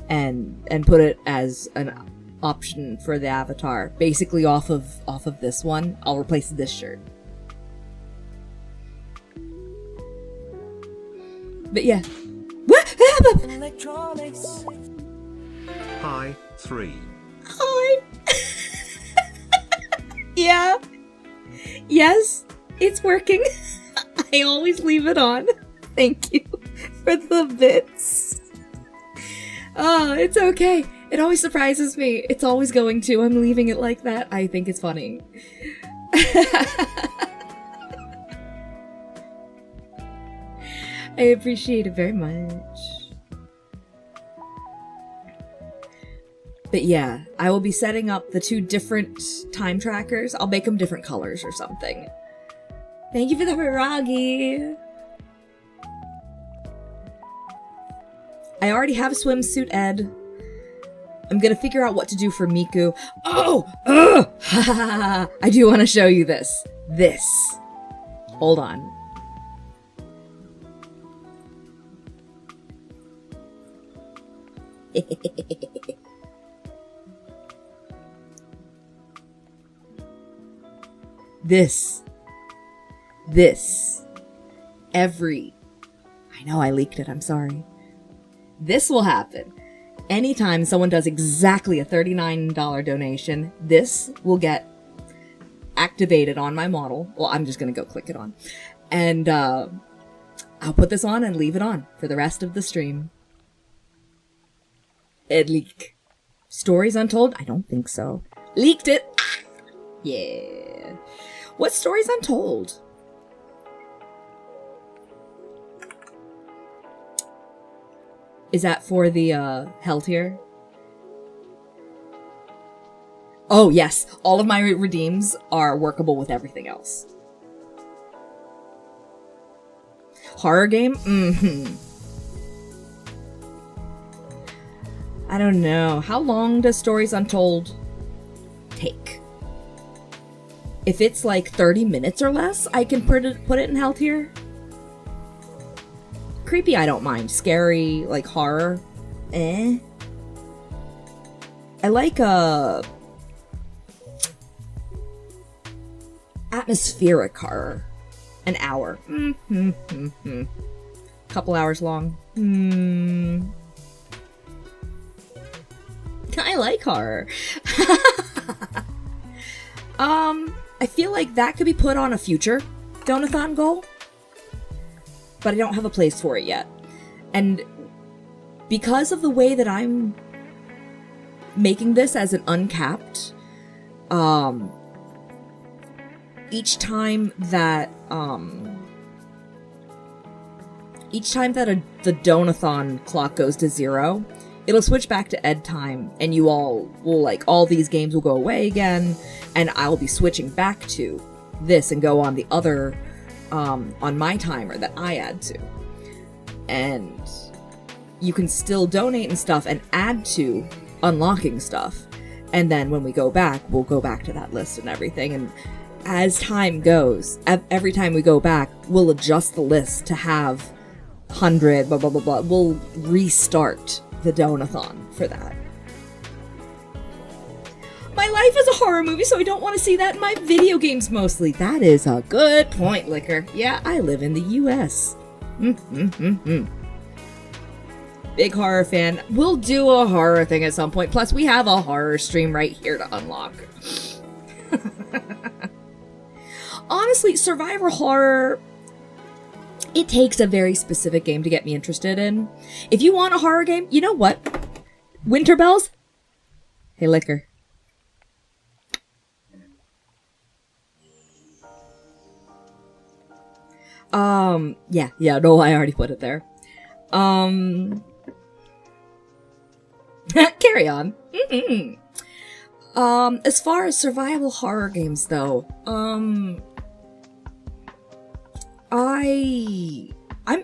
And put it as an option for the avatar. Basically off of this one, I'll replace this shirt. But yeah. Electronics. Hi, 3. Hi. Yeah. Yes, it's working. I always leave it on. Thank you for the bits. Oh, it's okay. It always surprises me. It's always going to. I'm leaving it like that. I think it's funny. I appreciate it very much. But yeah, I will be setting up the 2 different time trackers. I'll make them different colors or something. Thank you for the pierogi. I already have a swimsuit, Ed. I'm gonna figure out what to do for Miku. Oh! I do want to show you this. Hold on. This. I know I leaked it, I'm sorry. This will happen. Anytime someone does exactly a $39 donation, this will get activated on my model. Well, I'm just going to go click it on. And I'll put this on and leave it on for the rest of the stream. It leak. Stories Untold? I don't think so. Leaked it! Yeah. What Stories Untold? Is that for the hell tier? Oh, yes. All of my redeems are workable with everything else. Horror game? Mm-hmm. I don't know. How long does Stories Untold take? If it's like 30 minutes or less, I can put it in hell tier. Creepy, I don't mind. Scary, like horror, I like atmospheric horror. An hour. Couple hours long. I like horror. I feel like that could be put on a future donathon goal, but I don't have a place for it yet. And because of the way that I'm making this as an uncapped, each time that the donathon clock goes to 0, it'll switch back to ed time, and you all will, like, all these games will go away again, and I'll be switching back to this and go on the other, on my timer that I add to. And you can still donate and stuff and add to unlocking stuff. And then when we go back, we'll go back to that list and everything. And as time goes, every time we go back, we'll adjust the list to have 100, blah, blah, blah, blah. We'll restart the donathon for that. My life is a horror movie, so I don't want to see that in my video games mostly. That is a good point, Liquor. Yeah, I live in the US. Big horror fan. We'll do a horror thing at some point. Plus, we have a horror stream right here to unlock. Honestly, survivor horror, it takes a very specific game to get me interested in. If you want a horror game, you know what? Winter Bells? Hey, Liquor. Yeah, no, I already put it there. Carry on. As far as survival horror games, though, I'm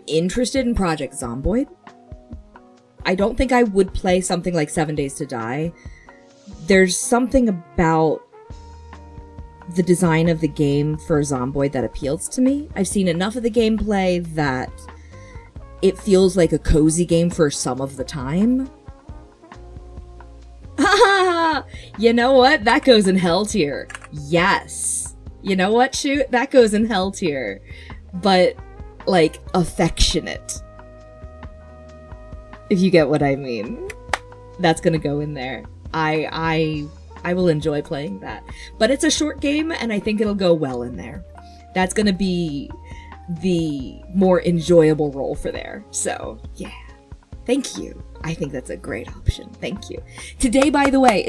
interested in Project Zomboid. I don't think I would play something like 7 Days to Die. There's something about the design of the game for Zomboid that appeals to me. I've seen enough of the gameplay that it feels like a cozy game for some of the time. You know what? That goes in hell tier. Yes. You know what, Shoot? That goes in hell tier. But, like, affectionate. If you get what I mean. That's gonna go in there. I will enjoy playing that. But it's a short game, and I think it'll go well in there. That's gonna be the more enjoyable role for there. So, yeah. Thank you. I think that's a great option. Thank you. Today, by the way,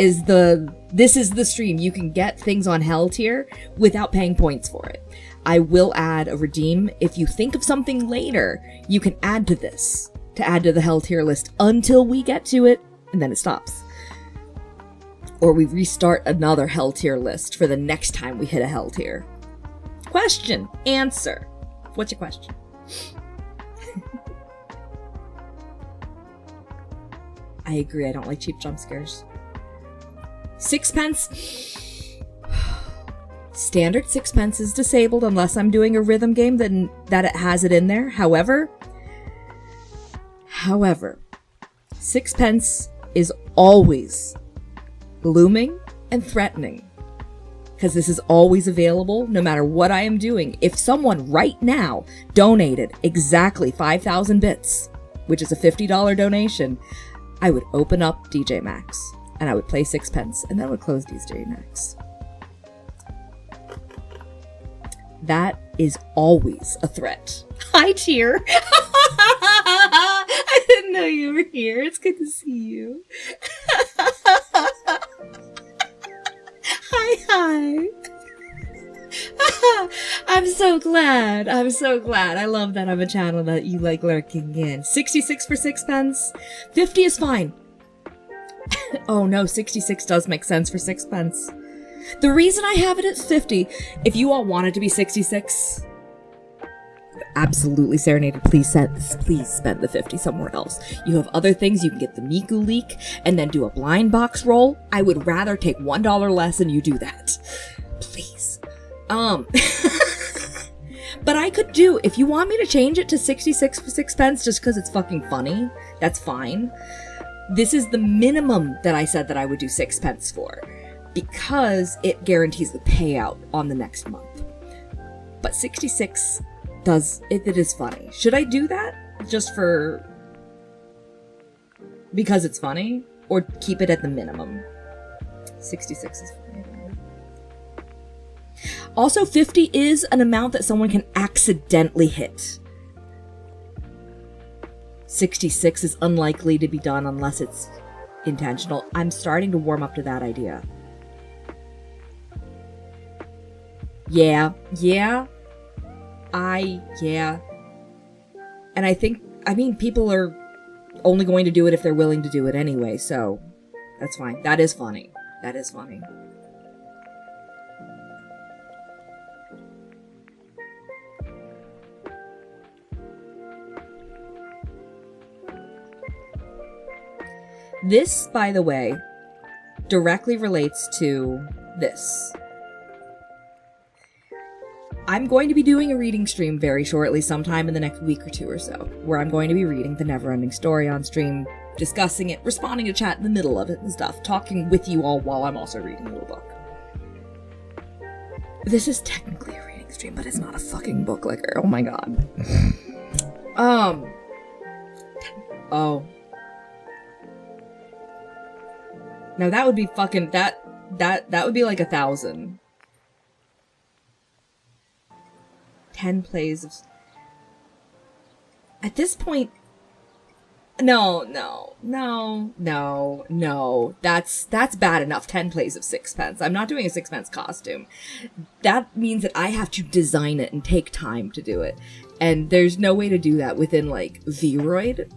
this is the stream. You can get things on Hell tier without paying points for it. I will add a redeem. If you think of something later, you can add to this, to add to the Hell tier list until we get to it, and then it stops. Or we restart another Hell tier list for the next time we hit a Hell tier. Question. Answer. What's your question? I agree, I don't like cheap jump scares. Sixpence. Standard sixpence is disabled unless I'm doing a rhythm game that it has it in there. However, Sixpence is always looming and threatening. Because this is always available no matter what I am doing. If someone right now donated exactly 5,000 bits, which is a $50 donation, I would open up DJ Maxx and I would play Sixpence and then I would close DJ Maxx. That is always a threat. Hi, Cheer. I didn't know you were here. It's good to see you. Hi. I'm so glad. I love that I'm a channel that you like lurking in. 66 for Sixpence. 50 is fine. Oh no, 66 does make sense for Sixpence. The reason I have it at 50, if you all want it to be 66, absolutely serenaded, please spend the 50 somewhere else. You have other things. You can get the Miku leak and then do a blind box roll. I would rather take $1 less and you do that. Please. But I could do, if you want me to change it to 66 for Sixpence just because it's fucking funny, that's fine. This is the minimum that I said that I would do Sixpence for, because it guarantees the payout on the next month. But 66 does, it is funny. Should I do that just for, because it's funny, or keep it at the minimum? 66 is funny. Also, 50 is an amount that someone can accidentally hit. 66 is unlikely to be done unless it's intentional. I'm starting to warm up to that idea. Yeah. And I think, people are only going to do it if they're willing to do it anyway, so that's fine. That is funny. This, by the way, directly relates to this. I'm going to be doing a reading stream very shortly, sometime in the next week or two or so, where I'm going to be reading The Neverending Story on stream, discussing it, responding to chat in the middle of it and stuff, talking with you all while I'm also reading a little book. This is technically a reading stream, but it's not a fucking book liquor. Oh my god. Oh. Now that would be fucking, that would be like 1,000. 10 plays of... At this point... No. That's bad enough. 10 plays of Sixpence. I'm not doing a Sixpence costume. That means that I have to design it and take time to do it. And there's no way to do that within, like, Vroid.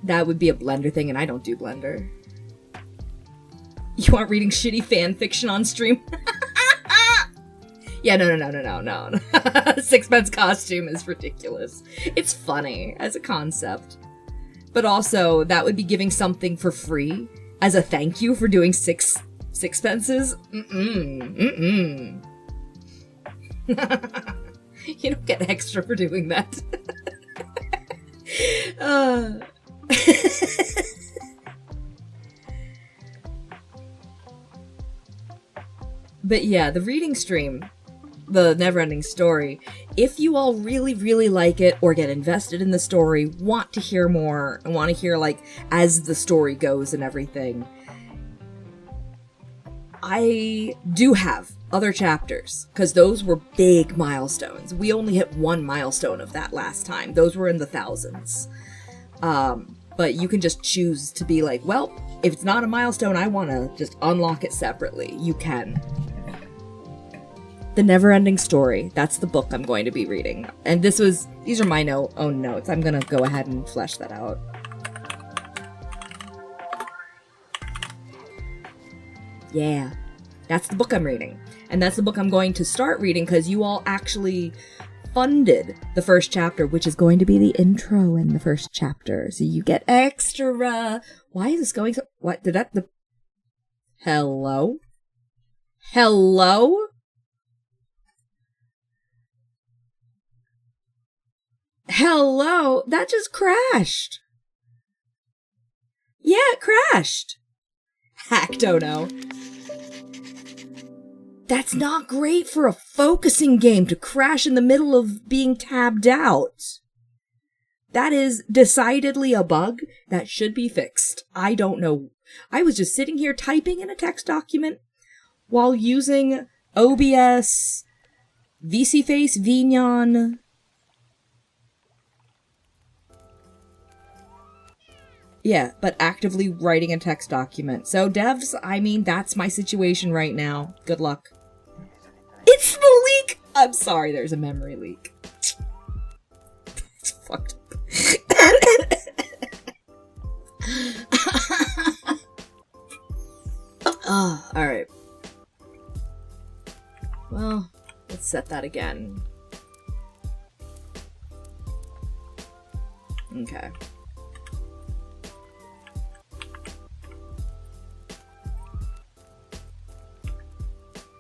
That would be a Blender thing, and I don't do Blender. You aren't reading shitty fan fiction on stream? Yeah, no. Sixpence costume is ridiculous. It's funny as a concept. But also, that would be giving something for free as a thank you for doing sixpences. You don't get extra for doing that. But yeah, the reading stream, The Neverending Story, if you all really, really like it or get invested in the story, want to hear more, and want to hear, like, as the story goes and everything, I do have other chapters, because those were big milestones. We only hit one milestone of that last time. Those were in the thousands. But you can just choose to be like, well, if it's not a milestone, I want to just unlock it separately. You can. The Neverending Story. That's the book I'm going to be reading. And these are my own notes. I'm going to go ahead and flesh that out. Yeah. That's the book I'm reading. And that's the book I'm going to start reading because you all actually funded the first chapter, which is going to be the intro in the first chapter. So you get extra. Why is this going so... What? Did that... Hello? Hello? Hello? That just crashed. Yeah, it crashed. Hack Dono. That's not great for a focusing game to crash in the middle of being tabbed out. That is decidedly a bug that should be fixed. I don't know. I was just sitting here typing in a text document while using OBS, VCFace, Vignon. Yeah, but actively writing a text document. So devs, I mean, that's my situation right now. Good luck. It's the leak! I'm sorry, there's a memory leak. It's fucked up. Oh, alright. Well, let's set that again. Okay.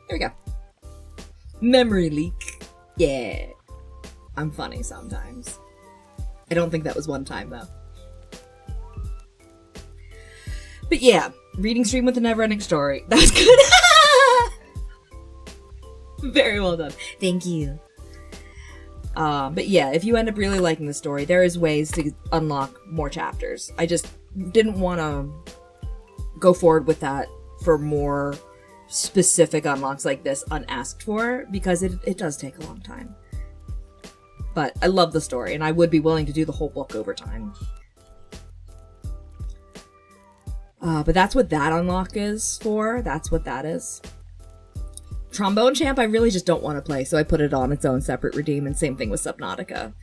There we go. Memory leak. Yeah. I'm funny sometimes. I don't think that was one time, though. But yeah, reading stream with a never-ending story. That was good. Very well done. Thank you. But yeah, if you end up really liking the story, there is ways to unlock more chapters. I just didn't want to go forward with that for more specific unlocks like this unasked for, because it does take a long time. But I love the story, and I would be willing to do the whole book over time. But that's what that unlock is for. That's what that is. Trombone Champ, I really just don't want to play, so I put it on its own separate redeem, and same thing with Subnautica.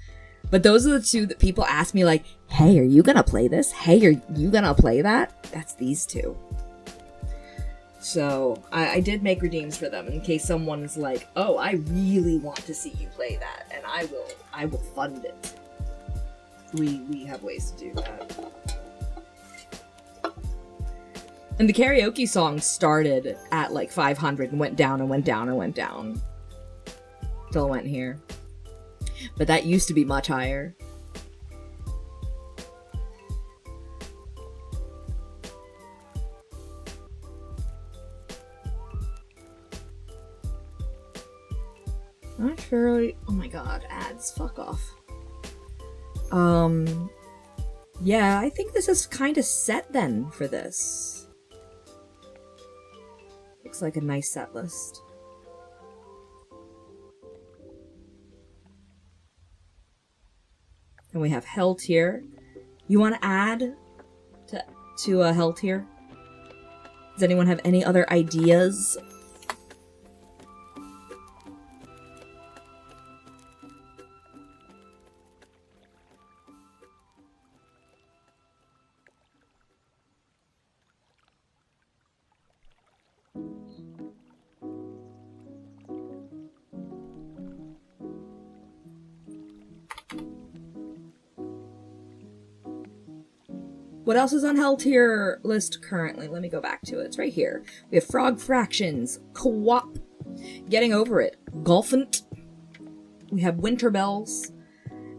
But those are the two that people ask me, like, hey, are you gonna play this? Hey, are you gonna play that? That's these two. So, I did make redeems for them in case someone's like, oh, I really want to see you play that, and I will fund it. We have ways to do that. And the karaoke song started at like 500 and went down and went down and went down. Till it went here. But that used to be much higher. Not sure. Oh my god, ads. Fuck off. Yeah, I think this is kind of set then for this. Looks like a nice set list. And we have Hell Tier. You want to add to a Hell Tier? Does anyone have any other ideas? What else is on Hell Tier list currently? Let me go back to it. It's right here. We have Frog Fractions, Co-op, Getting Over It, Golfant. We have Winter Bells,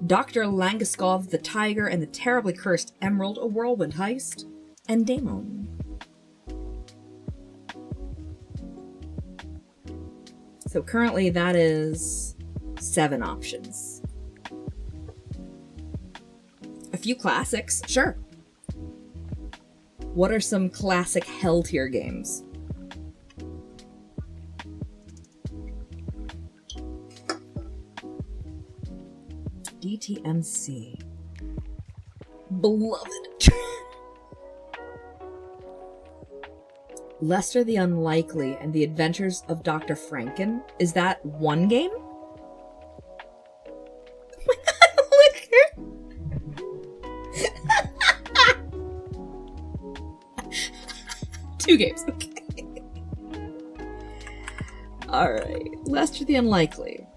Dr. Langaskov, the Tiger, and the Terribly Cursed Emerald, a Whirlwind Heist, and Daemon. So currently that is 7 options. A few classics, sure. What are some classic Hell Tier games? DTMC. Beloved. Lester the Unlikely and the Adventures of Dr. Franken. Is that one game? Two games, okay. Alright. Lester the Unlikely.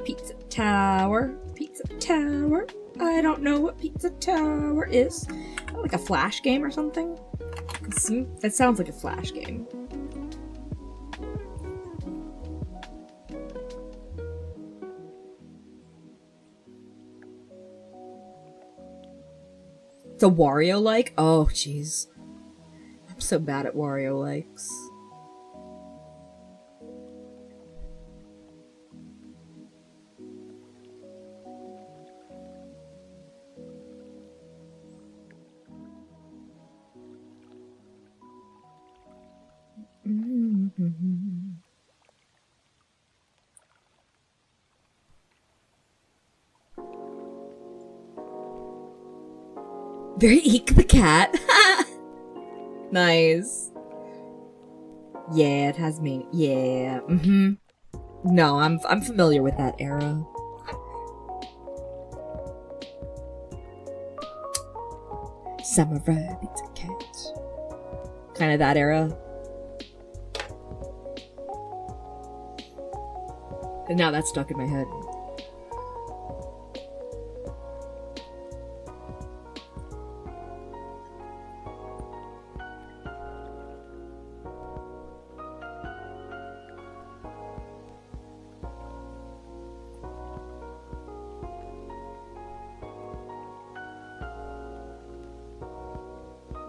Pizza Tower. Pizza Tower. I don't know what Pizza Tower is. Like a Flash game or something? That sounds like a Flash game. It's a Wario-like? Oh, jeez. I'm so bad at Wario-likes. Very Eek the cat. Nice. Yeah, it has me. Yeah. No, I'm familiar with that era. Samurai beats a cat. Kind of that era. And now that's stuck in my head.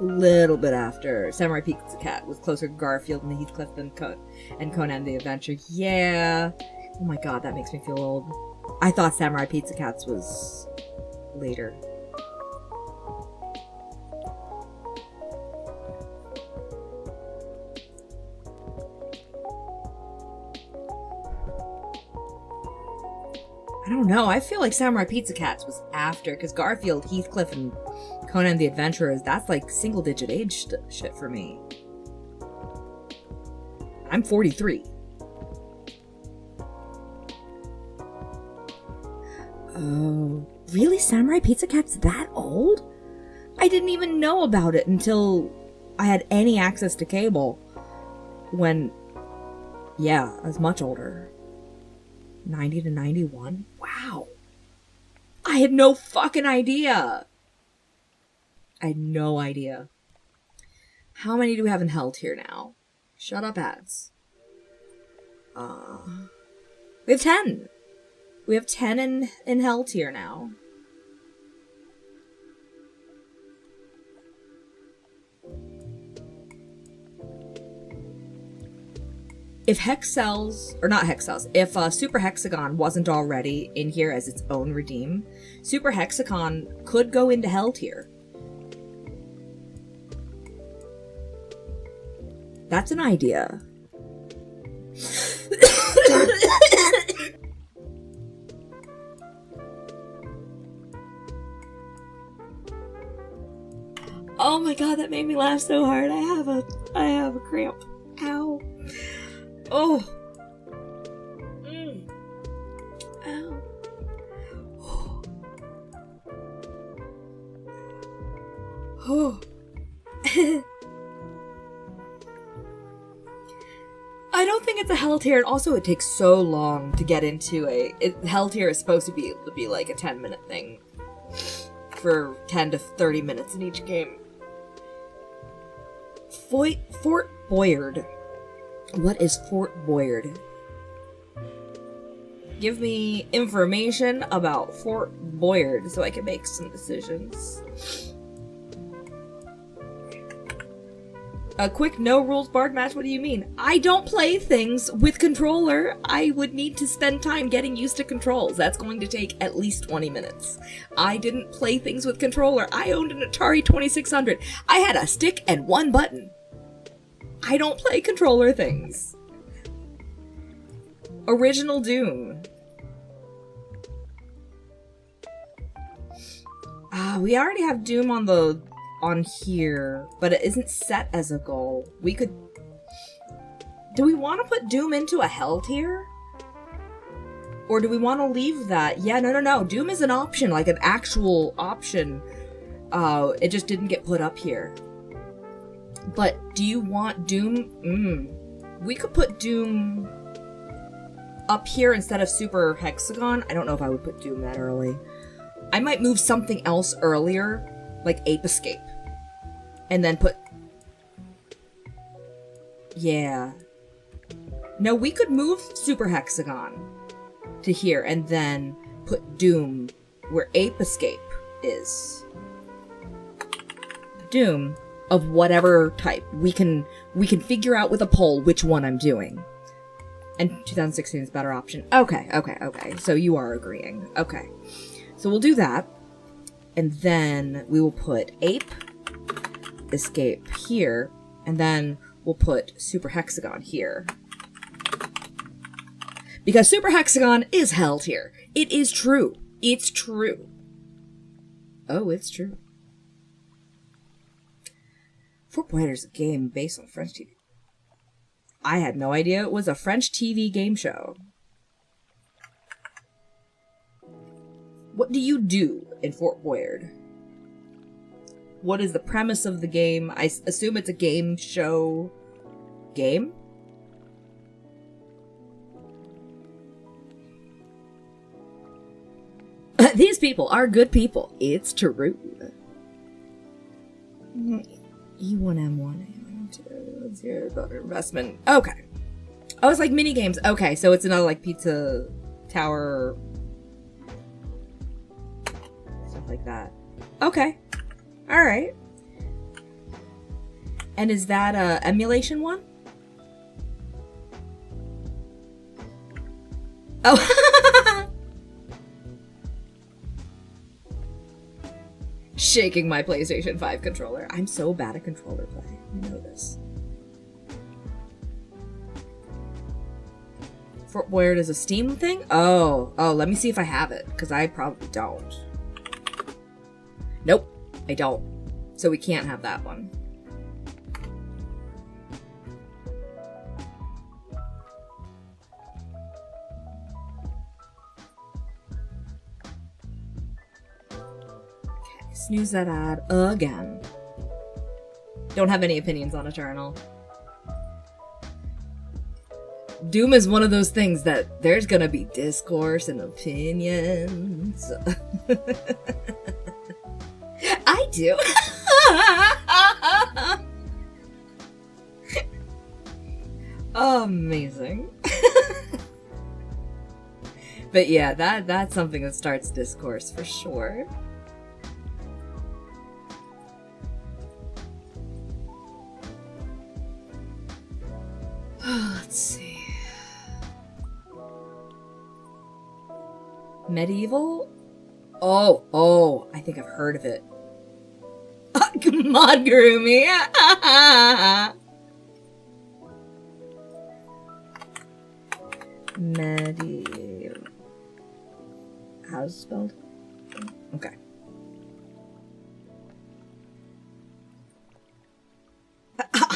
Little bit after. Samurai Pizza Cat was closer to Garfield and the Heathcliff than Conan the Adventure. Yeah. Oh my god, that makes me feel old. I thought Samurai Pizza Cats was later. I don't know. I feel like Samurai Pizza Cats was after, because Garfield, Heathcliff, and Conan the Adventurers, that's like single-digit age shit for me. I'm 43. Oh, really? Samurai Pizza Cat's that old? I didn't even know about it until I had any access to cable. When, yeah, I was much older. 90 to 91? Wow. I had no fucking idea. I had no idea. How many do we have in held here now? Shut up, ads. We have 10. We have 10 in held here now. If Hex Cells, or not Hex Cells, if Super Hexagon wasn't already in here as its own redeem, Super Hexagon could go into Hell tier. That's an idea. Oh my god, that made me laugh so hard. I have a cramp. Ow. Oh. Ow. Oh. I don't think it's a hell tier, and also it takes so long to get into hell tier is supposed to be like a 10-minute thing for 10 to 30 minutes in each game. Fort Boyard. What is Fort Boyard? Give me information about Fort Boyard so I can make some decisions. A quick no rules bard match? What do you mean? I don't play things with controller. I would need to spend time getting used to controls. That's going to take at least 20 minutes. I didn't play things with controller. I owned an Atari 2600. I had a stick and one button. I don't play controller things. Original Doom. We already have Doom on here, but it isn't set as a goal. We could... Do we want to put Doom into a hell tier? Or do we want to leave that? Yeah, no. Doom is an option, like an actual option. It just didn't get put up here. But do you want Doom? We could put Doom up here instead of Super Hexagon. I don't know if I would put Doom that early. I might move something else earlier, like Ape Escape. And then put Yeah. No, we could move Super Hexagon to here and then put Doom where Ape Escape is. Doom of whatever type. We can figure out with a poll which one I'm doing. And 2016 is a better option. Okay. So you are agreeing. Okay. So we'll do that. And then we will put Ape Escape here. And then we'll put Super Hexagon here. Because Super Hexagon is held here. It is true. It's true. Oh, it's true. Fort Boyard is a game based on French TV. I had no idea it was a French TV game show. What do you do in Fort Boyard? What is the premise of the game? I assume it's a game show game? These people are good people. It's true. E1M1, what's your investment? Okay. Oh, it's like mini games. Okay, so it's another like pizza tower stuff like that. Okay. All right. And is that a emulation one? Oh. Shaking my PlayStation 5 controller. I'm so bad at controller play. You know this. Fort Boyard is a Steam thing? Oh, let me see if I have it, because I probably don't. Nope, I don't. So we can't have that one. Okay, snooze that ad again. Don't have any opinions on Eternal. Doom is one of those things that there's gonna be discourse and opinions. I do. Amazing. But yeah, that's something that starts discourse for sure. Let's see. Medieval? Oh, I think I've heard of it. Come on, Gurumi. Medieval. How's it spelled? Okay.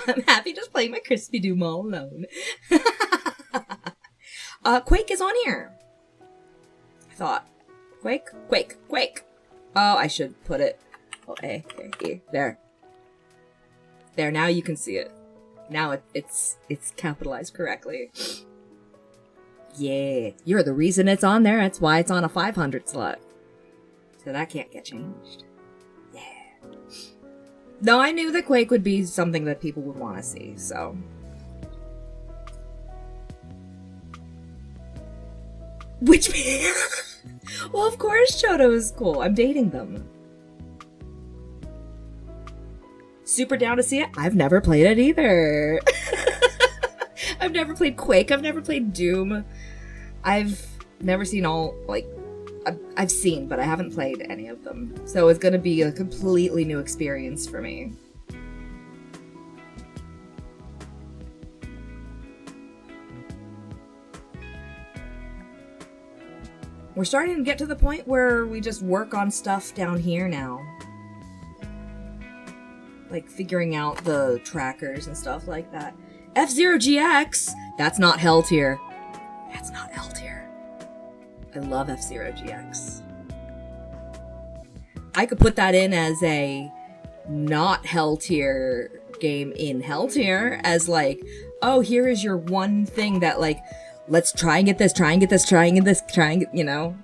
I'm happy just playing my Crispy Doom all alone. Quake is on here. I thought. Quake. Oh, I should put it. Oh, A. There. There, now you can see it. Now it's capitalized correctly. Yeah. You're the reason it's on there. That's why it's on a 500 slot. So that can't get changed. Yeah. No, I knew that Quake would be something that people would want to see, so. Which well, of course Choto is cool. I'm dating them. Super down to see it. I've never played it either. I've never played Quake. I've never played Doom. I've never seen all, like, I've seen, but I haven't played any of them. So it's gonna be a completely new experience for me. We're starting to get to the point where we just work on stuff down here now. Like figuring out the trackers and stuff like that. F-Zero GX! That's not Hell Tier. That's not Hell Tier. I love F-Zero GX. I could put that in as a not Hell Tier game in Hell Tier as like, oh, here is your one thing that like, let's try and get this, you know?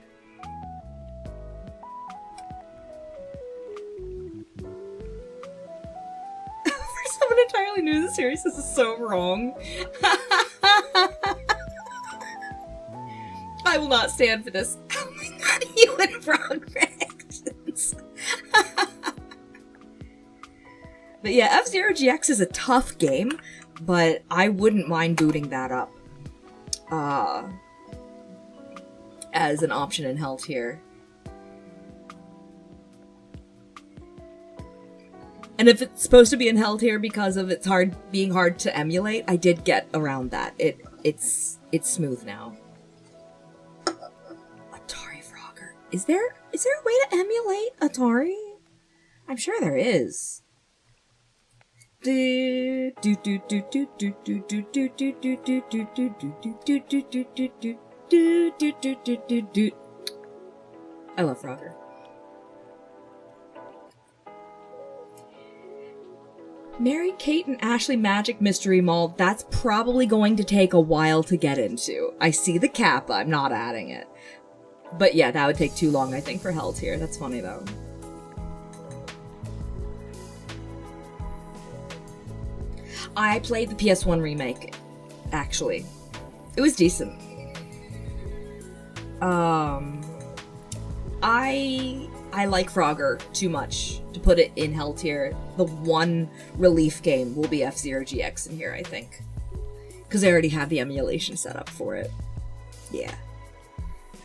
For someone entirely new to the serious? This is so wrong. I will not stand for this. Oh my god, you and frog reactions. But yeah, F-Zero GX is a tough game, but I wouldn't mind booting that up as an option in Hell Tier. And if it's supposed to be in Hell Tier because of its being hard to emulate, I did get around that. It's smooth now. Atari Frogger. Is there a way to emulate Atari? I'm sure there is. I love Frogger. Mary Kate and Ashley Magic Mystery Mall, that's probably going to take a while to get into. I see the Kappa, I'm not adding it. But yeah, that would take too long, I think, for Hell Tier. That's funny, though. I played the PS1 remake, actually. It was decent. I like Frogger too much to put it in Hell Tier. The one relief game will be F-Zero GX in here, I think. Because I already have the emulation set up for it. Yeah.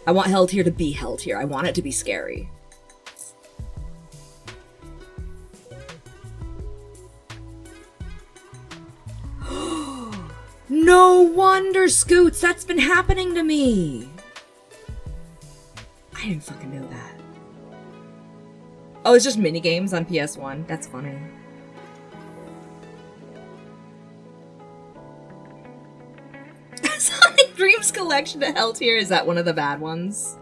I want Hell Tier to be Hell Tier. I want it to be scary. No wonder, Scoots! That's been happening to me! I didn't fucking know that. Oh, it's just minigames on PS1? That's funny. Sonic Dreams Collection to Hell Tier, is that one of the bad ones?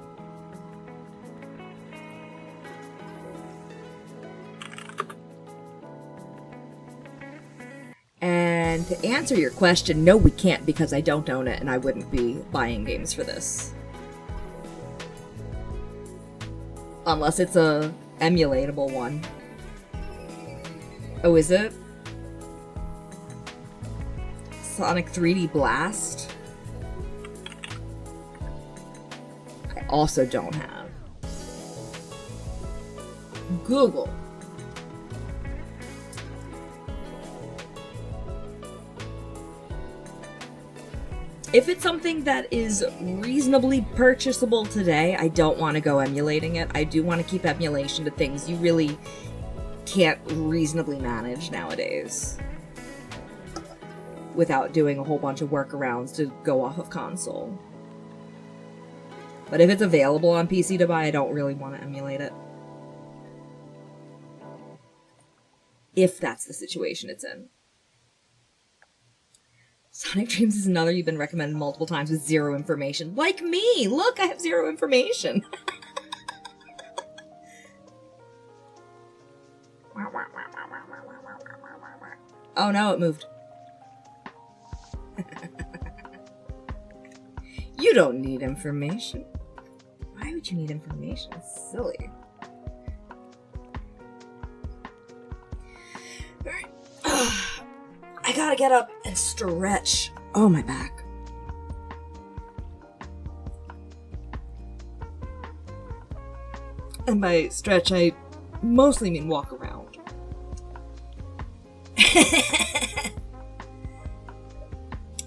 And to answer your question, no, we can't because I don't own it and I wouldn't be buying games for this. Unless it's a emulatable one. Oh, is it? Sonic 3D Blast? I also don't have. Google. If it's something that is reasonably purchasable today, I don't want to go emulating it. I do want to keep emulation to things you really can't reasonably manage nowadays without doing a whole bunch of workarounds to go off of console. But if it's available on PC to buy, I don't really want to emulate it. If that's the situation it's in. Sonic Dreams is another you've been recommended multiple times with zero information. Like me! Look, I have zero information! Oh no, it moved. You don't need information. Why would you need information? It's silly. Alright. I gotta get up and stretch. Oh, my back. And by stretch, I mostly mean walk around.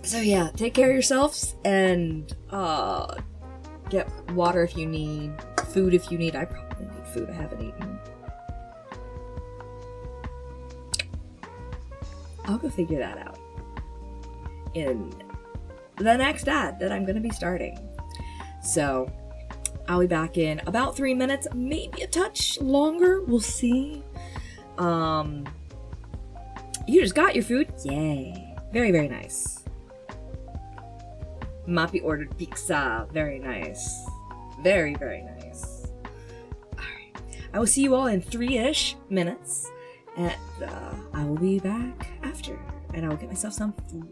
So yeah, take care of yourselves and get water if you need, food if you need. I probably need food. I haven't eaten. I'll go figure that out in the next ad that I'm going to be starting. So, I'll be back in about 3 minutes, maybe a touch longer. We'll see. You just got your food? Yay. Very, very nice. Mappy ordered pizza. Very nice. Very, very nice. Alright. I will see you all in 3-ish minutes. And I will be back after. And I will get myself some food.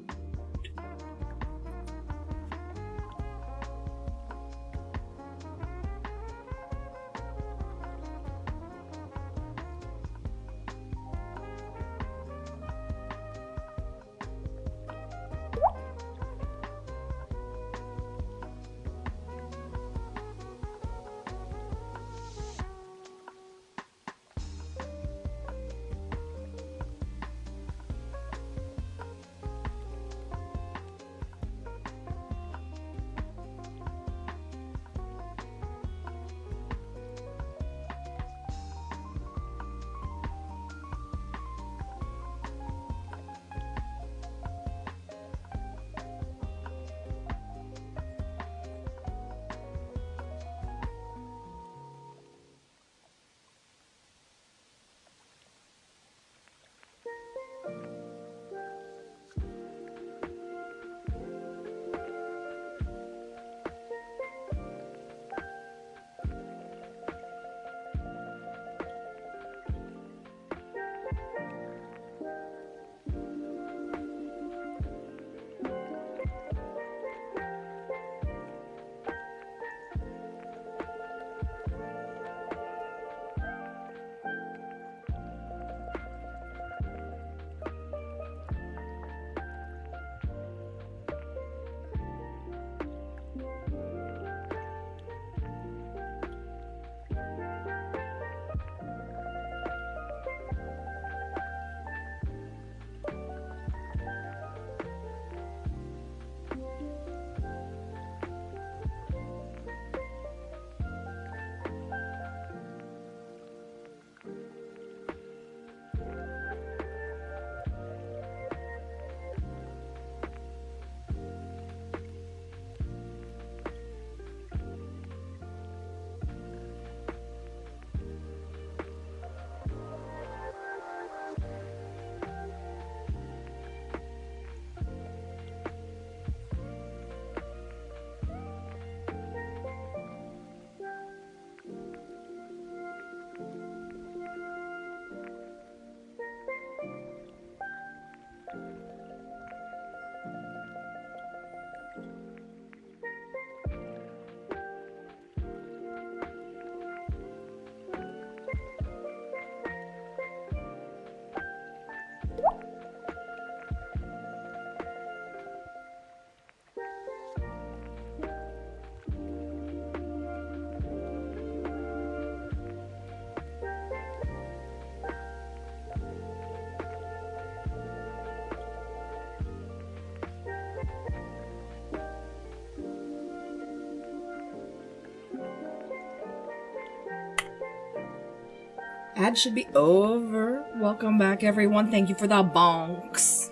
Ad should be over. Welcome back, everyone. Thank you for the bonks.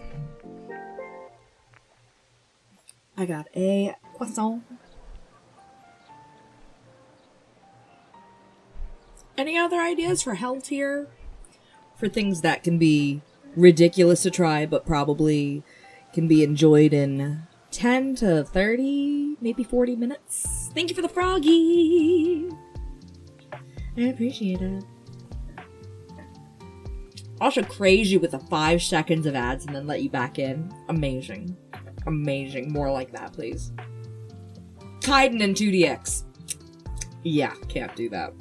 I got a croissant. Any other ideas for hell tier? For things that can be ridiculous to try, but probably can be enjoyed in 10 to 30, maybe 40 minutes. Thank you for the froggy. I appreciate it. Also crazy with the 5 seconds of ads and then let you back in. Amazing. Amazing. More like that, please. Kaiden in 2DX. Yeah, can't do that.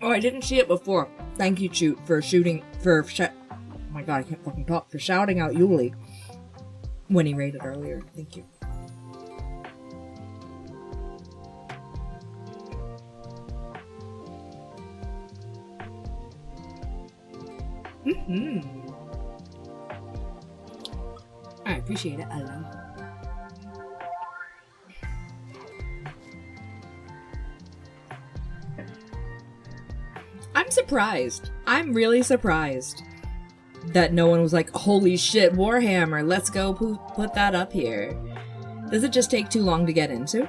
Oh, I didn't see it before. Thank you, Choot, for oh my god, I can't fucking talk. For shouting out Yuli when he raided earlier. Thank you. I appreciate it a lot. I'm surprised. I'm really surprised that no one was like, holy shit, Warhammer, let's go put that up here. Does it just take too long to get into?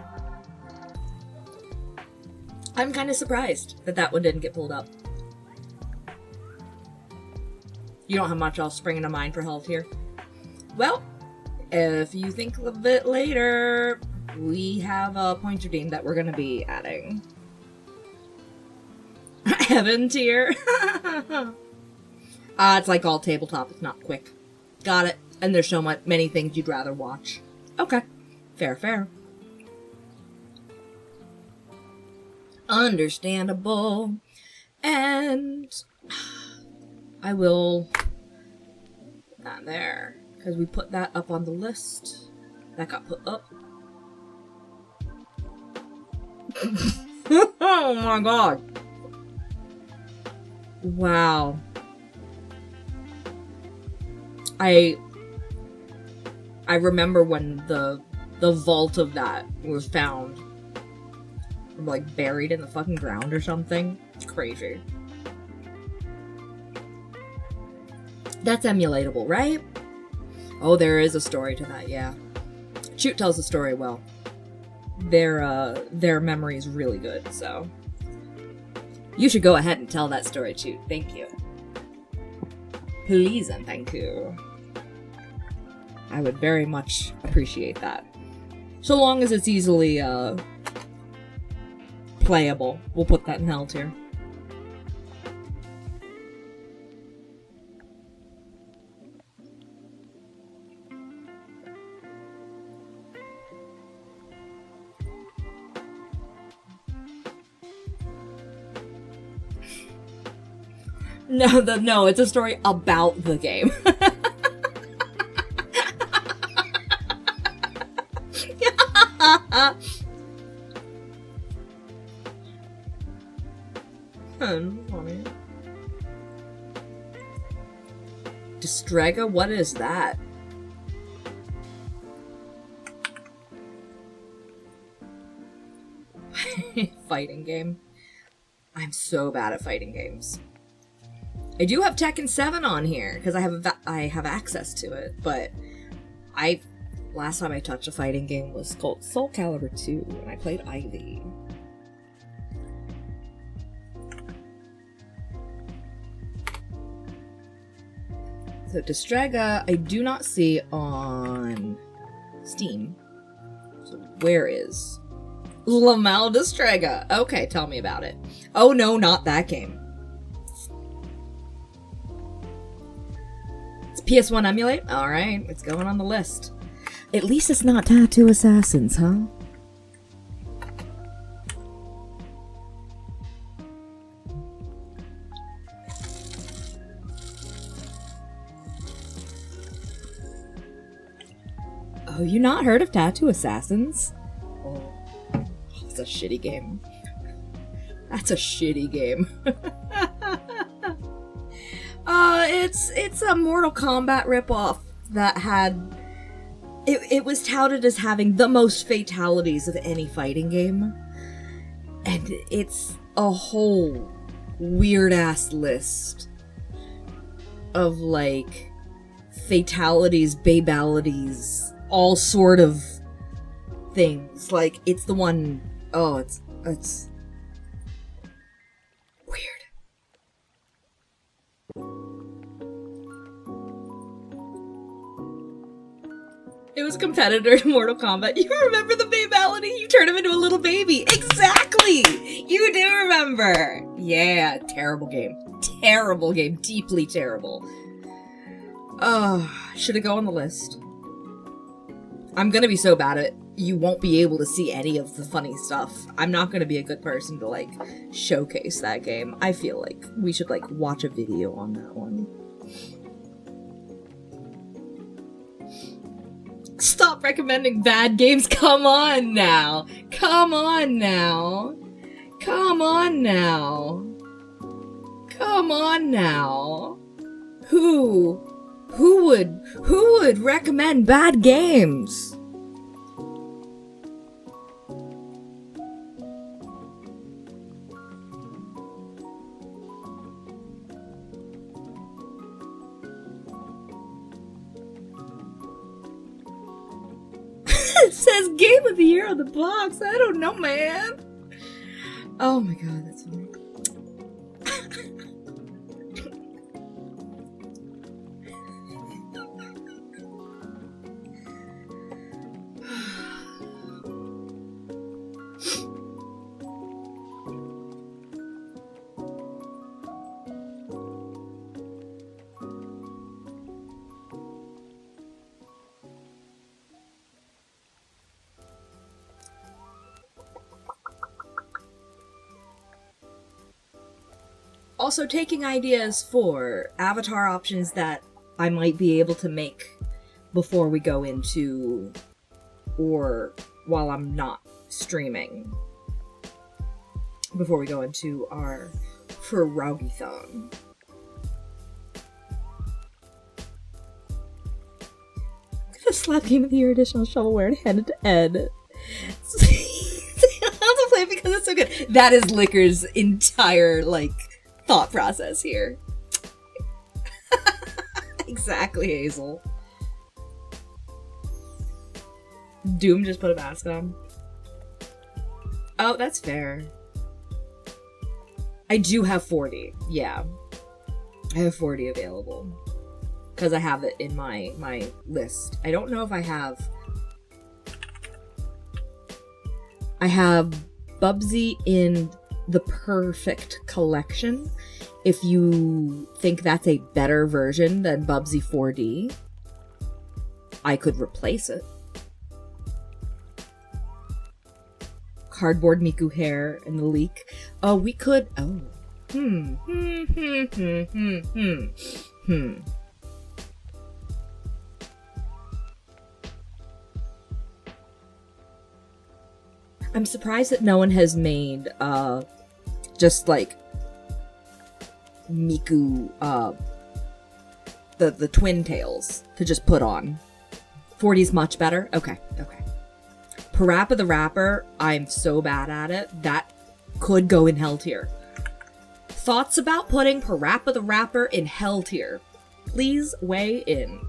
I'm kind of surprised that that one didn't get pulled up. You don't have much else springing to mind for health here? Well, if you think of it later, we have a pointer team that we're going to be adding. Heaven tier. It's like all tabletop. It's not quick. Got it. And there's so many things you'd rather watch. Okay. Fair. Understandable. And I will put that there, because we put that up on the list. That got put up. Oh my god. Wow. I remember when the vault of that was found, like buried in the fucking ground or something. It's crazy. That's emulatable, right? Oh, there is a story to that, yeah. Choot tells the story well. Their memory is really good, so you should go ahead and tell that story, Choot. Thank you. Please and thank you. I would very much appreciate that. So long as it's easily playable. We'll put that in hell tier. No, it's a story about the game. Distraga, what is that? Fighting game. I'm so bad at fighting games. I do have Tekken 7 on here because I have access to it, but last time I touched a fighting game was called Soul Calibur 2, and I played Ivy. So Distraga, I do not see on Steam. So where is Lamal Distraga? Okay, tell me about it. Oh no, not that game. It's PS1 emulate? Alright, it's going on the list. At least it's not Tattoo Assassins, huh? Oh, you not heard of Tattoo Assassins? Oh, it's a shitty game. That's a shitty game. It's a Mortal Kombat ripoff that had... It was touted as having the most fatalities of any fighting game. And it's a whole weird-ass list of, like, fatalities, babalities, all sort of things. Like, it's the one... Oh, it's weird. It was a competitor to Mortal Kombat. You remember the babality? You turn him into a little baby. Exactly! You do remember! Yeah, terrible game. Terrible game. Deeply terrible. Should it go on the list? I'm gonna be so bad at it, you won't be able to see any of the funny stuff. I'm not gonna be a good person to, like, showcase that game. I feel like we should, like, watch a video on that one. Stop recommending bad games. Come on now. Come on now. Come on now. Come on now. Who would recommend bad games? It says Game of the Year on the box. I don't know, man. Oh my god, that's funny. Also taking ideas for avatar options that I might be able to make before we go into, or while I'm not streaming, before we go into our Pierogi-thon. I'm gonna slap Game of the Year additional shovelware and hand it to Ed. I'll have to play it because it's so good. That is Licker's entire, like, thought process here. Exactly, Hazel. Doom just put a mask on. Oh, that's fair. I do have 40. Yeah. I have 40 available. Because I have it in my list. I don't know if I have... I have Bubsy in the Perfect Collection. If you think that's a better version than Bubsy 4D, I could replace it. Cardboard Miku hair and the leak. Oh, we could... Oh. I'm surprised that no one has made, just, like, Miku, the twin tails to just put on. 40's much better? Okay. Parappa the Rapper, I'm so bad at it, that could go in Hell tier. Thoughts about putting Parappa the Rapper in Hell tier? Please weigh in.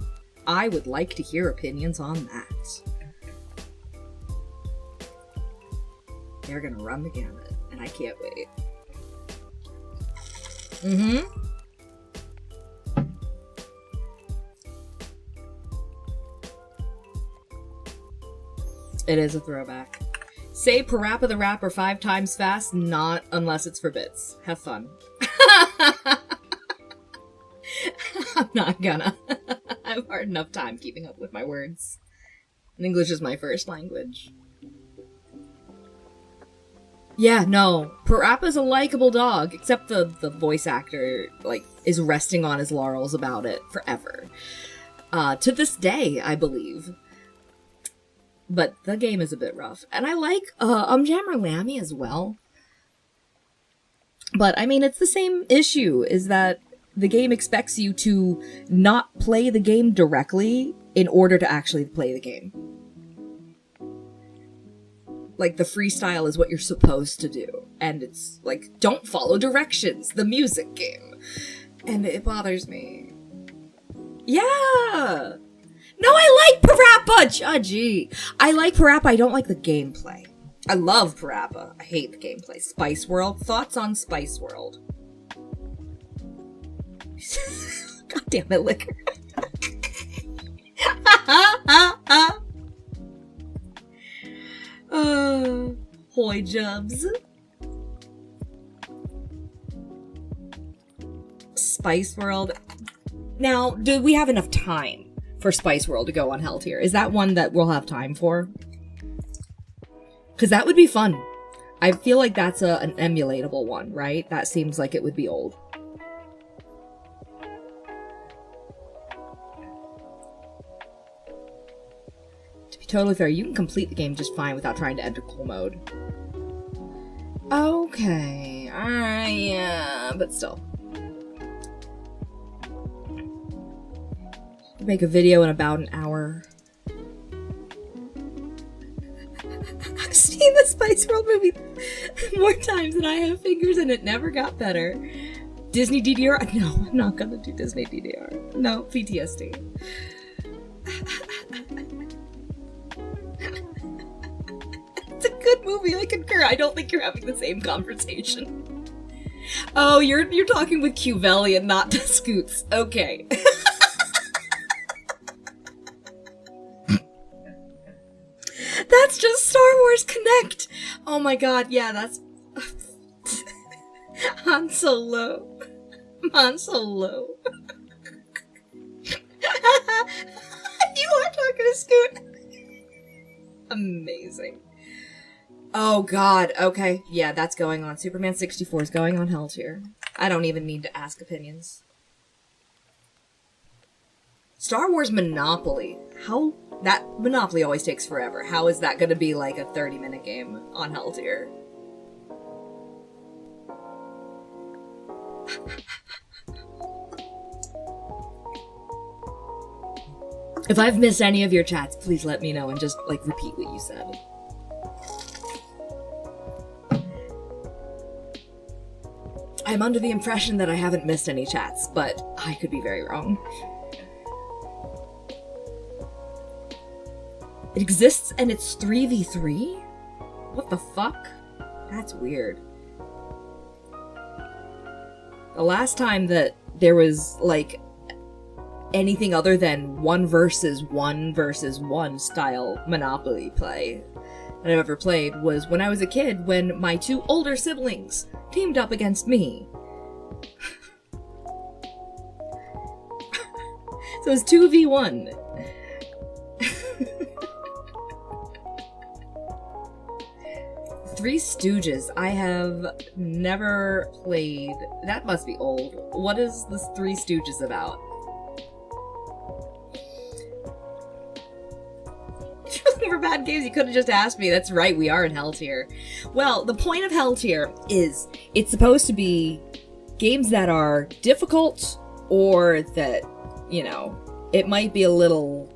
I would like to hear opinions on that. They're gonna run the gamut, and I can't wait. It is a throwback. Say Parappa the Rapper 5 times fast, not unless it's for bits. Have fun. I'm not gonna. I have hard enough time keeping up with my words. English is my first language. Yeah, no. Parappa's a likable dog, except the voice actor, like, is resting on his laurels about it forever. To this day, I believe. But the game is a bit rough. And I like Jammer Lammy as well. But, I mean, it's the same issue, is that the game expects you to not play the game directly in order to actually play the game. Like, the freestyle is what you're supposed to do. And it's like, don't follow directions, the music game. And it bothers me. Yeah! No, I like Parappa! Gee. I like Parappa, I don't like the gameplay. I love Parappa. I hate the gameplay. Spice World? Thoughts on Spice World? God damn it, Liquor. Hoy jubs. Spice World. Now, do we have enough time for Spice World to go on Hell Tier? Is that one that we'll have time for? Because that would be fun. I feel like that's an emulatable one, right? That seems like it would be old. To be totally fair, you can complete the game just fine without trying to enter cool mode. Okay. Alright, yeah, but still. Make a video in about an hour. I've seen the Spice World movie more times than I have fingers and it never got better. Disney DDR? No, I'm not gonna do Disney DDR. No, PTSD. It's a good movie, I concur. I don't think you're having the same conversation. Oh, you're talking with Cuvelli and not to Scoots. Okay. That's just Star Wars Connect! Oh my god, yeah, that's... Han Solo. Han Solo. You are talking to Scoot. Amazing. Oh god, okay. Yeah, that's going on. Superman 64 is going on Hell Tier. I don't even need to ask opinions. Star Wars Monopoly. How... That Monopoly always takes forever. How is that gonna be like a 30-minute game on Hell Tier? If I've missed any of your chats, please let me know and just, like, repeat what you said. I'm under the impression that I haven't missed any chats, but I could be very wrong. It exists and it's 3v3? What the fuck? That's weird. The last time that there was, like, anything other than 1 versus 1 versus 1 style Monopoly play that I've ever played was when I was a kid, when my 2 older siblings teamed up against me. So it was 2v1. Three Stooges. I have never played. That must be old. What is this Three Stooges about? If you're looking for bad games, you could have just asked me. That's right, we are in Hell Tier. Well, the point of Hell Tier is it's supposed to be games that are difficult or that, you know, it might be a little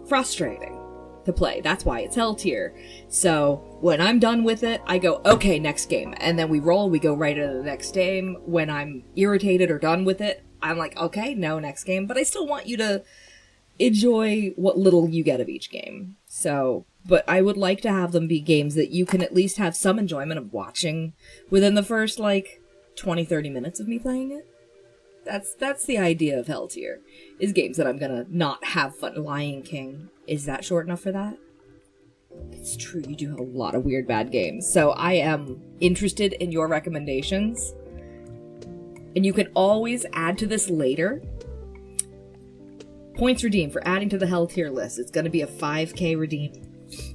frustrating to play. That's why it's Hell Tier. So when I'm done with it, I go, okay, next game. And then we roll, we go right into the next game. When I'm irritated or done with it, I'm like, okay, no, next game. But I still want you to enjoy what little you get of each game. So, but I would like to have them be games that you can at least have some enjoyment of watching within the first, like, 20-30 minutes of me playing it. That's the idea of Hell Tier, is games that I'm gonna not have fun. Lion King. Is that short enough for that? It's true, you do have a lot of weird bad games. So I am interested in your recommendations. And you can always add to this later. Points redeemed for adding to the hell tier list. It's going to be a 5k redeem.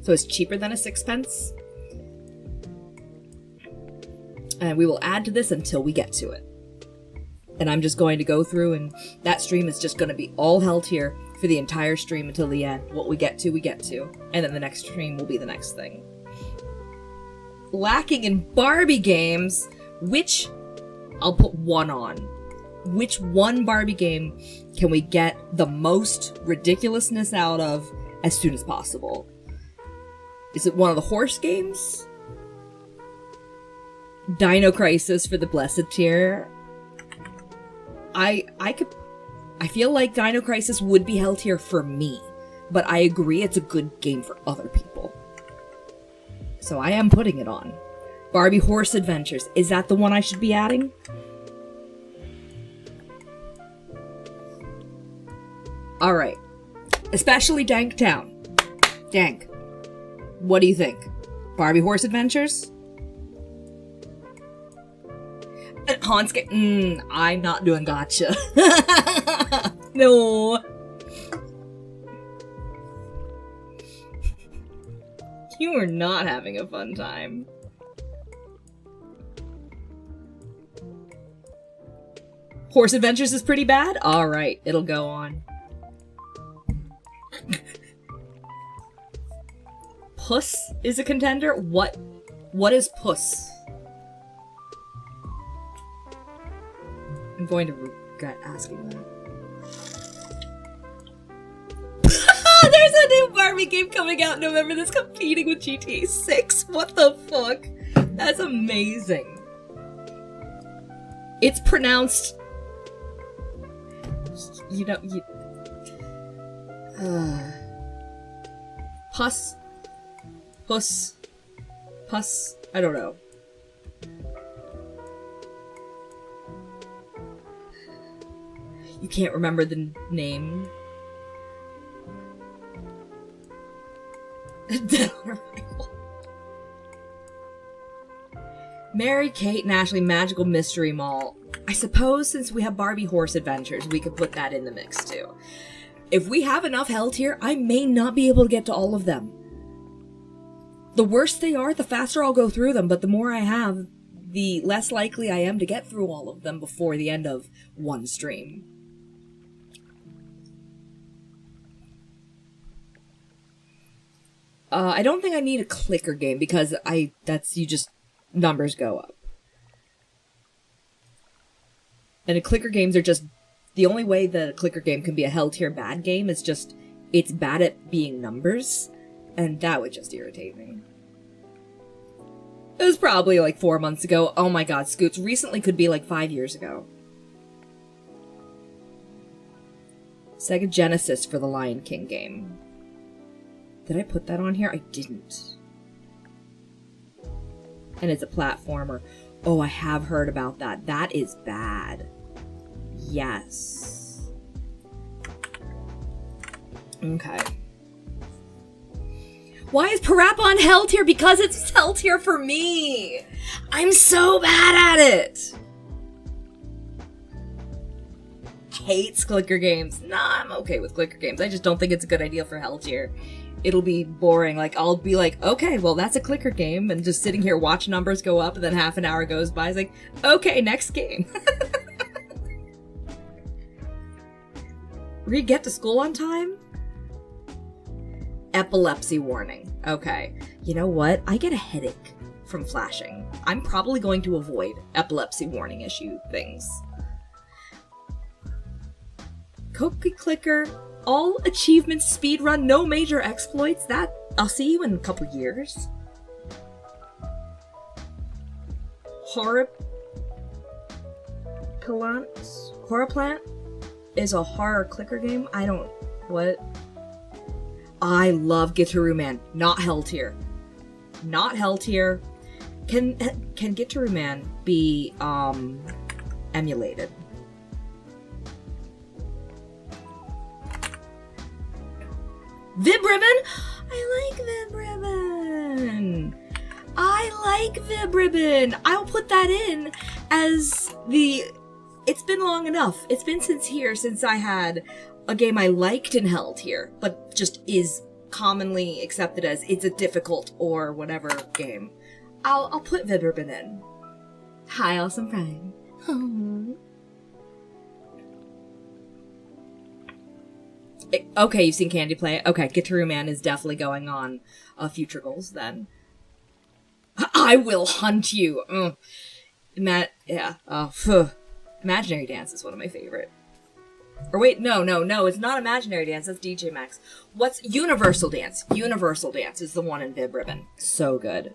So it's cheaper than a sixpence. And we will add to this until we get to it. And I'm just going to go through, and that stream is just going to be all hell tier for the entire stream until the end. What we get to, we get to. And then the next stream will be the next thing. Lacking in Barbie games, which I'll put one on. Which one Barbie game can we get the most ridiculousness out of as soon as possible? Is it one of the horse games? Dino Crisis for the Blessed tier. I feel like Dino Crisis would be hell tier for me, but I agree it's a good game for other people. So I am putting it on. Barbie Horse Adventures. Is that the one I should be adding? Alright. Especially Dank Town. Dank. What do you think? Barbie Horse Adventures? Hanscape. I'm not doing gotcha. No. You are not having a fun time. Horse Adventures is pretty bad? Alright, it'll go on. Puss is a contender? What is Puss? I'm going to regret asking that. There's a new Barbie game coming out in November that's competing with GTA 6. What the fuck? That's amazing. It's pronounced... Puss. I don't know. You can't remember the name. Mary Kate and Ashley Magical Mystery Mall. I suppose since we have Barbie Horse Adventures, we could put that in the mix too. If we have enough hell tier, I may not be able to get to all of them. The worse they are, the faster I'll go through them, but the more I have, the less likely I am to get through all of them before the end of one stream. I don't think I need a clicker game because numbers go up. And clicker games are just, the only way that a clicker game can be a hell tier bad game is just, it's bad at being numbers, and that would just irritate me. It was probably like 4 months ago. Oh my god, Scoots. Recently could be like 5 years ago. Sega Genesis for the Lion King game. Did I put that on here? I didn't. And it's a platformer. Oh, I have heard about that. That is bad. Yes. Okay. Why is Parappa on hell tier? Because it's hell tier for me. I'm so bad at it. Hates clicker games. Nah, I'm okay with clicker games. I just don't think it's a good idea for hell tier. It'll be boring. Like, I'll be like, okay, well, that's a clicker game, and just sitting here watch numbers go up, and then half an hour goes by. It's like, okay, next game. Reed, get to school on time? Epilepsy warning. Okay. You know what? I get a headache from flashing. I'm probably going to avoid epilepsy warning issue things. Cookie Clicker, all achievements, speedrun, no major exploits. That, I'll see you in a couple years. Horror Plant is a horror clicker game. I don't, what? I love Gitaroo Man. Not hell tier. Not hell tier. Can Gitaroo Man be emulated? Vibribbon? I like Vibribbon. I like Vibribbon. I'll put that in as the... It's been long enough. It's been since I had a game I liked and held here, but just is commonly accepted as it's a difficult or whatever game, I'll put Vibberman in. Hi, Awesome Prime. Okay, you've seen Candy play it. Okay, Guitar Man is definitely going on future goals then. I will hunt you. Imaginary Dance is one of my favorite. Or wait, no, it's not Imaginary Dance, that's DJ Max. What's Universal Dance? Universal Dance is the one in Bib Ribbon. So good.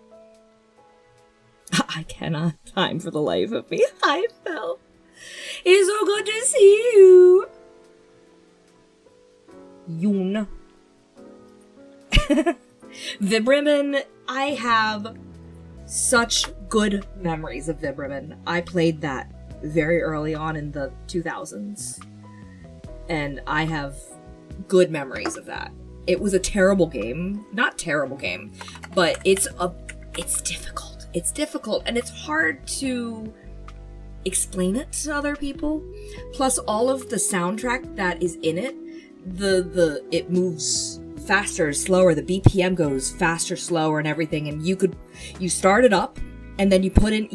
I cannot time for the life of me. Hi, Phil. It is so good to see you. Yoon. Vibribbon, I have such good memories of Vibribbon. I played that very early on in the 2000s. And I have good memories of that. It was a terrible game. Not terrible game, but it's difficult. It's difficult, and it's hard to explain it to other people. Plus, all of the soundtrack that is in it, it moves faster, slower, the BPM goes faster, slower, and everything, and you start it up, and then you put in,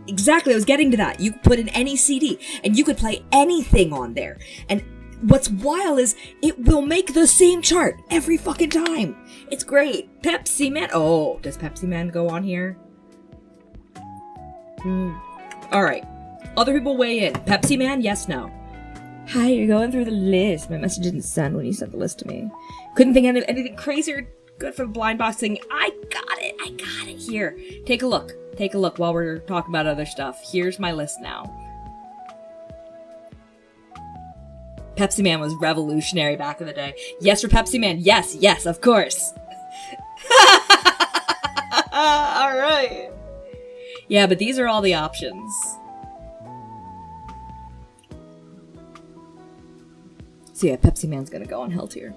exactly, I was getting to that. You put in any CD, and you could play anything on there. And what's wild is, it will make the same chart every fucking time. It's great. Pepsi Man. Oh, does Pepsi Man go on here? Alright. Other people weigh in. Pepsi Man, yes, no. Hi, you're going through the list. My message didn't send when you sent the list to me. Couldn't think of anything crazy or good for the blind box thing. I got it. Here. Take a look while we're talking about other stuff. Here's my list now. Pepsi Man was revolutionary back in the day. Yes for Pepsi Man. Yes, of course. Alright. Yeah, but these are all the options. So yeah, Pepsi Man's gonna go on Hell Tier.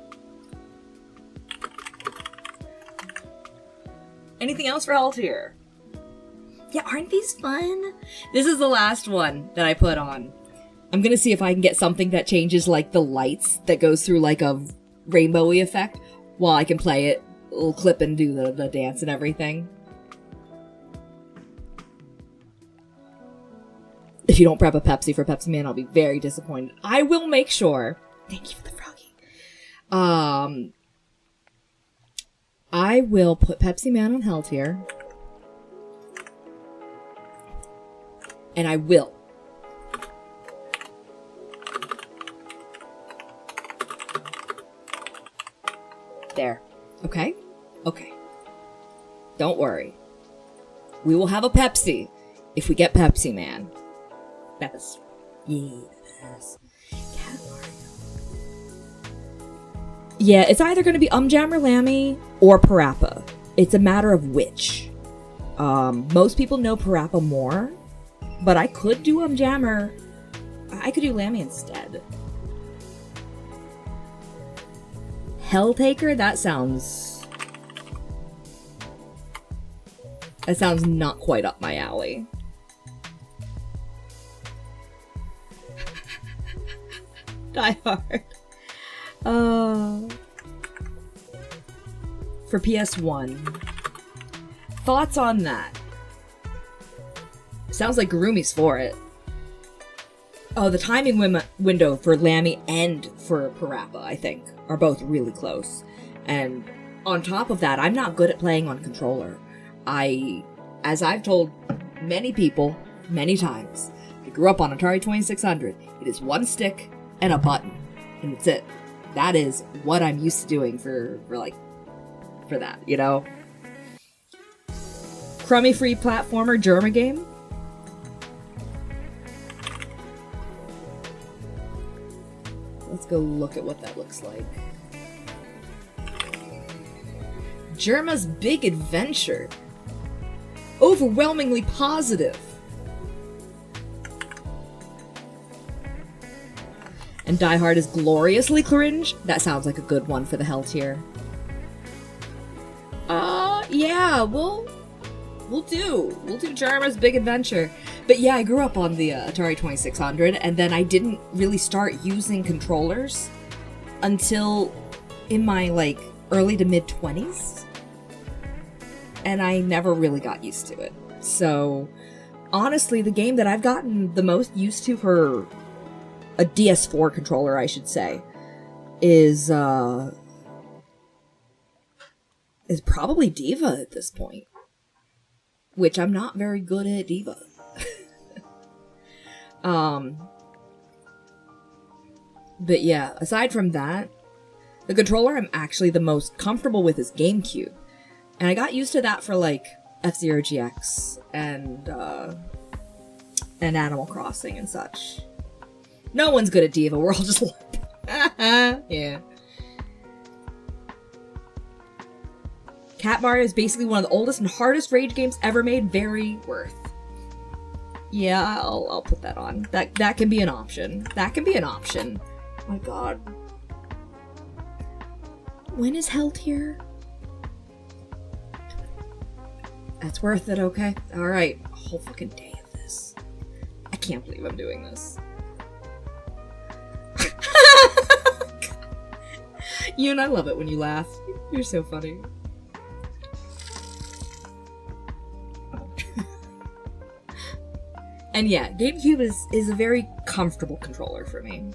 Anything else for Hell Tier? Yeah, aren't these fun? This is the last one that I put on. I'm gonna see if I can get something that changes like the lights that goes through like a rainbowy effect while I can play it. Little clip and do the dance and everything. If you don't prep a Pepsi for Pepsi Man, I'll be very disappointed. I will make sure. Thank you for the froggy. I will put Pepsi Man on Hell Tier. And I will. There. Okay? Okay. Don't worry. We will have a Pepsi if we get Pepsi Man. Yes. Yes. Yeah, it's either going to be Jammer Lammy or Parappa. It's a matter of which. Most people know Parappa more, but I could do Jammer. I could do Lammy instead. Helltaker? That sounds not quite up my alley. Die Hard. For PS1. Thoughts on that? Sounds like Gurumi's for it. Oh, the timing window for Lammy and for Parappa, I think, are both really close. And on top of that, I'm not good at playing on controller. As I've told many people, many times, I grew up on Atari 2600. It is one stick and a button, and that's it. That is what I'm used to doing for that, you know? Crummy free platformer Germa game? Let's go look at what that looks like. Germa's Big Adventure. Overwhelmingly positive. And Die Hard is gloriously cringe. That sounds like a good one for the Hell Tier. Yeah, we'll do Germa's Big Adventure. But yeah, I grew up on the Atari 2600, and then I didn't really start using controllers until in my like early to mid 20s, and I never really got used to it. So honestly, the game that I've gotten the most used to for a DS4 controller, I should say, is probably Diva at this point, which I'm not very good at Diva. But yeah, aside from that, the controller I'm actually the most comfortable with is GameCube. And I got used to that for like F-Zero GX and Animal Crossing and such. No one's good at Diva, we're all just like, yeah. Cat Mario is basically one of the oldest and hardest rage games ever made. Very worth. Yeah, I'll put that on. That can be an option. That can be an option. Oh my god. When is Held here? That's worth it, okay? Alright. A whole fucking day of this. I can't believe I'm doing this. You and I love it when you laugh. You're so funny. And yeah, GameCube is a very comfortable controller for me.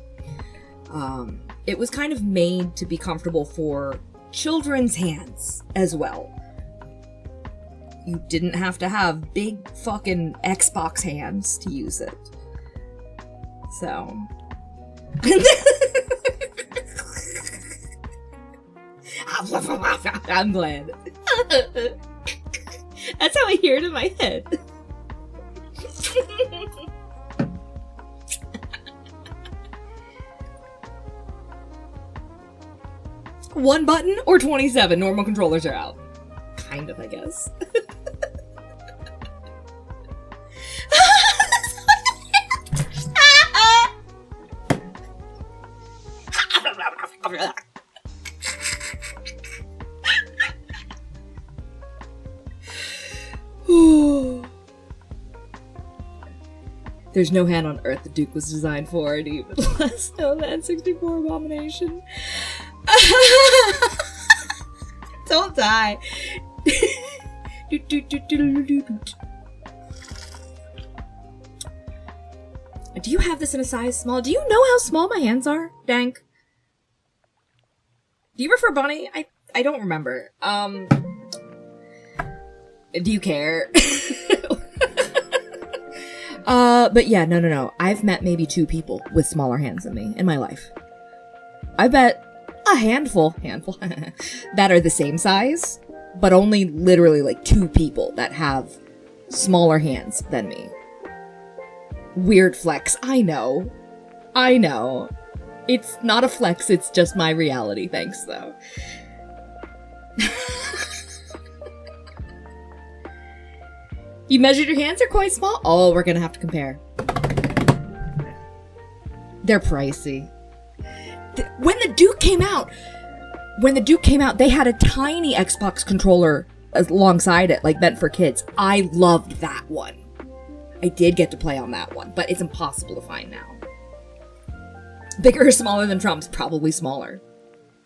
It was kind of made to be comfortable for children's hands as well. You didn't have to have big fucking Xbox hands to use it. So. I'm glad. That's how I hear it in my head. One button or 27 normal controllers are out. Kind of, I guess. There's no hand on earth the Duke was designed for, and even less so than N64 Abomination. Don't die. Do you have this in a size small? Do you know how small my hands are, Dank? Do you prefer Bunny? I don't remember. Do you care? But yeah, no. I've met maybe 2 people with smaller hands than me in my life. I bet a handful that are the same size, but only literally like 2 people that have smaller hands than me. Weird flex. I know. It's not a flex, it's just my reality. Thanks, though. You measured your hands are quite small? Oh, we're gonna have to compare. They're pricey. When the Duke came out, they had a tiny Xbox controller alongside it, like meant for kids. I loved that one. I did get to play on that one, but it's impossible to find now. Bigger or smaller than Trump's? Probably smaller.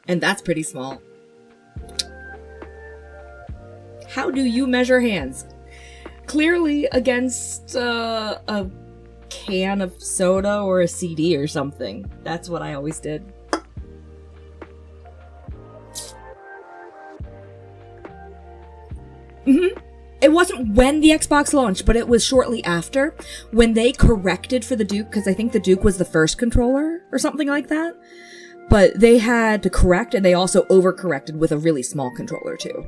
And that's pretty small. How do you measure hands? Clearly against a can of soda or a CD or something. That's what I always did. It wasn't when the Xbox launched, but it was shortly after, when they corrected for the Duke, because I think the Duke was the first controller or something like that. But they had to correct, and they also overcorrected with a really small controller too.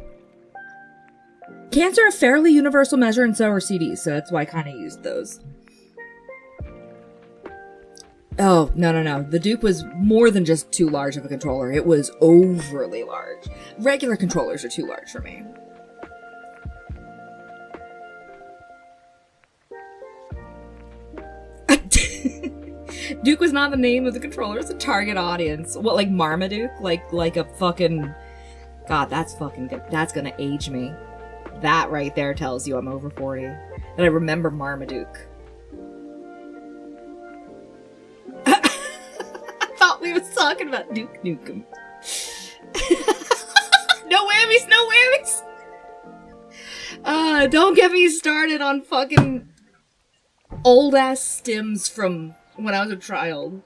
Cans are a fairly universal measure, and so are CDs, so that's why I kind of used those. Oh, no. The Duke was more than just too large of a controller. It was overly large. Regular controllers are too large for me. Duke was not the name of the controller, it's a target audience. What, like Marmaduke? Like a fucking... God, that's fucking good. That's gonna age me. That right there tells you I'm over 40. And I remember Marmaduke. I thought we was talking about Duke Nukem. No whammies, no whammies! Don't get me started on fucking old-ass stims from when I was a child.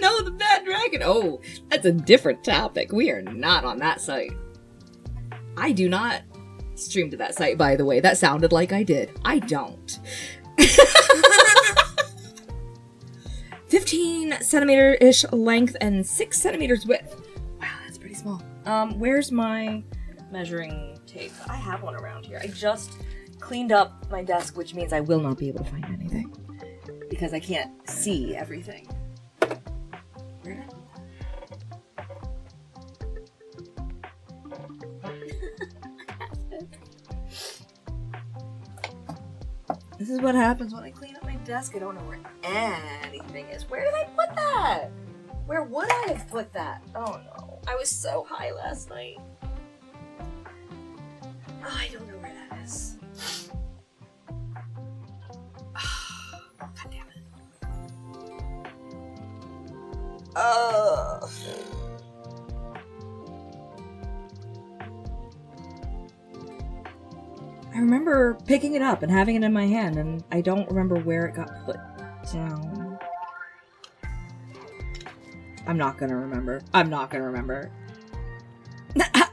No, the Bad Dragon. Oh, that's a different topic. We are not on that site. I do not stream to that site, by the way. That sounded like I did. I don't. 15 centimeter-ish length and 6 centimeters width. Wow, that's pretty small. Where's my measuring tape? I have one around here. I just cleaned up my desk, which means I will not be able to find anything. Because I can't see everything. Where did I This is what happens when I clean up my desk. I don't know where anything is. Where did I put that? Where would I have put that? Oh no. I was so high last night. Oh, I don't know where that is. God damn it. I remember picking it up and having it in my hand, and I don't remember where it got put down. I'm not gonna remember.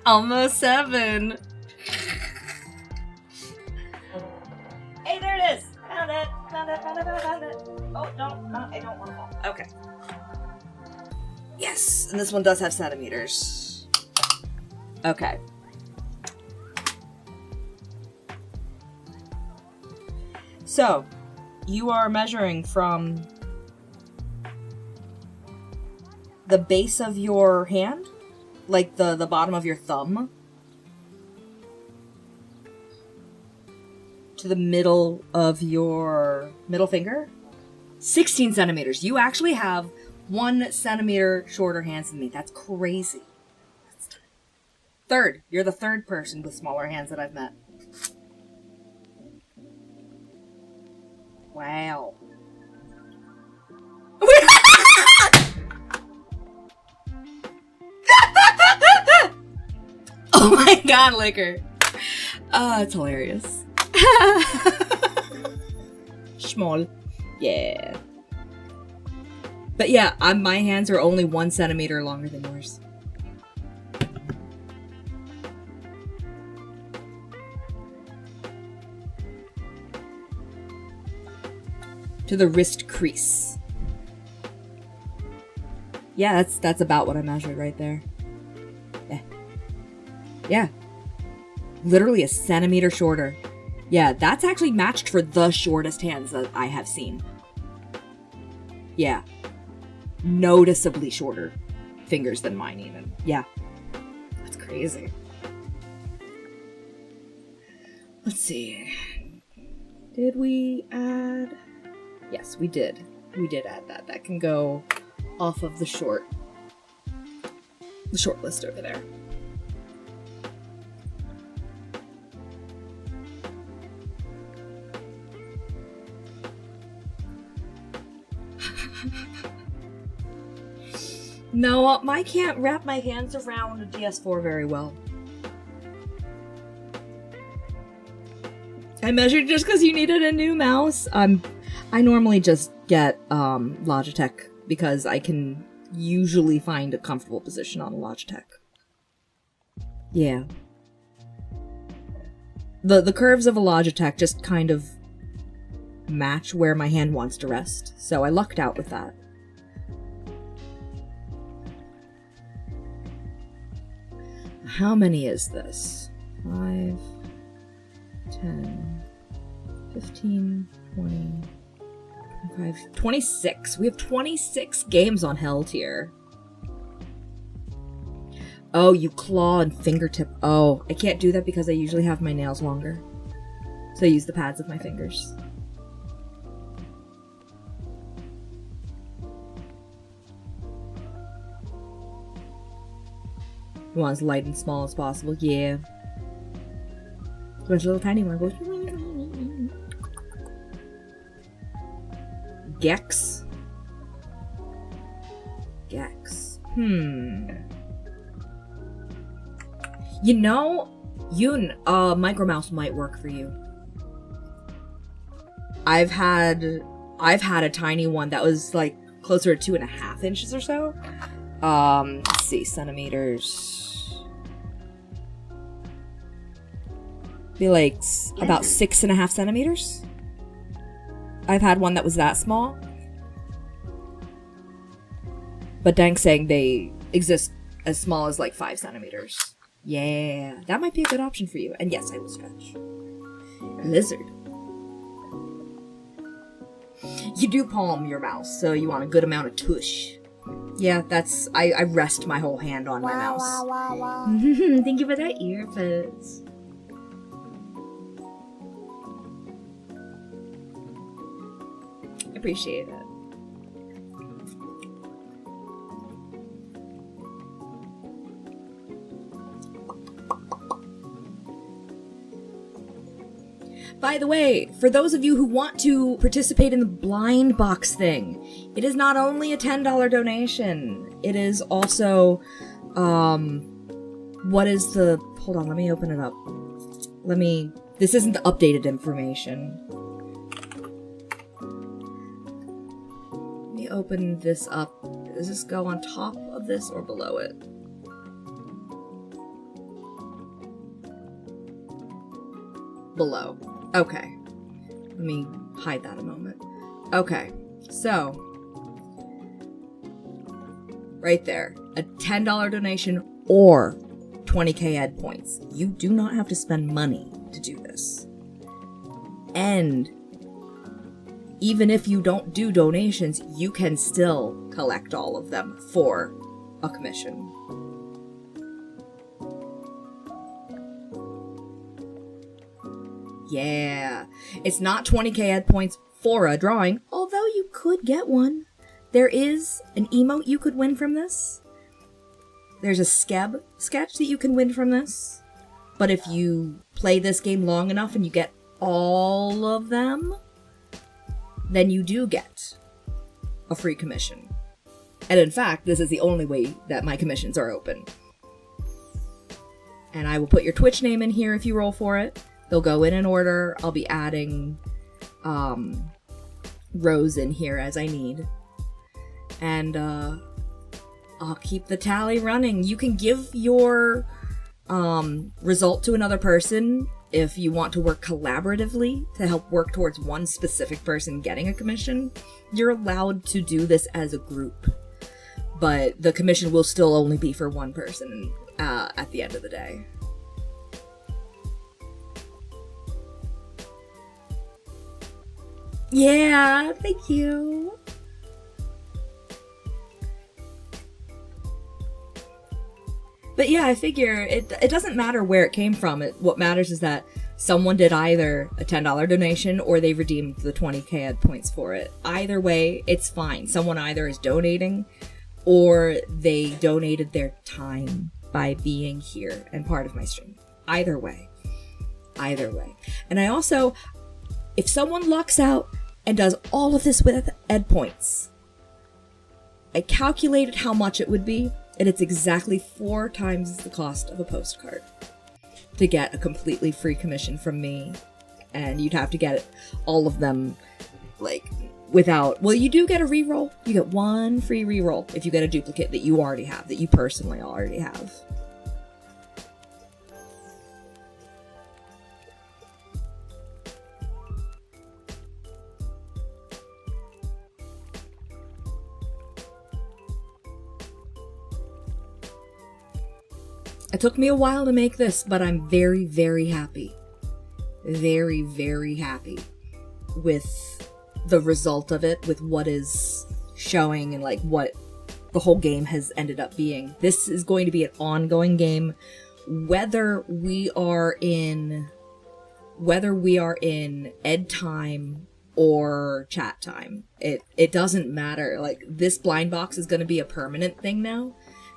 Almost 7. Hey, there it is! Found it! Oh, no, I don't want to fall. Okay. Yes, and this one does have centimeters. Okay. So, you are measuring from the base of your hand, like the bottom of your thumb, to the middle of your middle finger. 16 centimeters. You actually have 1 centimeter shorter hands than me. That's crazy. Third. You're the third person with smaller hands that I've met. Wow. Oh my god, Liquor. Oh, it's hilarious. Small. Yeah. But yeah, my hands are only 1 centimeter longer than yours. To the wrist crease. Yeah, that's about what I measured right there. Yeah. Yeah. Literally a centimeter shorter. Yeah, that's actually matched for the shortest hands that I have seen. Yeah. Noticeably shorter fingers than mine even. Yeah. That's crazy. Let's see. Did we add... Yes, we did. We did add that. That can go off of the short list over there. No, I can't wrap my hands around a DS4 very well. I measured just because you needed a new mouse. I normally just get Logitech because I can usually find a comfortable position on a Logitech. Yeah. The curves of a Logitech just kind of match where my hand wants to rest, so I lucked out with that. How many is this? 5, 10, 15, 20, 25, 26. We have 26 games on Hell tier. Oh, you claw and fingertip. Oh, I can't do that because I usually have my nails longer. So I use the pads of my fingers. You want as light and small as possible. Yeah. There's a little tiny one goes. Gex. Gex. You know, Micro Mouse might work for you. I've had a tiny one that was like closer to 2.5 inches or so. Let's see, centimeters. Be like about 6.5 centimeters. I've had one that was that small. But Dank's saying they exist as small as like 5 centimeters. Yeah, that might be a good option for you. And yes, I will stretch. Lizard. You do palm your mouse, so you want a good amount of tush. Yeah, that's... I rest my whole hand on my mouse. Thank you for that earbuds. Appreciate it. By the way, for those of you who want to participate in the blind box thing, it is not only a $10 donation, it is also, what is the, hold on, let me open it up. This isn't the updated information. Let me open this up. Does this go on top of this or below it? Below. Okay. Let me hide that a moment. Okay. So, right there. A $10 donation or 20k ed points. You do not have to spend money to do this. And even if you don't do donations, you can still collect all of them for a commission. Yeah, it's not 20k ed points for a drawing, although you could get one. There is an emote you could win from this. There's a skeb sketch that you can win from this. But if you play this game long enough and you get all of them, then you do get a free commission. And in fact, this is the only way that my commissions are open. And I will put your Twitch name in here if you roll for it. They'll go in order. I'll be adding rows in here as I need. And I'll keep the tally running. You can give your result to another person if you want to work collaboratively to help work towards one specific person getting a commission. You're allowed to do this as a group. But the commission will still only be for one person at the end of the day. Yeah, thank you. But yeah, I figure it doesn't matter where it came from. What matters is that someone did either a $10 donation or they redeemed the 20k ed points for it. Either way, it's fine. Someone either is donating or they donated their time by being here and part of my stream. Either way. Either way. And I also, if someone lucks out and does all of this with ed points, I calculated how much it would be, and it's exactly 4 times the cost of a postcard to get a completely free commission from me. And you'd have to get all of them, like, without... Well, you do get a reroll. You get 1 free reroll if you get a duplicate that you already have, that you personally already have. It took me a while to make this, but I'm very, very happy. Very, very happy with the result of it, with what is showing and like what the whole game has ended up being. This is going to be an ongoing game, whether we are in ed time or chat time. It doesn't matter. Like, this blind box is going to be a permanent thing now,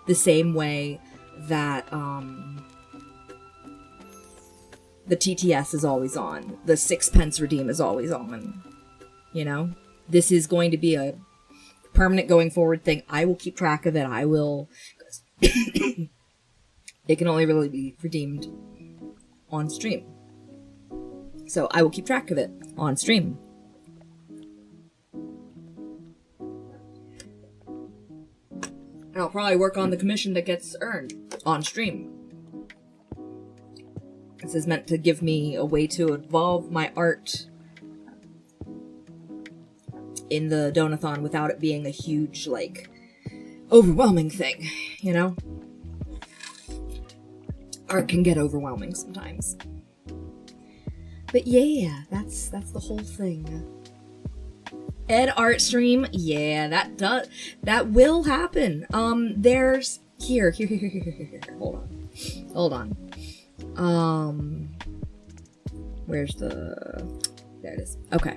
the same way that the TTS is always on. The 6 pence redeem is always on. You know? This is going to be a permanent going forward thing. I will keep track of it. I will... it can only really be redeemed on stream. So I will keep track of it on stream. And I'll probably work on the commission that gets earned on stream. This is meant to give me a way to evolve my art in the donathon without it being a huge, like, overwhelming thing, you know? Art can get overwhelming sometimes. But yeah, that's the whole thing. Ed art stream, yeah, that will happen. There's here. Hold on. Where's the... There it is. Okay.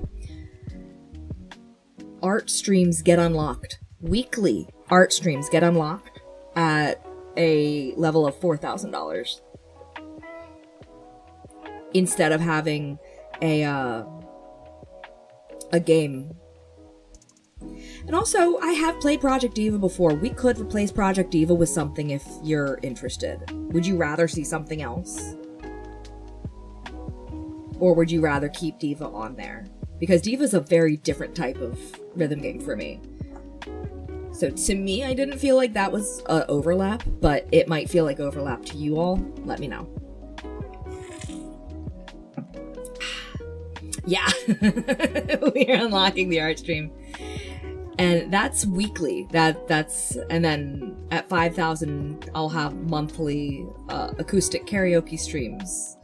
Art streams get unlocked. Weekly art streams get unlocked at a level of $4,000. Instead of having a game. And also, I have played Project Diva before. We could replace Project Diva with something if you're interested. Would you rather see something else? Or would you rather keep Diva on there? Because Diva's a very different type of rhythm game for me. So to me, I didn't feel like that was overlap, but it might feel like overlap to you all. Let me know. Yeah, we're unlocking the art stream. And that's weekly. That's and then at 5,000, I'll have monthly acoustic karaoke streams.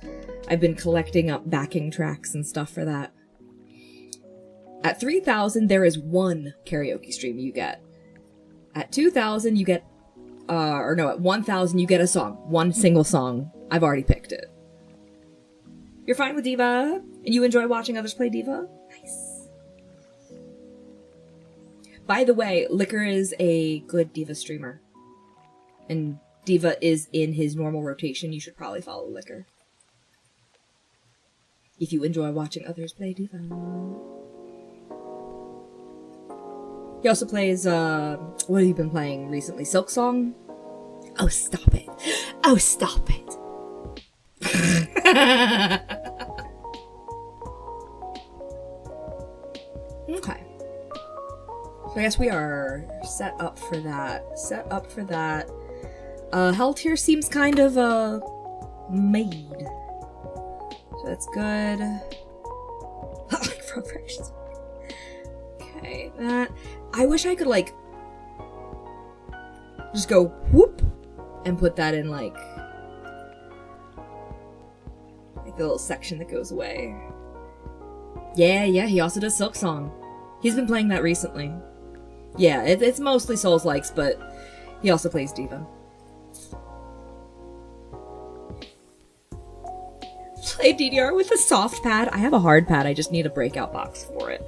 I've been collecting up backing tracks and stuff for that. At 3,000, there is one karaoke stream you get. At 2,000, you get, at 1,000, you get a song. One single song. I've already picked it. You're fine with Diva? And you enjoy watching others play Diva? Nice. By the way, Liquor is a good Diva streamer. And Diva is in his normal rotation. You should probably follow Liquor. If you enjoy watching others play Diva. He also plays, what have you been playing recently? Silk Song? Oh, stop it. Oh, stop it. Okay. So I guess we are set up for that. Hell tier seems kind of, made. So that's good. Like front fractions. Okay, that. I wish I could, like, just go whoop and put that in, like the little section that goes away. Yeah, he also does Silk Song. He's been playing that recently. Yeah, it's mostly Souls-likes, but he also plays Diva. Play DDR with a soft pad. I have a hard pad, I just need a breakout box for it.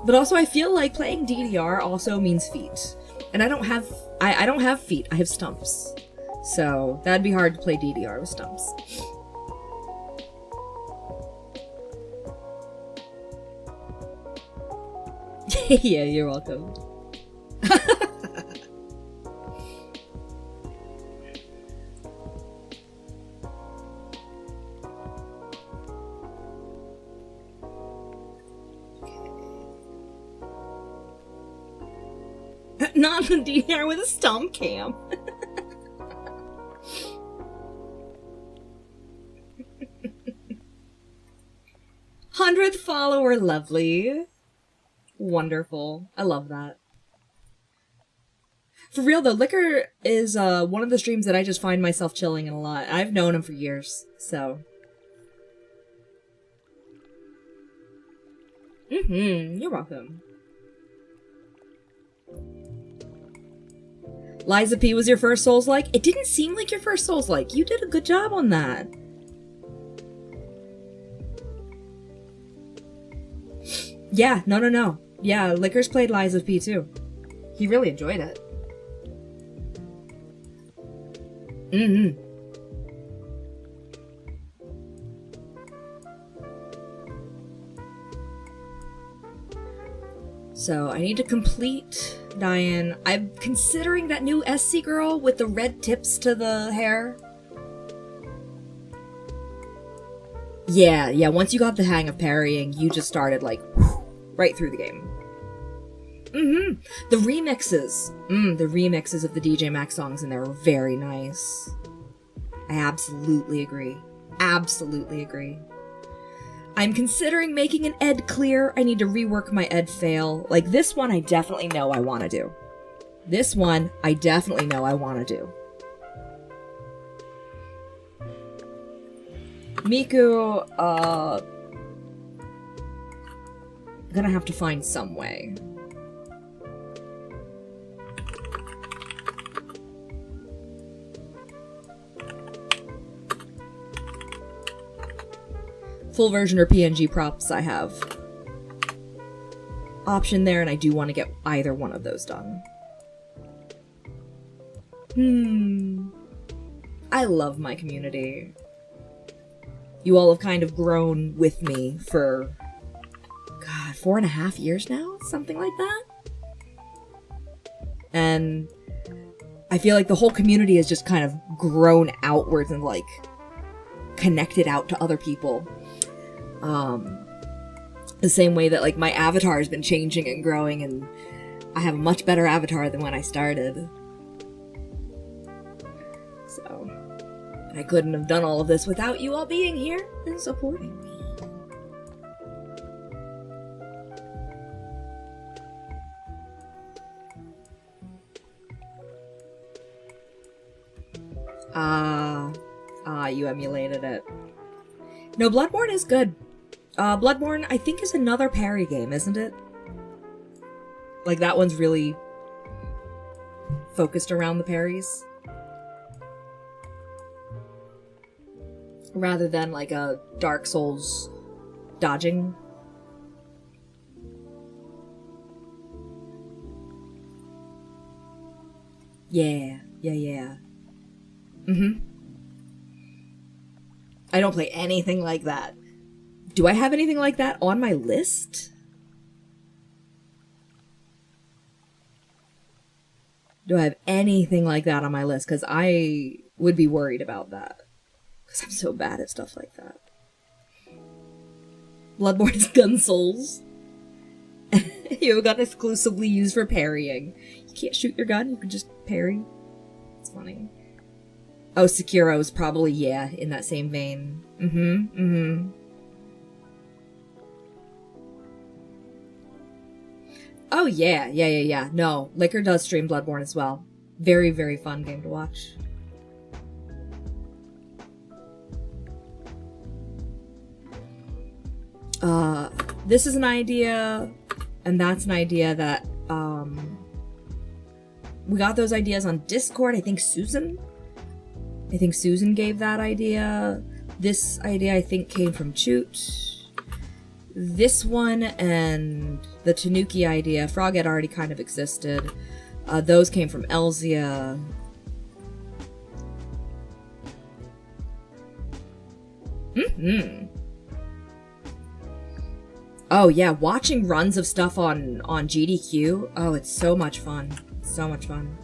But also, I feel like playing DDR also means feet. And I don't have feet, I have stumps. So, that'd be hard to play DDR with stumps. Yeah, you're welcome. Not the DDR with a stump cam. 100th follower, lovely. Wonderful. I love that. For real though, Liquor is one of the streams that I just find myself chilling in a lot. I've known him for years, so. You're welcome. Liza P was your first Souls-like? It didn't seem like your first Souls-like. You did a good job on that. Yeah, no. Yeah, Liquor's played Liza P too. He really enjoyed it. Mm-hmm. So I need to complete Diane. I'm considering that new SC girl with the red tips to the hair. Yeah, once you got the hang of parrying, you just started like right through the game. Mm-hmm. The remixes. The remixes of the DJ Max songs in there are very nice. I absolutely agree. Absolutely agree. I'm considering making an Ed clear. I need to rework my Ed fail. Like, this one I definitely know I want to do. This one I definitely know I want to do. Miku, gonna have to find some way. Full version or PNG props I have option there, and I do want to get either one of those done. I love my community. You all have kind of grown with me for, God, 4.5 years now? Something like that? And I feel like the whole community has just kind of grown outwards and, like, connected out to other people. The same way that, like, my avatar has been changing and growing, and I have a much better avatar than when I started. So, I couldn't have done all of this without you all being here and supporting me. You emulated it. No, Bloodborne is good. Bloodborne, I think, is another parry game, isn't it? Like, that one's really focused around the parries. Rather than, like, a Dark Souls dodging. Yeah. I don't play anything like that. Do I have anything like that on my list? Do I have anything like that on my list? Because I would be worried about that. Because I'm so bad at stuff like that. Bloodborne's gun souls. You have a gun exclusively used for parrying. You can't shoot your gun, you can just parry. It's funny. Oh, Sekiro's probably, yeah, in that same vein. Oh, yeah. No, Liquor does stream Bloodborne as well. Very, very fun game to watch. This is an idea, and that's an idea that, we got those ideas on Discord. I think Susan gave that idea. This idea, I think, came from Choot. This one and the Tanuki idea, Froghead already kind of existed. Those came from Elzia. Oh yeah, watching runs of stuff on GDQ. Oh, it's so much fun. So much fun.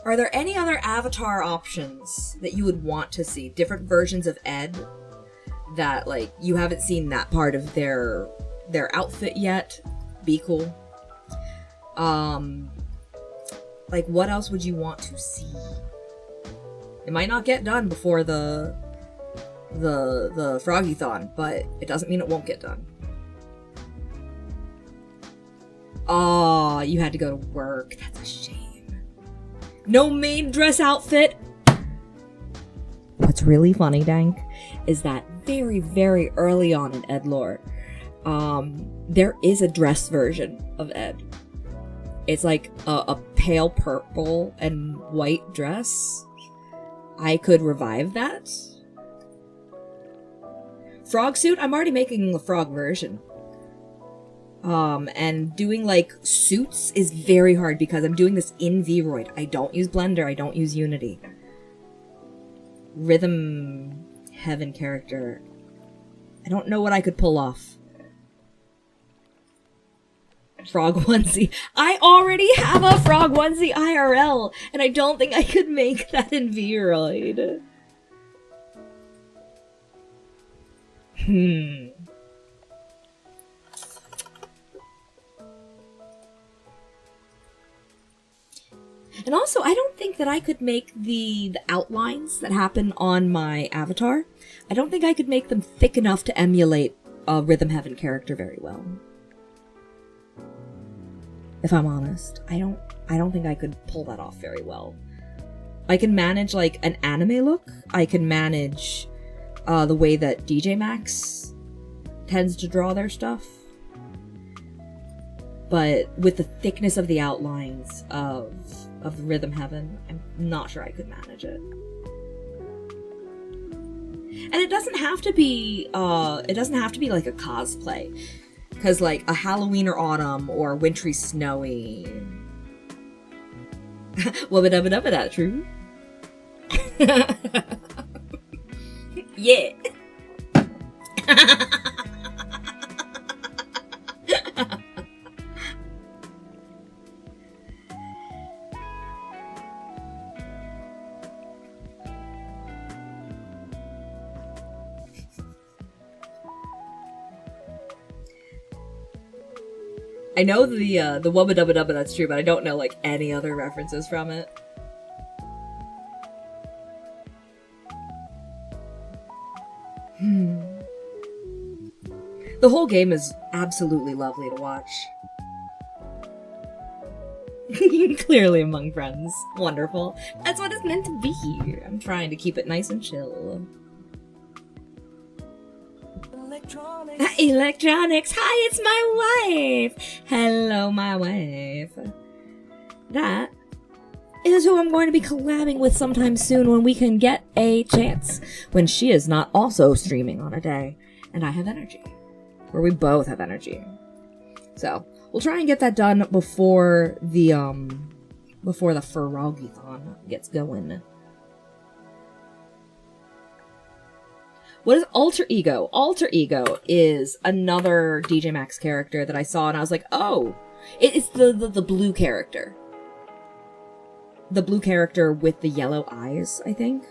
Are there any other avatar options that you would want to see? Different versions of Ed that, like, you haven't seen that part of their outfit yet? Be cool. Like, what else would you want to see? It might not get done before the Froggy-thon, but it doesn't mean it won't get done. Aw, you had to go to work. That's a shame. No maid dress outfit. What's really funny, Dank, is that very, very early on in Ed lore, there is a dress version of Ed. It's like a pale purple and white dress. I could revive that. Frog suit? I'm already making the frog version. And doing like suits is very hard because I'm doing this in Vroid. I don't use Blender, I don't use Unity. Rhythm Heaven character. I don't know what I could pull off. Frog onesie. I already have a frog onesie IRL, and I don't think I could make that in Vroid. And also, I don't think that I could make the outlines that happen on my avatar. I don't think I could make them thick enough to emulate a Rhythm Heaven character very well. If I'm honest, I don't think I could pull that off very well. I can manage like an anime look. I can manage the way that DJ Max tends to draw their stuff. But with the thickness of the outlines of the Rhythm Heaven, I'm not sure I could manage it. And it doesn't have to be like a cosplay. Because, like, a Halloween or autumn or wintry snowy. Wubba-dubba-dubba-da, true? Yeah. I know the Wubba Dubba Dubba, that's true, but I don't know like any other references from it. The whole game is absolutely lovely to watch. Clearly among friends. Wonderful. That's what it's meant to be. I'm trying to keep it nice and chill. Electronics. Hi, it's my wife. Hello, my wife. That is who I'm going to be collabing with sometime soon when we can get a chance. When she is not also streaming on a day and I have energy. Or we both have energy. So, we'll try and get that done before the Ferrogathon gets going. What is Alter Ego? Alter Ego is another DJ Max character that I saw and I was like, oh, it's the blue character. The blue character with the yellow eyes, I think.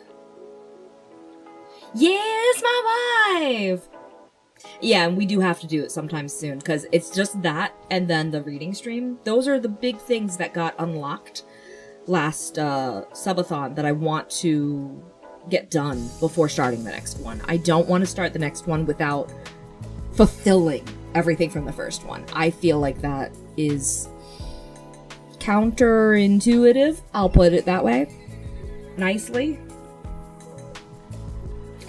Yes, my wife! Yeah, and we do have to do it sometime soon, because it's just that and then the reading stream. Those are the big things that got unlocked last subathon that I want to get done before starting the next one. I don't want to start the next one without fulfilling everything from the first one. I feel like that is counterintuitive. I'll put it that way. Nicely.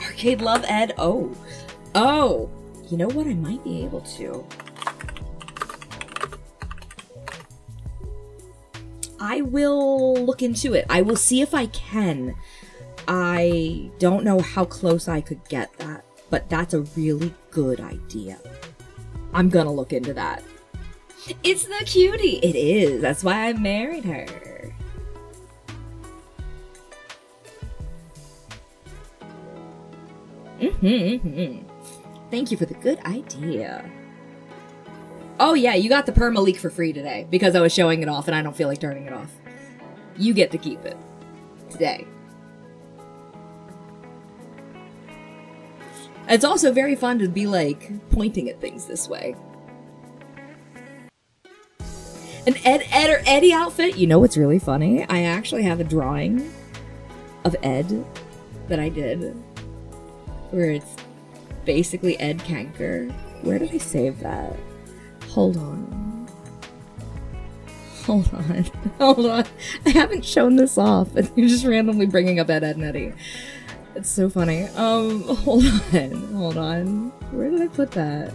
Arcade Love Ed. Oh. You know what? I might be able to. I will look into it. I will see if I can. I don't know how close I could get that, but that's a really good idea. I'm gonna look into that. It's the cutie! It is. That's why I married her. Thank you for the good idea. Oh yeah, you got the perma leak for free today because I was showing it off and I don't feel like turning it off. You get to keep it. Today. It's also very fun to be like pointing at things this way. An Ed or Eddie outfit? You know what's really funny? I actually have a drawing of Ed that I did where it's basically Ed Kanker. Where did I save that? Hold on. I haven't shown this off, and you're just randomly bringing up Ed, and Eddie. It's so funny. Hold on. Where did I put that?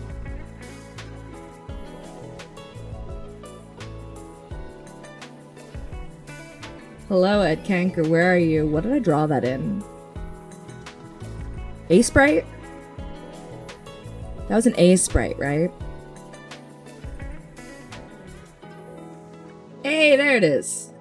Hello, Ed Kanker, where are you? What did I draw that in? A-Sprite? That was an A-Sprite, right? Hey, there it is.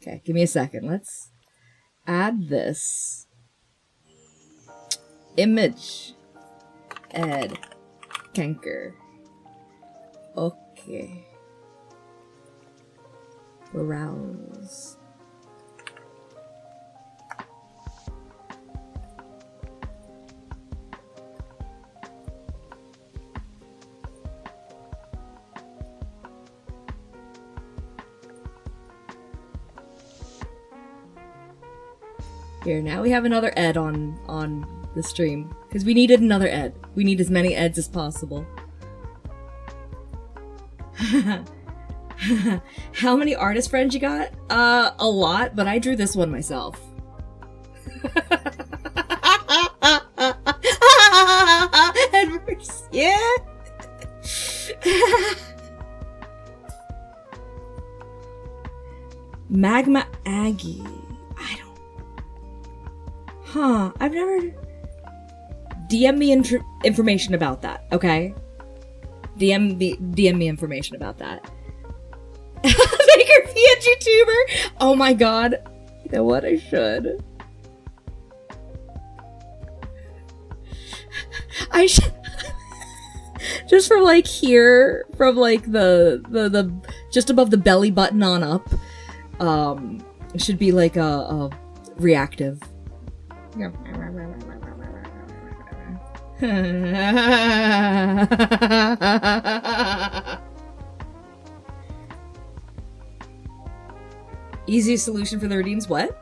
Okay, give me a second. Let's add this. Image. Ed. Kenker. Okay. Browse. Here, now we have another Ed on the stream. Because we needed another Ed. We need as many Eds as possible. How many artist friends you got? A lot, but I drew this one myself. Yeah. Magma Aggie. I don't. Huh. I've never. DM me information about that, okay? DM me information about that. Make her PNG tuber. Oh my god. You know what? I should. I should. Just from like here, from like the just above the belly button on up, it should be like a reactive. Easy solution for the redeems, what?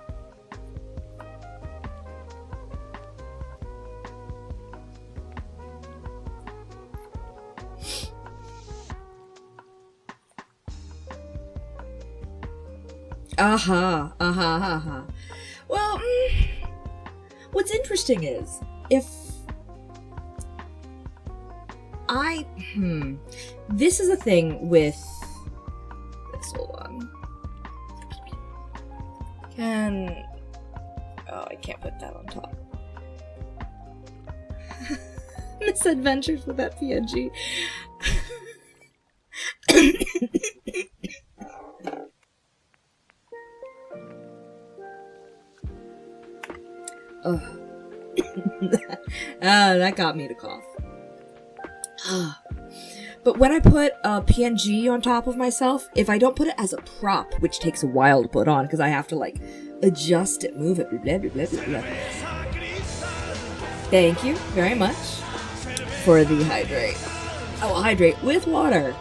Aha. Well, what's interesting is, if this is a thing with this, hold on. I can't put that on top. Misadventures with that PNG. That got me to cough. But when I put a PNG on top of myself, if I don't put it as a prop, which takes a while to put on because I have to like adjust it, move it, blah, blah, blah, blah, blah. Thank you very much for the hydrate. I will hydrate with water.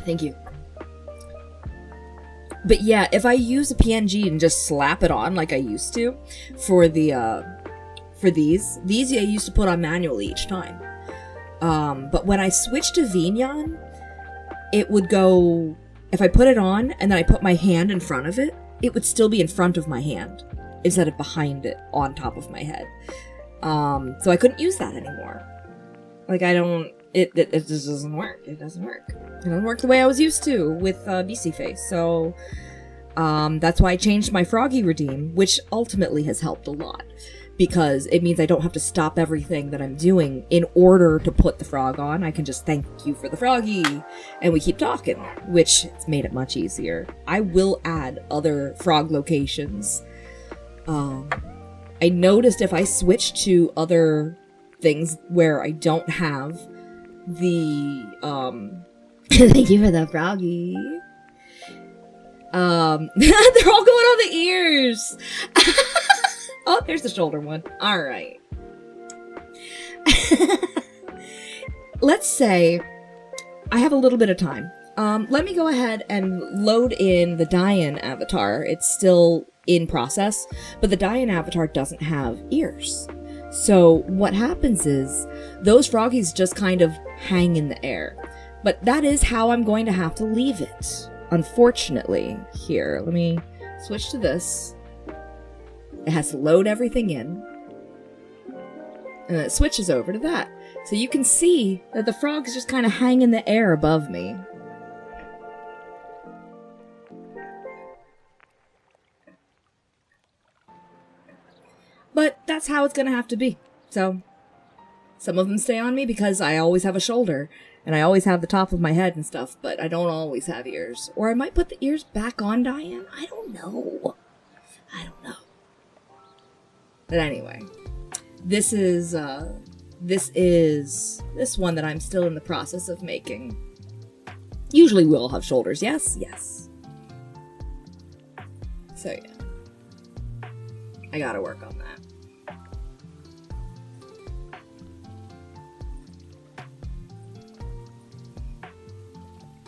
Thank you. But yeah, if I use a PNG and just slap it on like I used to for the for these I used to put on manually each time. But when I switched to Vignon, it would go, if I put it on and then I put my hand in front of it, it would still be in front of my hand instead of behind it on top of my head. So I couldn't use that anymore. Like it just doesn't work. It doesn't work. It doesn't work the way I was used to with BC Face. So that's why I changed my Froggy Redeem, which ultimately has helped a lot. Because it means I don't have to stop everything that I'm doing in order to put the frog on. I can just thank you for the froggy, and we keep talking, which has made it much easier. I will add other frog locations. I noticed if I switch to other things where I don't have the thank you for the froggy. They're all going on the ears. Oh, there's the shoulder one. All right. Let's say I have a little bit of time. Let me go ahead and load in the Diane avatar. It's still in process, but the Diane avatar doesn't have ears. So what happens is those froggies just kind of hang in the air. But that is how I'm going to have to leave it, unfortunately. Here, let me switch to this. It has to load everything in. And then it switches over to that. So you can see that the frogs just kind of hang in the air above me. But that's how it's gonna have to be. So, some of them stay on me because I always have a shoulder, and I always have the top of my head and stuff, but I don't always have ears. Or I might put the ears back on Diane. I don't know. But anyway, this one that I'm still in the process of making. Usually we'll have shoulders, yes? Yes. So yeah. I gotta work on that.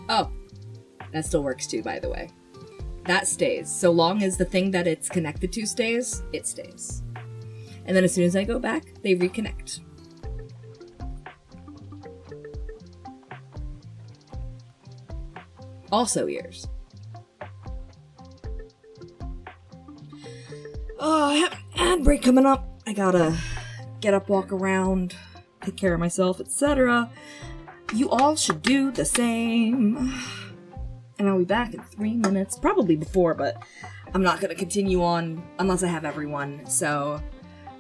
Oh, that still works too, by the way. That stays. So long as the thing that it's connected to stays, it stays. And then as soon as I go back, they reconnect. Also ears. Oh, I have an ad break coming up. I gotta get up, walk around, take care of myself, etc. You all should do the same. And I'll be back in 3 minutes, probably before, but I'm not gonna continue on unless I have everyone, so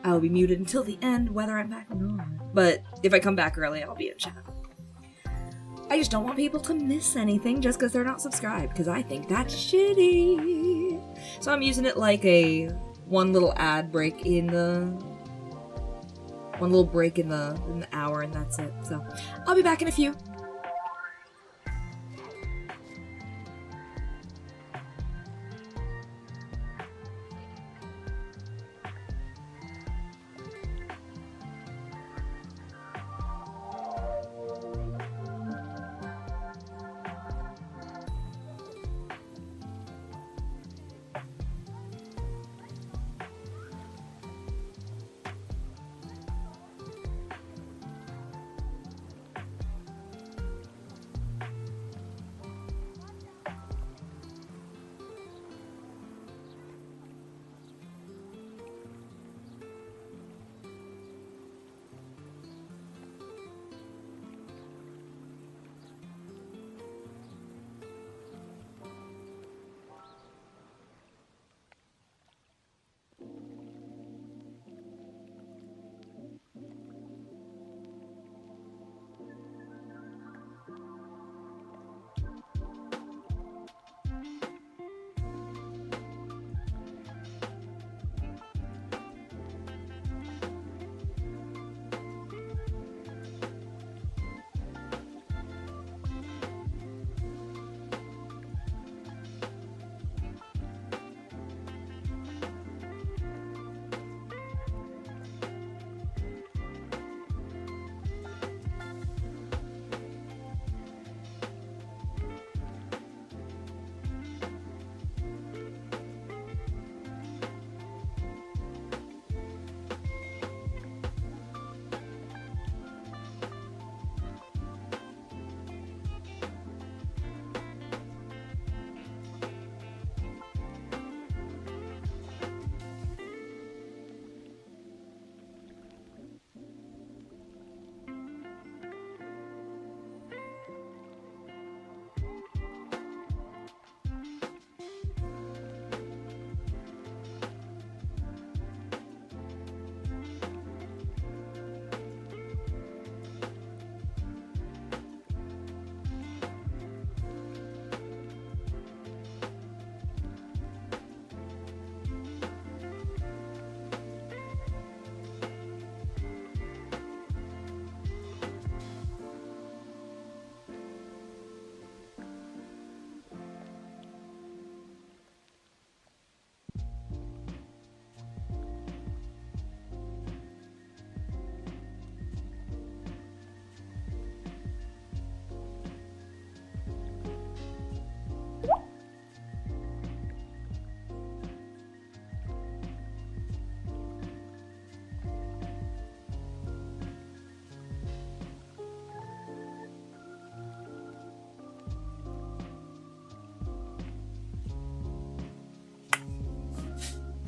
I'll be muted until the end, whether I'm back or not. But if I come back early, I'll be in chat. I just don't want people to miss anything just because they're not subscribed, because I think that's shitty. So I'm using it like a one little break in the hour, and that's it. So I'll be back in a few.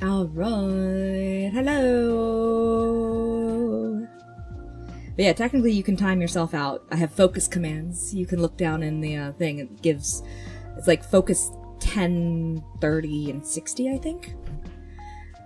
Alright, hello! But yeah, technically you can time yourself out. I have focus commands. You can look down in the thing. It gives, it's like focus 10, 30, and 60, I think.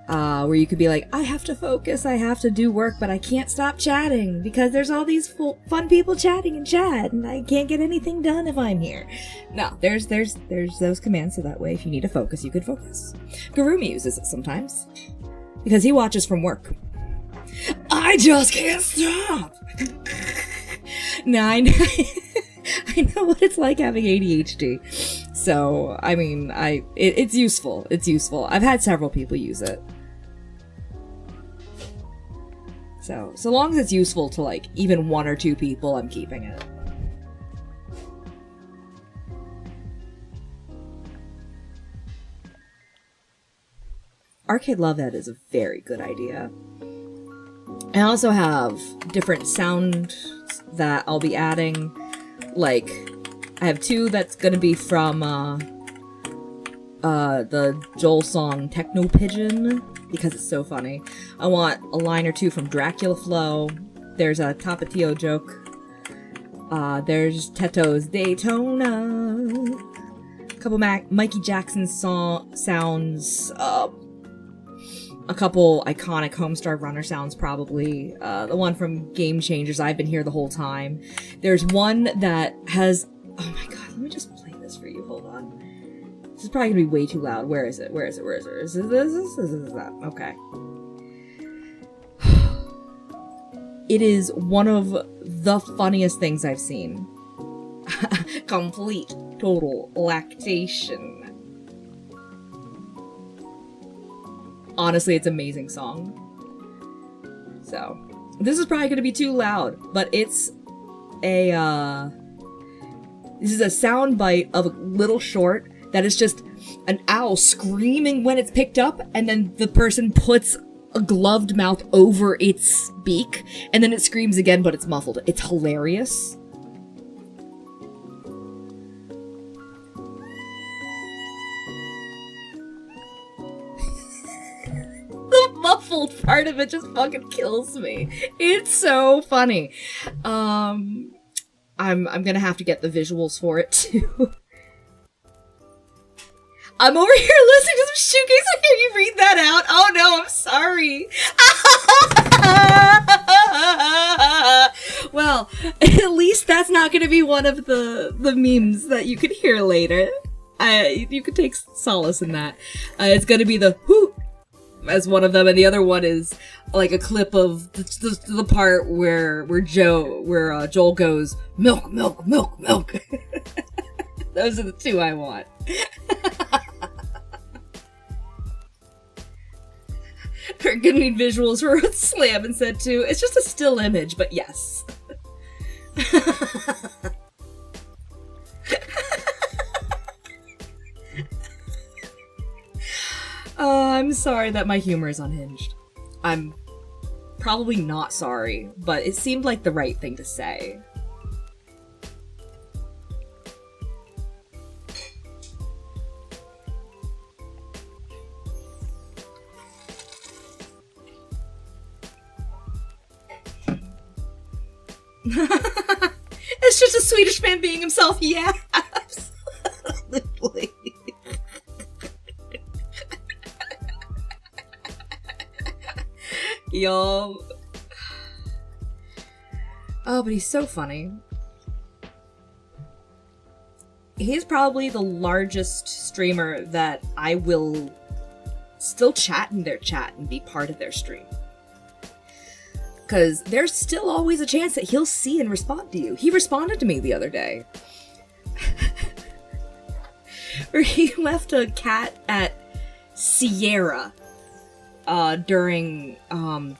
where you could be like, I have to focus, I have to do work, but I can't stop chatting because there's all these fun people chatting in chat, and I can't get anything done if I'm here. No, there's those commands, so that way if you need to focus, you could focus. Garumi uses it sometimes because he watches from work. I just can't stop. I know what it's like having ADHD. So, I mean, it's useful. It's useful. I've had several people use it. So long as it's useful to, like, even 1 or 2 people, I'm keeping it. Arcade Love Ed is a very good idea. I also have different sounds that I'll be adding. Like, I have 2 that's gonna be from, the Joel song Techno Pigeon, because it's so funny. I want a line or 2 from Dracula Flow. There's a Tapatio joke. There's Teto's Daytona. A couple Mikey Jackson sounds. A couple iconic Homestar Runner sounds, probably. The one from Game Changers, I've been here the whole time. There's one that has... Oh my god, let me just play this for you. Hold on. This is probably gonna be way too loud. Where is it? Is this that? Okay. It is one of the funniest things I've seen. Complete, total lactation. Honestly, it's an amazing song. So, this is probably going to be too loud, but it's a, this is a sound bite of a little short that is just an owl screaming when it's picked up, and then the person puts a gloved mouth over its beak, and then it screams again, but it's muffled. It's hilarious. The muffled part of it just fucking kills me. It's so funny. I'm gonna have to get the visuals for it too. I'm over here listening to some shoegaze. I hear you read that out. Oh no, I'm sorry. Well, at least that's not gonna be one of the memes that you could hear later. You could take solace in that. It's gonna be the whoop as one of them, and the other one is like a clip of the part where Joel goes, milk, milk, milk, milk. Those are the 2 I want. We're gonna need visuals for what Slam and said too. It's just a still image, but yes. I'm sorry that my humor is unhinged. I'm probably not sorry, but it seemed like the right thing to say. It's just a Swedish man being himself. Yeah, absolutely. Y'all. Oh, but he's so funny. He's probably the largest streamer that I will still chat in their chat and be part of their stream. Because there's still always a chance that he'll see and respond to you. He responded to me the other day. Where he left a cat at Sierra during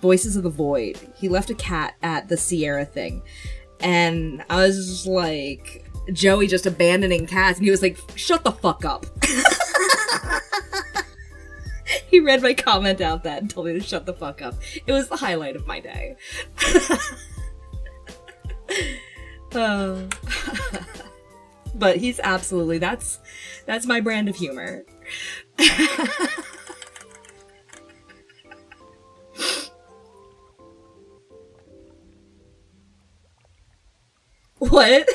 Voices of the Void. He left a cat at the Sierra thing. And I was just like, Joey just abandoning cats. And he was like, shut the fuck up. He read my comment out that and told me to shut the fuck up. It was the highlight of my day. But he's absolutely, that's my brand of humor. What?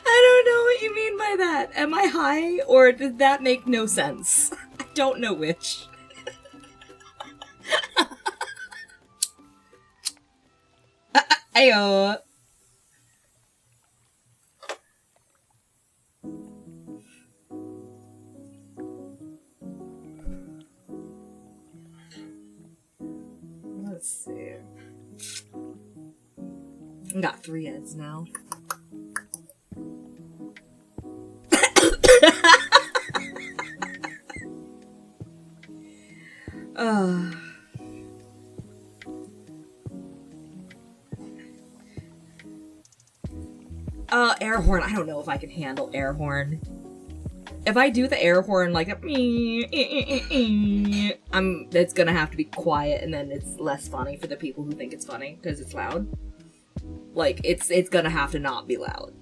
I don't know what you mean by by that? Am I high, or did that make no sense? I don't know which. Ayo. Let's see. I got 3 heads now. Air horn. I don't know if I can handle air horn. If I do the air horn like it's gonna have to be quiet, and then it's less funny for the people who think it's funny because it's loud. Like it's gonna have to not be loud.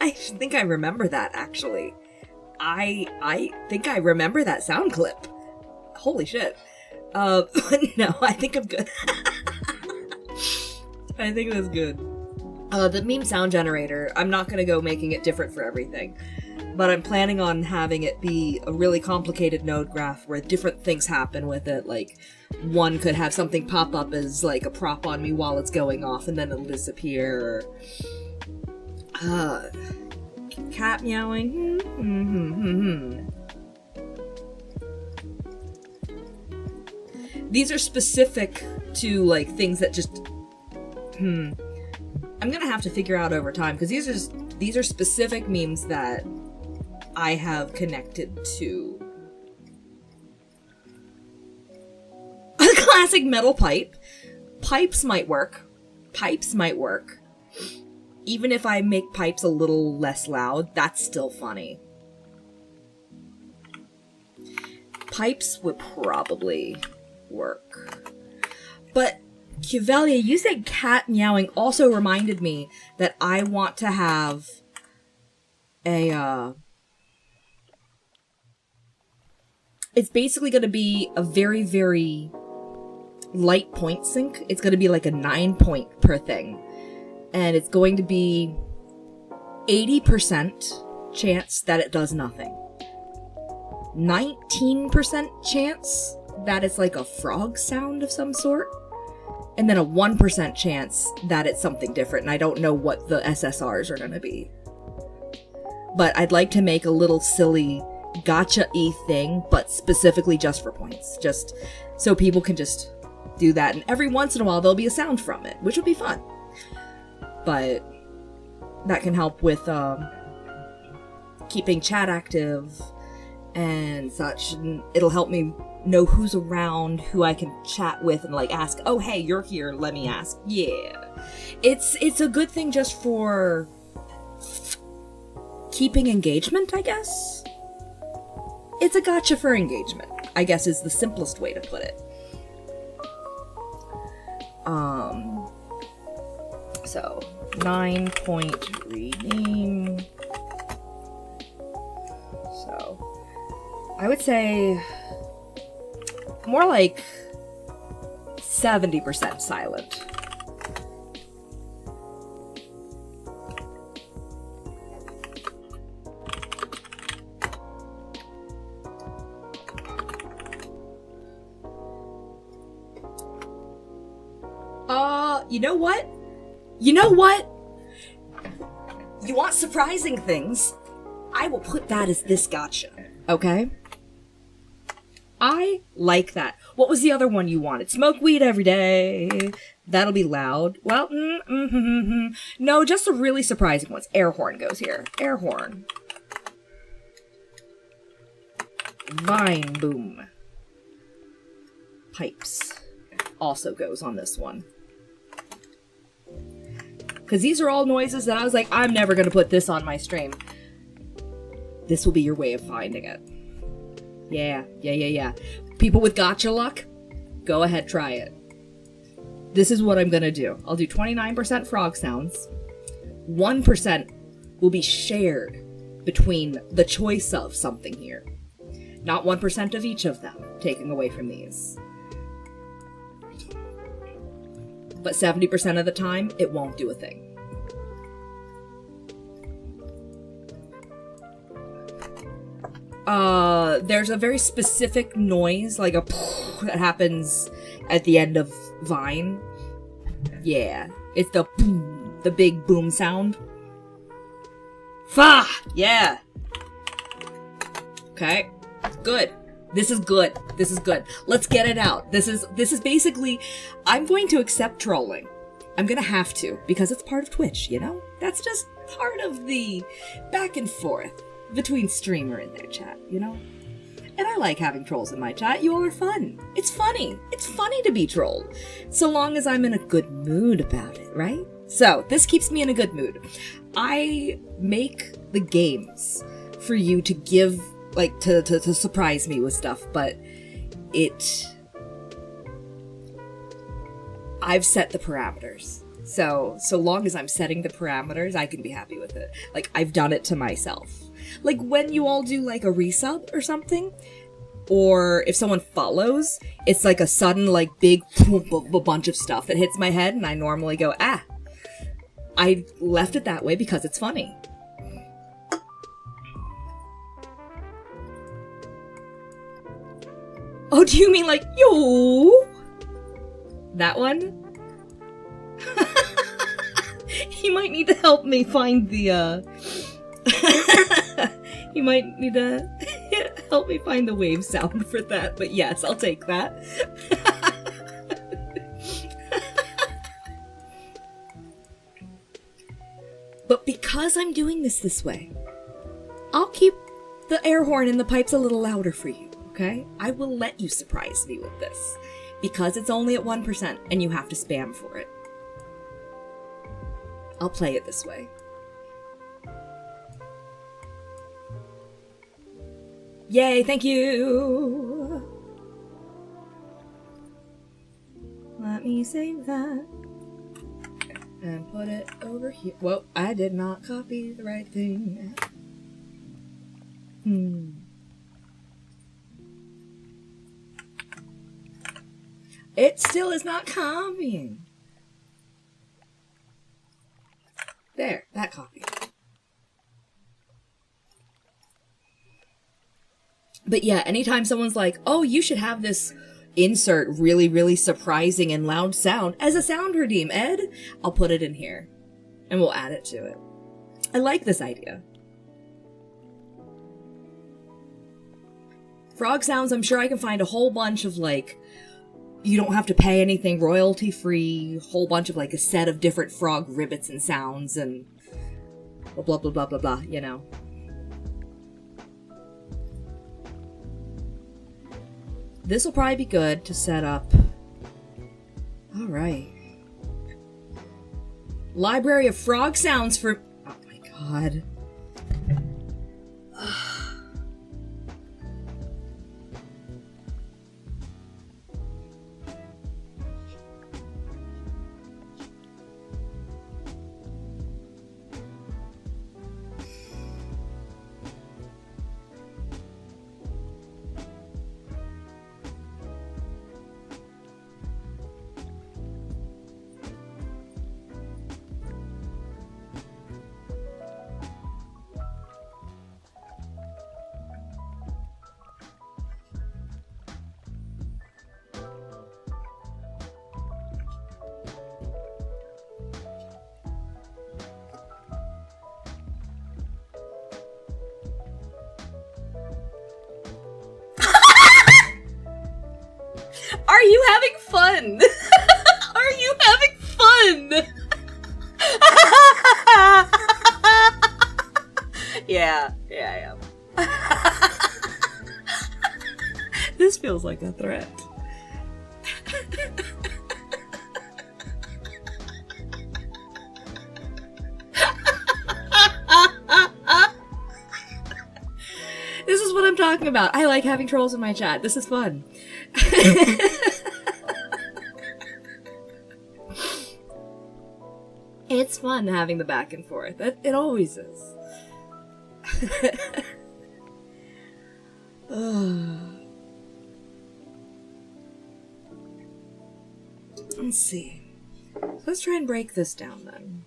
I think I remember that, actually. I think I remember that sound clip. Holy shit. But no, I think I'm good. I think that's good. The meme sound generator, I'm not gonna go making it different for everything. But I'm planning on having it be a really complicated node graph where different things happen with it. Like, one could have something pop up as, like, a prop on me while it's going off, and then it'll disappear. Cat meowing. These are specific to, like, things that just... I'm gonna have to figure out over time, because these are specific memes that I have connected to a classic metal pipe. Pipes might work. Even if I make pipes a little less loud, that's still funny. Pipes would probably work. But Cuvelia, you said cat meowing also reminded me that I want to have a, it's basically going to be a very, very light point sync. It's going to be like a 9 point per thing. And it's going to be 80% chance that it does nothing. 19% chance that it's like a frog sound of some sort. And then a 1% chance that it's something different. And I don't know what the SSRs are going to be. But I'd like to make a little silly gotcha-y thing, but specifically just for points. Just so people can just do that. And every once in a while, there'll be a sound from it, which would be fun. But that can help with keeping chat active and such. And it'll help me know who's around, who I can chat with, and like ask, oh hey, you're here, let me ask. Yeah. It's a good thing just for keeping engagement, I guess. It's a gotcha for engagement, I guess is the simplest way to put it. So 9 point rename. So I would say more like 70% silent. You know what? You know what? You want surprising things? I will put that as this gotcha. Okay? I like that. What was the other one you wanted? Smoke weed every day. That'll be loud. Well, no, just the really surprising ones. Air horn goes here. Air horn. Vine boom. Pipes also goes on this one. Because these are all noises that I was like, I'm never going to put this on my stream. This will be your way of finding it. Yeah. People with gotcha luck, go ahead, try it. This is what I'm going to do. I'll do 29% frog sounds. 1% will be shared between the choice of something here. Not 1% of each of them taking away from these. But 70% of the time, it won't do a thing. There's a very specific noise, like a that happens at the end of Vine. Yeah, it's the boom, the big boom sound. Fa! Yeah! Okay, good. This is good. This is good. Let's get it out. This is basically, I'm going to accept trolling. I'm gonna have to, because it's part of Twitch, you know? That's just part of the back and forth between streamer and their chat, you know? And I like having trolls in my chat. You all are fun. It's funny. It's funny to be trolled. So long as I'm in a good mood about it, right? So, this keeps me in a good mood. I make the games for you to give, like, to surprise me with stuff, but I've set the parameters. So long as I'm setting the parameters, I can be happy with it. Like, I've done it to myself. Like, when you all do, like, a resub or something, or if someone follows, it's like a sudden, like, big bunch of stuff that hits my head, and I normally go, I left it that way because it's funny. Oh, do you mean like, yo? That one? You might need to help me find the, You might need to help me find the wave sound for that, but yes, I'll take that. But because I'm doing this way, I'll keep the air horn in the pipes a little louder for you, okay? I will let you surprise me with this, because it's only at 1% and you have to spam for it. I'll play it this way. Yay, thank you! Let me save that. And put it over here. Whoa, I did not copy the right thing. It still is not copying. There, that copied. But yeah, anytime someone's like, oh, you should have this insert really, really surprising and loud sound as a sound redeem, Ed, I'll put it in here. And we'll add it to it. I like this idea. Frog sounds, I'm sure I can find a whole bunch of, like, you don't have to pay anything, royalty-free, whole bunch of, like, a set of different frog ribbits and sounds and blah, blah, blah, blah, blah, blah, you know. This will probably be good to set up. Alright. Library of frog sounds for... Oh my god. Are you having fun? Are you having fun? Yeah, I am. This feels like a threat. This is what I'm talking about. I like having trolls in my chat. This is fun. It's fun having the back and forth. It always is. Let's see. Let's try and break this down then.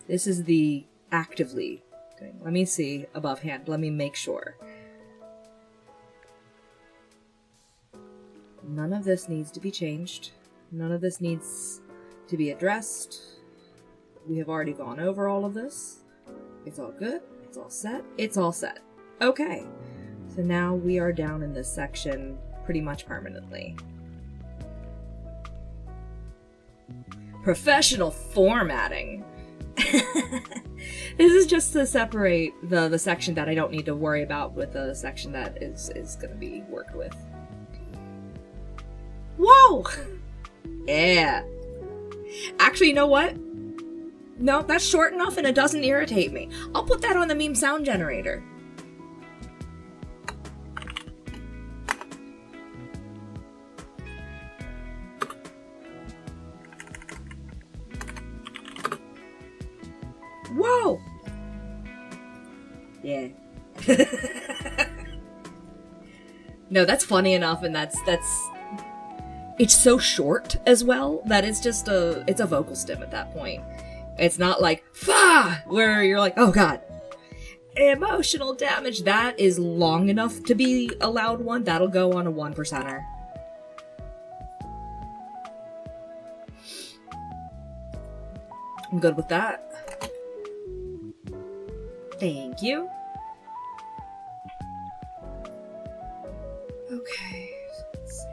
This is the actively thing. Let me see above hand. Let me make sure. None of this needs to be changed. None of this needs to be addressed. We have already gone over all of this. It's all good. It's all set. It's all set. Okay. So now we are down in this section pretty much permanently. Professional formatting. This is just to separate the section that I don't need to worry about with the section that is going to be worked with. Whoa! Yeah. Actually, you know what? No, that's short enough and it doesn't irritate me. I'll put that on the meme sound generator. Whoa! Yeah. No, that's funny enough, and that's it's so short as well that it's just it's a vocal stim at that point. It's not like "fa" where you're like, oh god. Emotional damage, that is long enough to be a loud one. That'll go on a 1%er. I'm good with that. Thank you. Okay, let's see.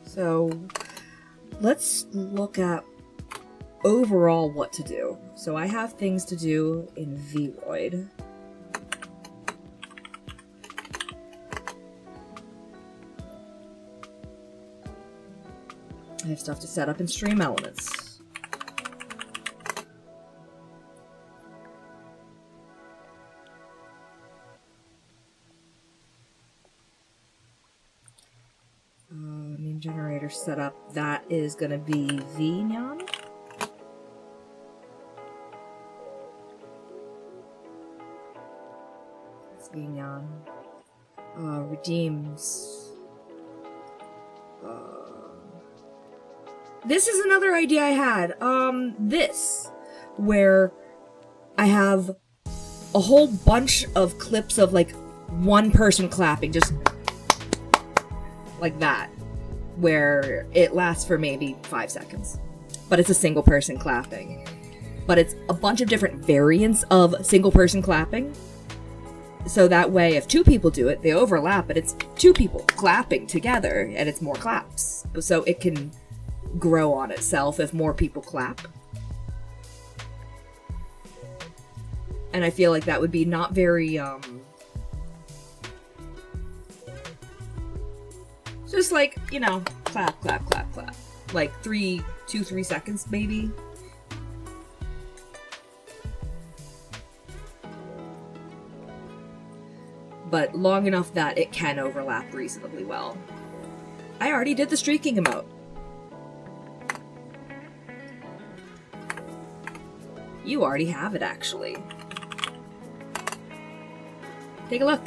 So let's look at overall what to do. So I have things to do in Vroid. I have stuff to set up in Stream Elements. Meme generator setup. That is going to be Vnyan. It's Vnyan. Redeems. This is another idea I had. This, where I have a whole bunch of clips of like one person clapping, just like that, where it lasts for maybe 5 seconds, but it's a single person clapping. But it's a bunch of different variants of single person clapping. So that way, if 2 people do it, they overlap, but it's 2 people clapping together, and it's more claps. So it can grow on itself if more people clap. And I feel like that would be not very, just like, you know, clap, clap, clap, clap. Like 2, 3 seconds, maybe. But long enough that it can overlap reasonably well. I already did the streaking emote. You already have it, actually. Take a look.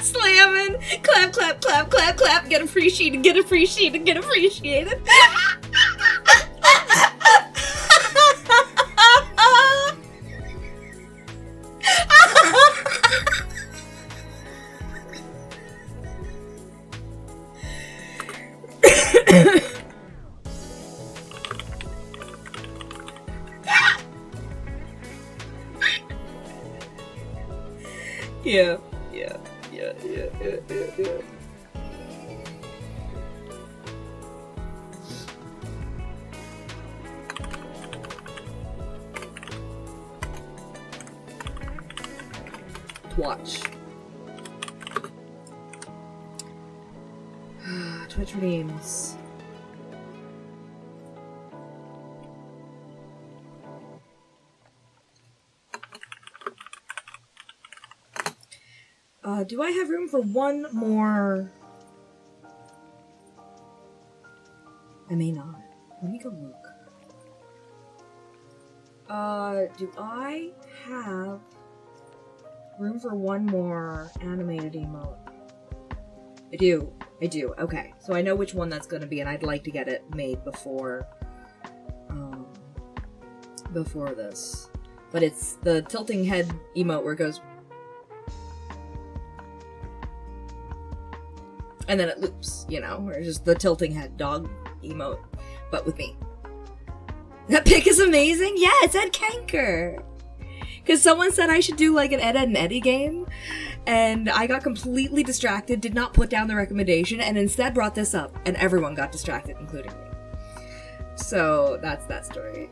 Slamming! Clap, clap, clap, clap, clap. Get appreciated, get appreciated, get appreciated. Yeah. Watch. Pet your names. Do I have room for one more? I may not. Let me go look. Do I have room for one more animated emote? I do. Okay. So I know which one that's gonna be, and I'd like to get it made before this. But it's the tilting head emote where it goes, and then it loops, you know, or just the tilting head dog emote, but with me. That pic is amazing. Yeah, it's Ed Kanker. Because someone said I should do like an Ed, Ed and Eddie game, and I got completely distracted, did not put down the recommendation, and instead brought this up, and everyone got distracted, including me. So that's that story.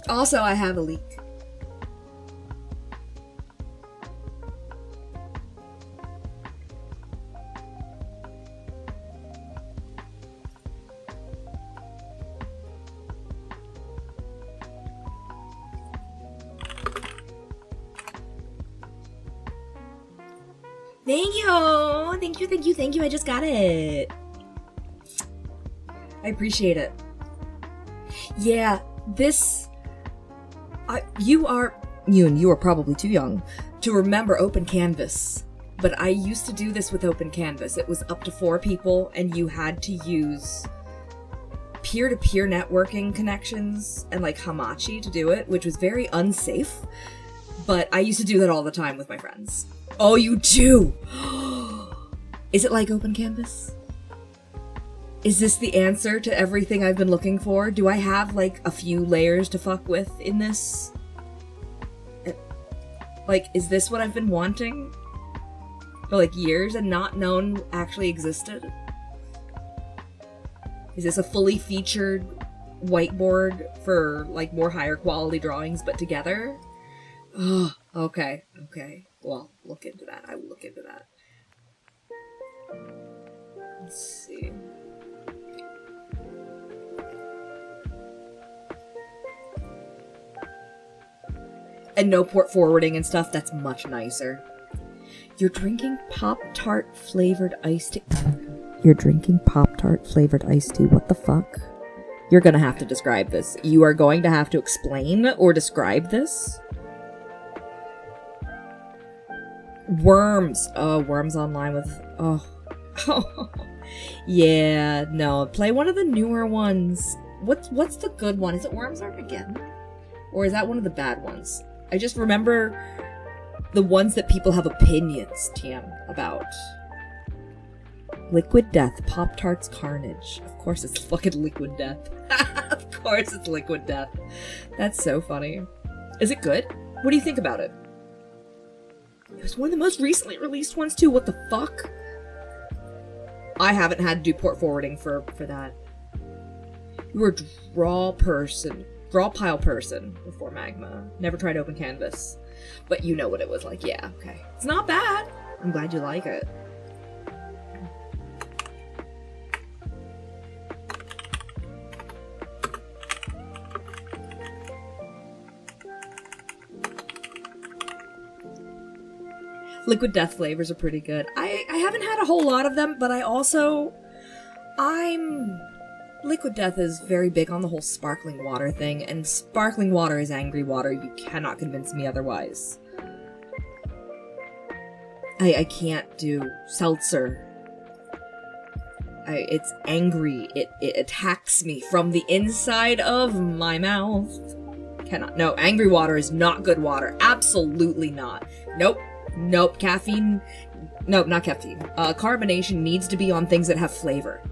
Also, I have a leak. Thank you. I just got it. I appreciate it. Yeah, this... you are probably too young to remember Open Canvas, but I used to do this with Open Canvas. It was up to 4 people, and you had to use peer-to-peer networking connections and like Hamachi to do it, which was very unsafe, but I used to do that all the time with my friends. Oh, you do? Is it like Open Canvas? Is this the answer to everything I've been looking for? Do I have, like, a few layers to fuck with in this? Like, is this what I've been wanting for, like, years and not known actually existed? Is this a fully featured whiteboard for, like, more higher quality drawings, but together? Oh, okay. Well, look into that. I will look into that. Let's see. And no port forwarding and stuff, that's much nicer. You're drinking Pop-Tart flavored iced tea. You're drinking Pop-Tart flavored iced tea. What the fuck? You're gonna have to describe this. You are going to have to explain or describe this. Worms. Oh, Worms Online with... Oh. Yeah, no. Play one of the newer ones. What's the good one? Is it Worms Armageddon? Or is that one of the bad ones? I just remember the ones that people have opinions, TM, about. Liquid Death, Pop-Tarts Carnage. Of course it's fucking Liquid Death. Of course it's Liquid Death. That's so funny. Is it good? What do you think about it? It was one of the most recently released ones too. What the fuck? I haven't had to do port forwarding for that. You were a draw pile person before Magma. Never tried Open Canvas. But you know what it was like. Yeah, okay. It's not bad. I'm glad you like it. Liquid Death flavors are pretty good. I haven't had a whole lot of them, but Liquid Death is very big on the whole sparkling water thing, and sparkling water is angry water. You cannot convince me otherwise. I can't do seltzer. It's angry. It attacks me from the inside of my mouth. Cannot. No, angry water is not good water. Absolutely not. Nope, caffeine... Nope, not caffeine. Carbonation needs to be on things that have flavor.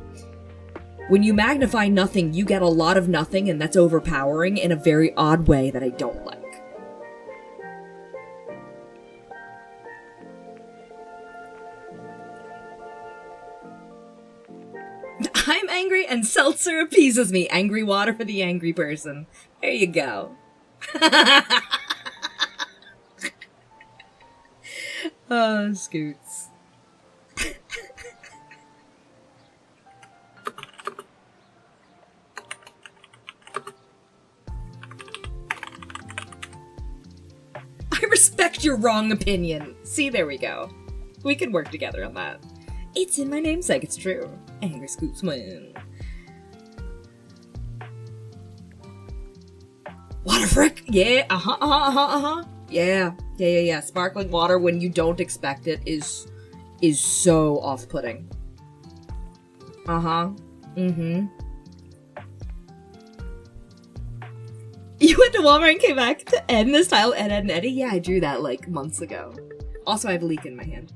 When you magnify nothing, you get a lot of nothing, and that's overpowering in a very odd way that I don't like. I'm angry, and seltzer appeases me. Angry water for the angry person. There you go. Oh, Scoots. I respect your wrong opinion. See, there we go. We can work together on that. It's in my namesake, it's true. Angry Scoots win. Water frick! Yeah, Yeah. Sparkling water when you don't expect it is so off-putting. Mm-hmm. You went to Walmart and came back to end this tile, Ed, and Eddie? Yeah, I drew that like months ago. Also, I have a leak in my hand.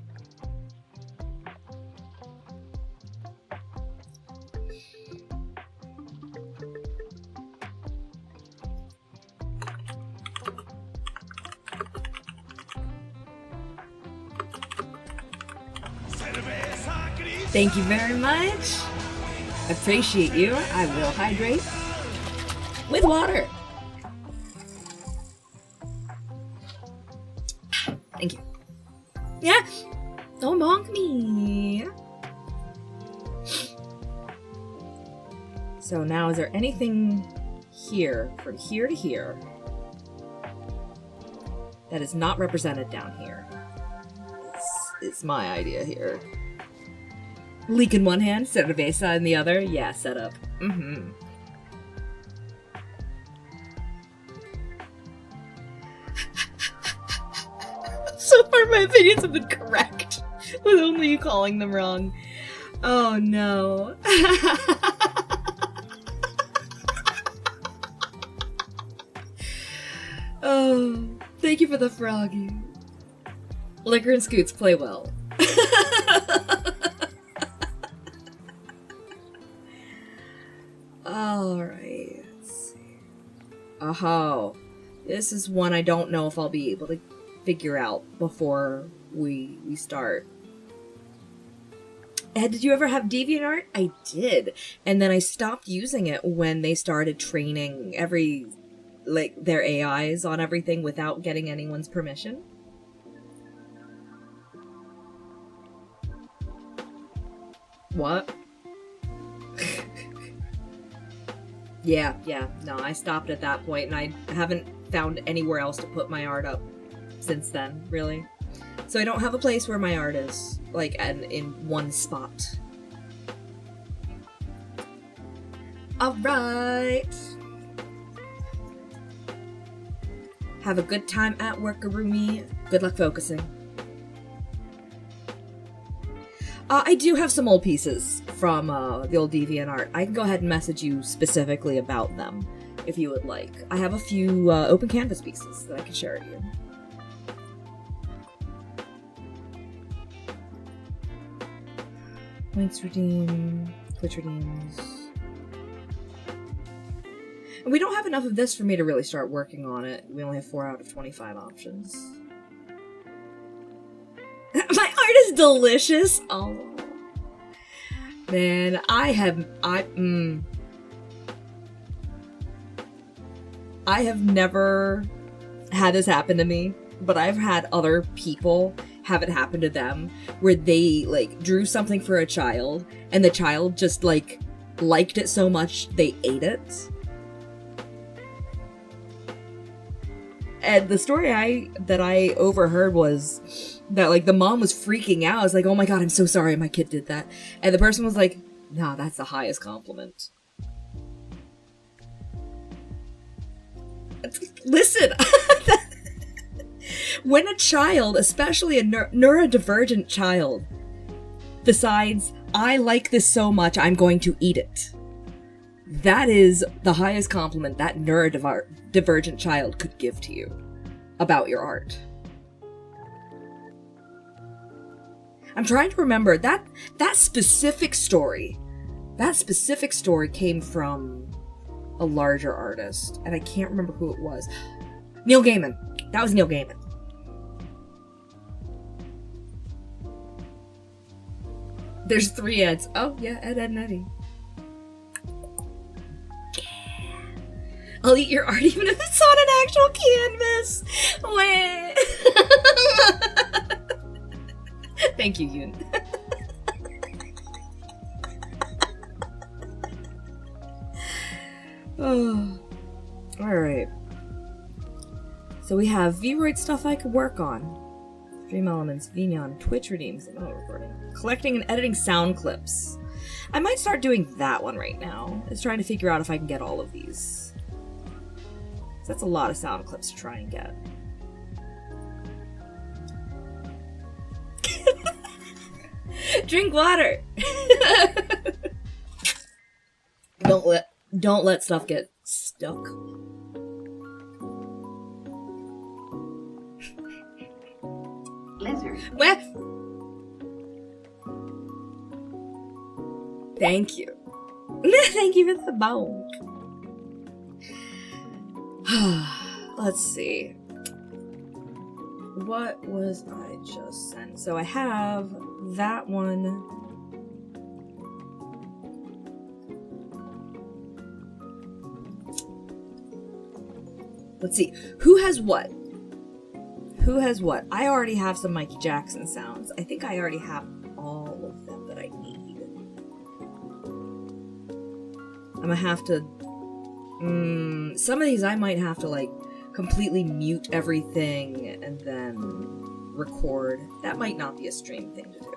Thank you very much. Appreciate you. I will hydrate with water. Thank you. Yeah. Don't bonk me. So now, is there anything here, from here to here, that is not represented down here? It's my idea here. Leak in one hand, cerveza in the other. Yeah, set up. Mm-hmm. So far, my opinions have been correct, with only you calling them wrong. Oh no. Oh, thank you for the froggy. Liquor and Scoots play well. Alright, let's see. Oh, this is one I don't know if I'll be able to figure out before we start. Ed, did you ever have DeviantArt? I did. And then I stopped using it when they started training their AIs on everything without getting anyone's permission. What? Yeah, no, I stopped at that point, and I haven't found anywhere else to put my art up since then, really. So I don't have a place where my art is, like, in one spot. Alright! Have a good time at work, Arumi. Good luck focusing. I do have some old pieces from the old DeviantArt. I can go ahead and message you specifically about them, if you would like. I have a few open canvas pieces that I can share with you. Points redeem, Twitch redeems. And we don't have enough of this for me to really start working on it. We only have 4 out of 25 options. My art is delicious. Oh, man, I have never had this happen to me, but I've had other people have it happen to them where they like drew something for a child and the child just like liked it so much they ate it. And the story that I overheard was that like the mom was freaking out. I was like, oh my god, I'm so sorry my kid did that. And the person was like, nah, that's the highest compliment. Listen, when a child, especially a neurodivergent child, decides, I like this so much, I'm going to eat it. That is the highest compliment that neurodivergent child could give to you about your art. I'm trying to remember that specific story. That specific story came from a larger artist, and I can't remember who it was. Neil Gaiman. That was Neil Gaiman. There's 3 Eds. Oh, yeah, Ed, and Eddie. Yeah. I'll eat your art even if it's on an actual canvas. Wait. Thank you, Yoon. Oh. Alright. So we have Vroid stuff I could work on. Dream Elements, Vignon, Twitch redeems, and recording. Collecting and editing sound clips. I might start doing that one right now. Is trying to figure out if I can get all of these. That's a lot of sound clips to try and get. Drink water. Don't let stuff get stuck. Lizard. What? Thank you. Thank you for the bone. Let's see. What was I just sent? So I have that one. Let's see. Who has what? Who has what? I already have some Mikey Jackson sounds. I think I already have all of them that I need. I'm gonna have to... some of these I might have to, like, completely mute everything and then record. That might not be a stream thing to do.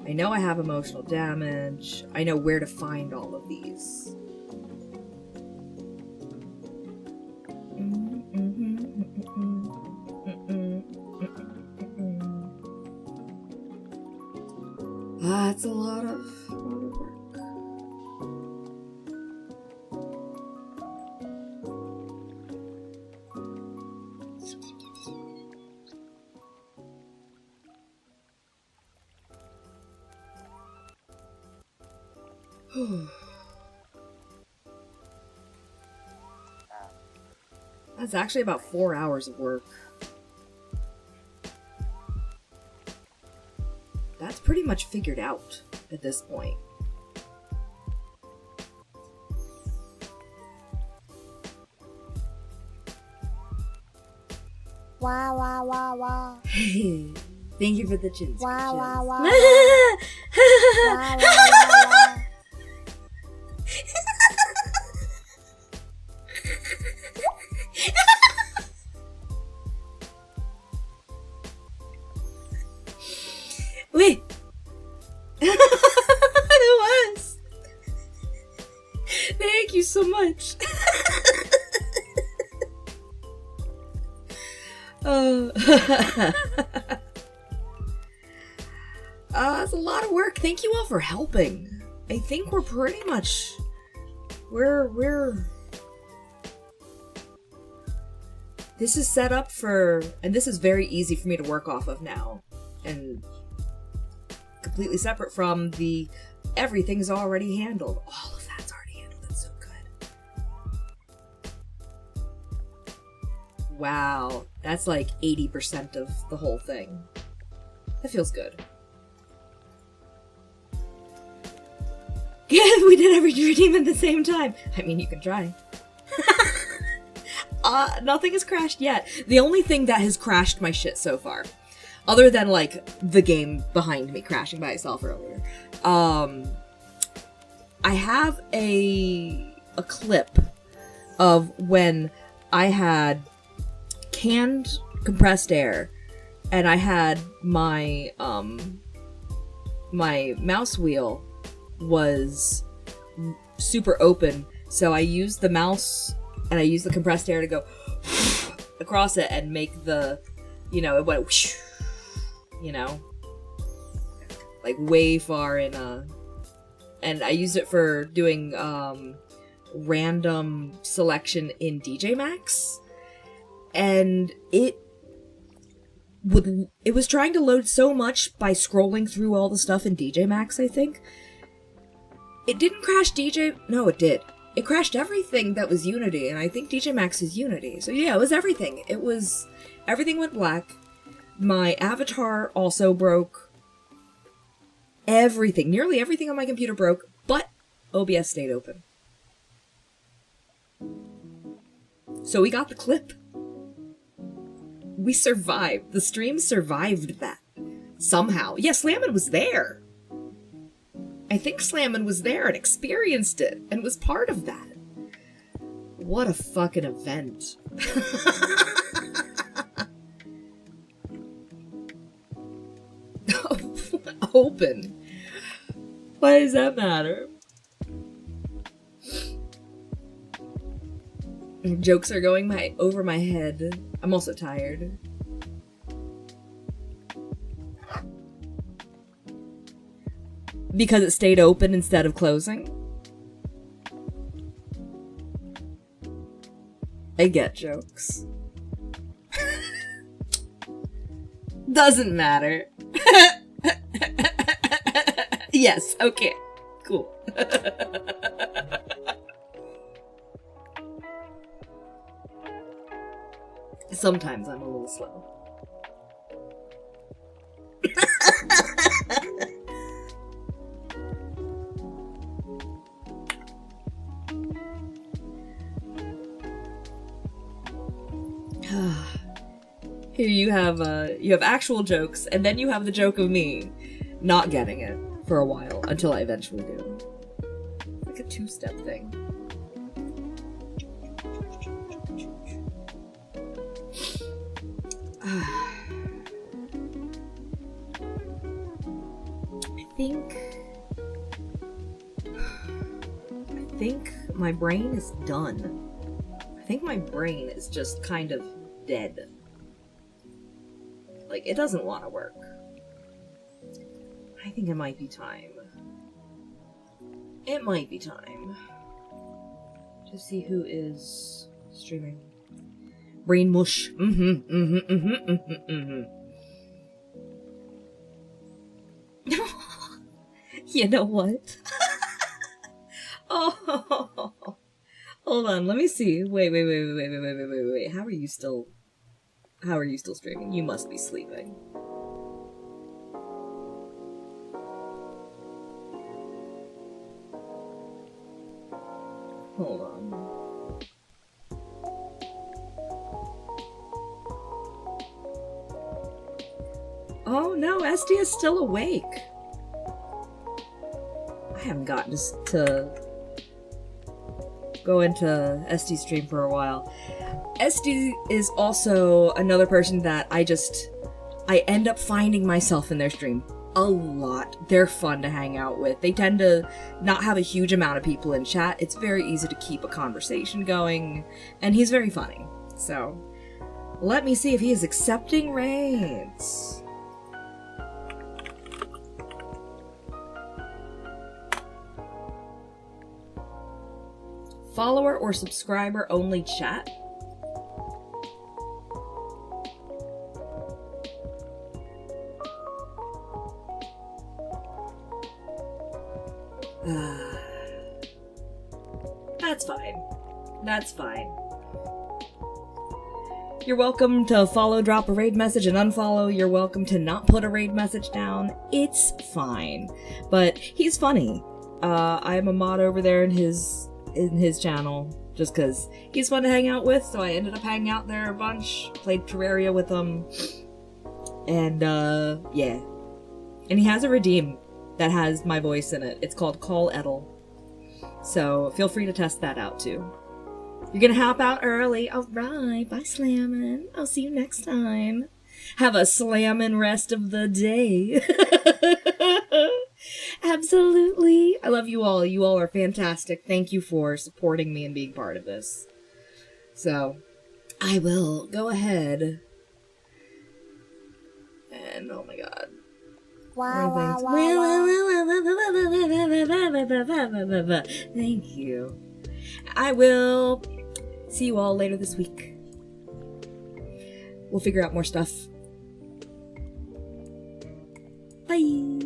I know I have emotional damage. I know where to find all of these. That's a lot of work. That's actually about 4 hours of work. That's pretty much figured out at this point. Wow, wow, wow, wow. Thank you for the chins. Wow, wow, wow. wow. Wow, wow, wow, wow. Wait. It was. Thank you so much. It's a lot of work. Thank you all for helping. I think we're pretty much... We're... This is set up for... And this is very easy for me to work off of now. And completely separate from the... Everything's already handled. All of that's already handled. That's so good. Wow. That's like 80% of the whole thing. That feels good. We did every dream at the same time. I mean, you can try. Nothing has crashed yet. The only thing that has crashed my shit so far, other than, like, the game behind me crashing by itself earlier, I have a clip of when I had canned compressed air, and I had my, my mouse wheel was super open, so I used the mouse and I used the compressed air to go across it and make the, you know, it went whoosh, you know, like way far in a, and I used it for doing random selection in DJ Max, and it was trying to load so much by scrolling through all the stuff in DJ Max, I think. It didn't crash DJ... No, it did. it crashed everything that was Unity, and I think DJ Max is Unity. So yeah, it was everything. Everything went black. My avatar also broke. Everything, nearly everything on my computer broke, but OBS stayed open. So we got the clip. We survived. The stream survived that. Somehow. Yeah, Slammin was there. I think Slammin was there and experienced it and was part of that. What a fucking event. Open. Why does that matter? Jokes are going over my head. I'm also tired. Because it stayed open instead of closing? I get jokes. Doesn't matter. Yes, okay. Cool. Sometimes I'm a little slow. Here you have actual jokes, and then you have the joke of me not getting it for a while until I eventually do. It's like a two-step thing. I think my brain is done. I think my brain is just kind of dead. Like, it doesn't want to work. I think it might be time. It might be time to see who is streaming. Brain mush. You know what? Oh, hold on. Let me see. Wait. How are you still streaming? You must be sleeping. Hold on. Oh no, SD is still awake. I haven't gotten to go into SD stream for a while. SD is also another person that I end up finding myself in their stream a lot. They're fun to hang out with. They tend to not have a huge amount of people in chat. It's very easy to keep a conversation going, and he's very funny. So, let me see if he is accepting raids. Follower or subscriber only chat? That's fine. That's fine. You're welcome to follow, drop a raid message, and unfollow. You're welcome to not put a raid message down. It's fine. But he's funny. I'm a mod over there in his channel, just because he's fun to hang out with, so I ended up hanging out there a bunch, played Terraria with him, and yeah. And he has a redeem that has my voice in it. It's called Call Edel. So feel free to test that out too. You're gonna hop out early. Alright, bye Slammin'. I'll see you next time. Have a slammin' rest of the day. Absolutely. I love you all. You all are fantastic. Thank you for supporting me and being part of this. So, I will go ahead. And, oh my god. Wow. Thank you. I will see you all later this week. We'll figure out more stuff. Bye.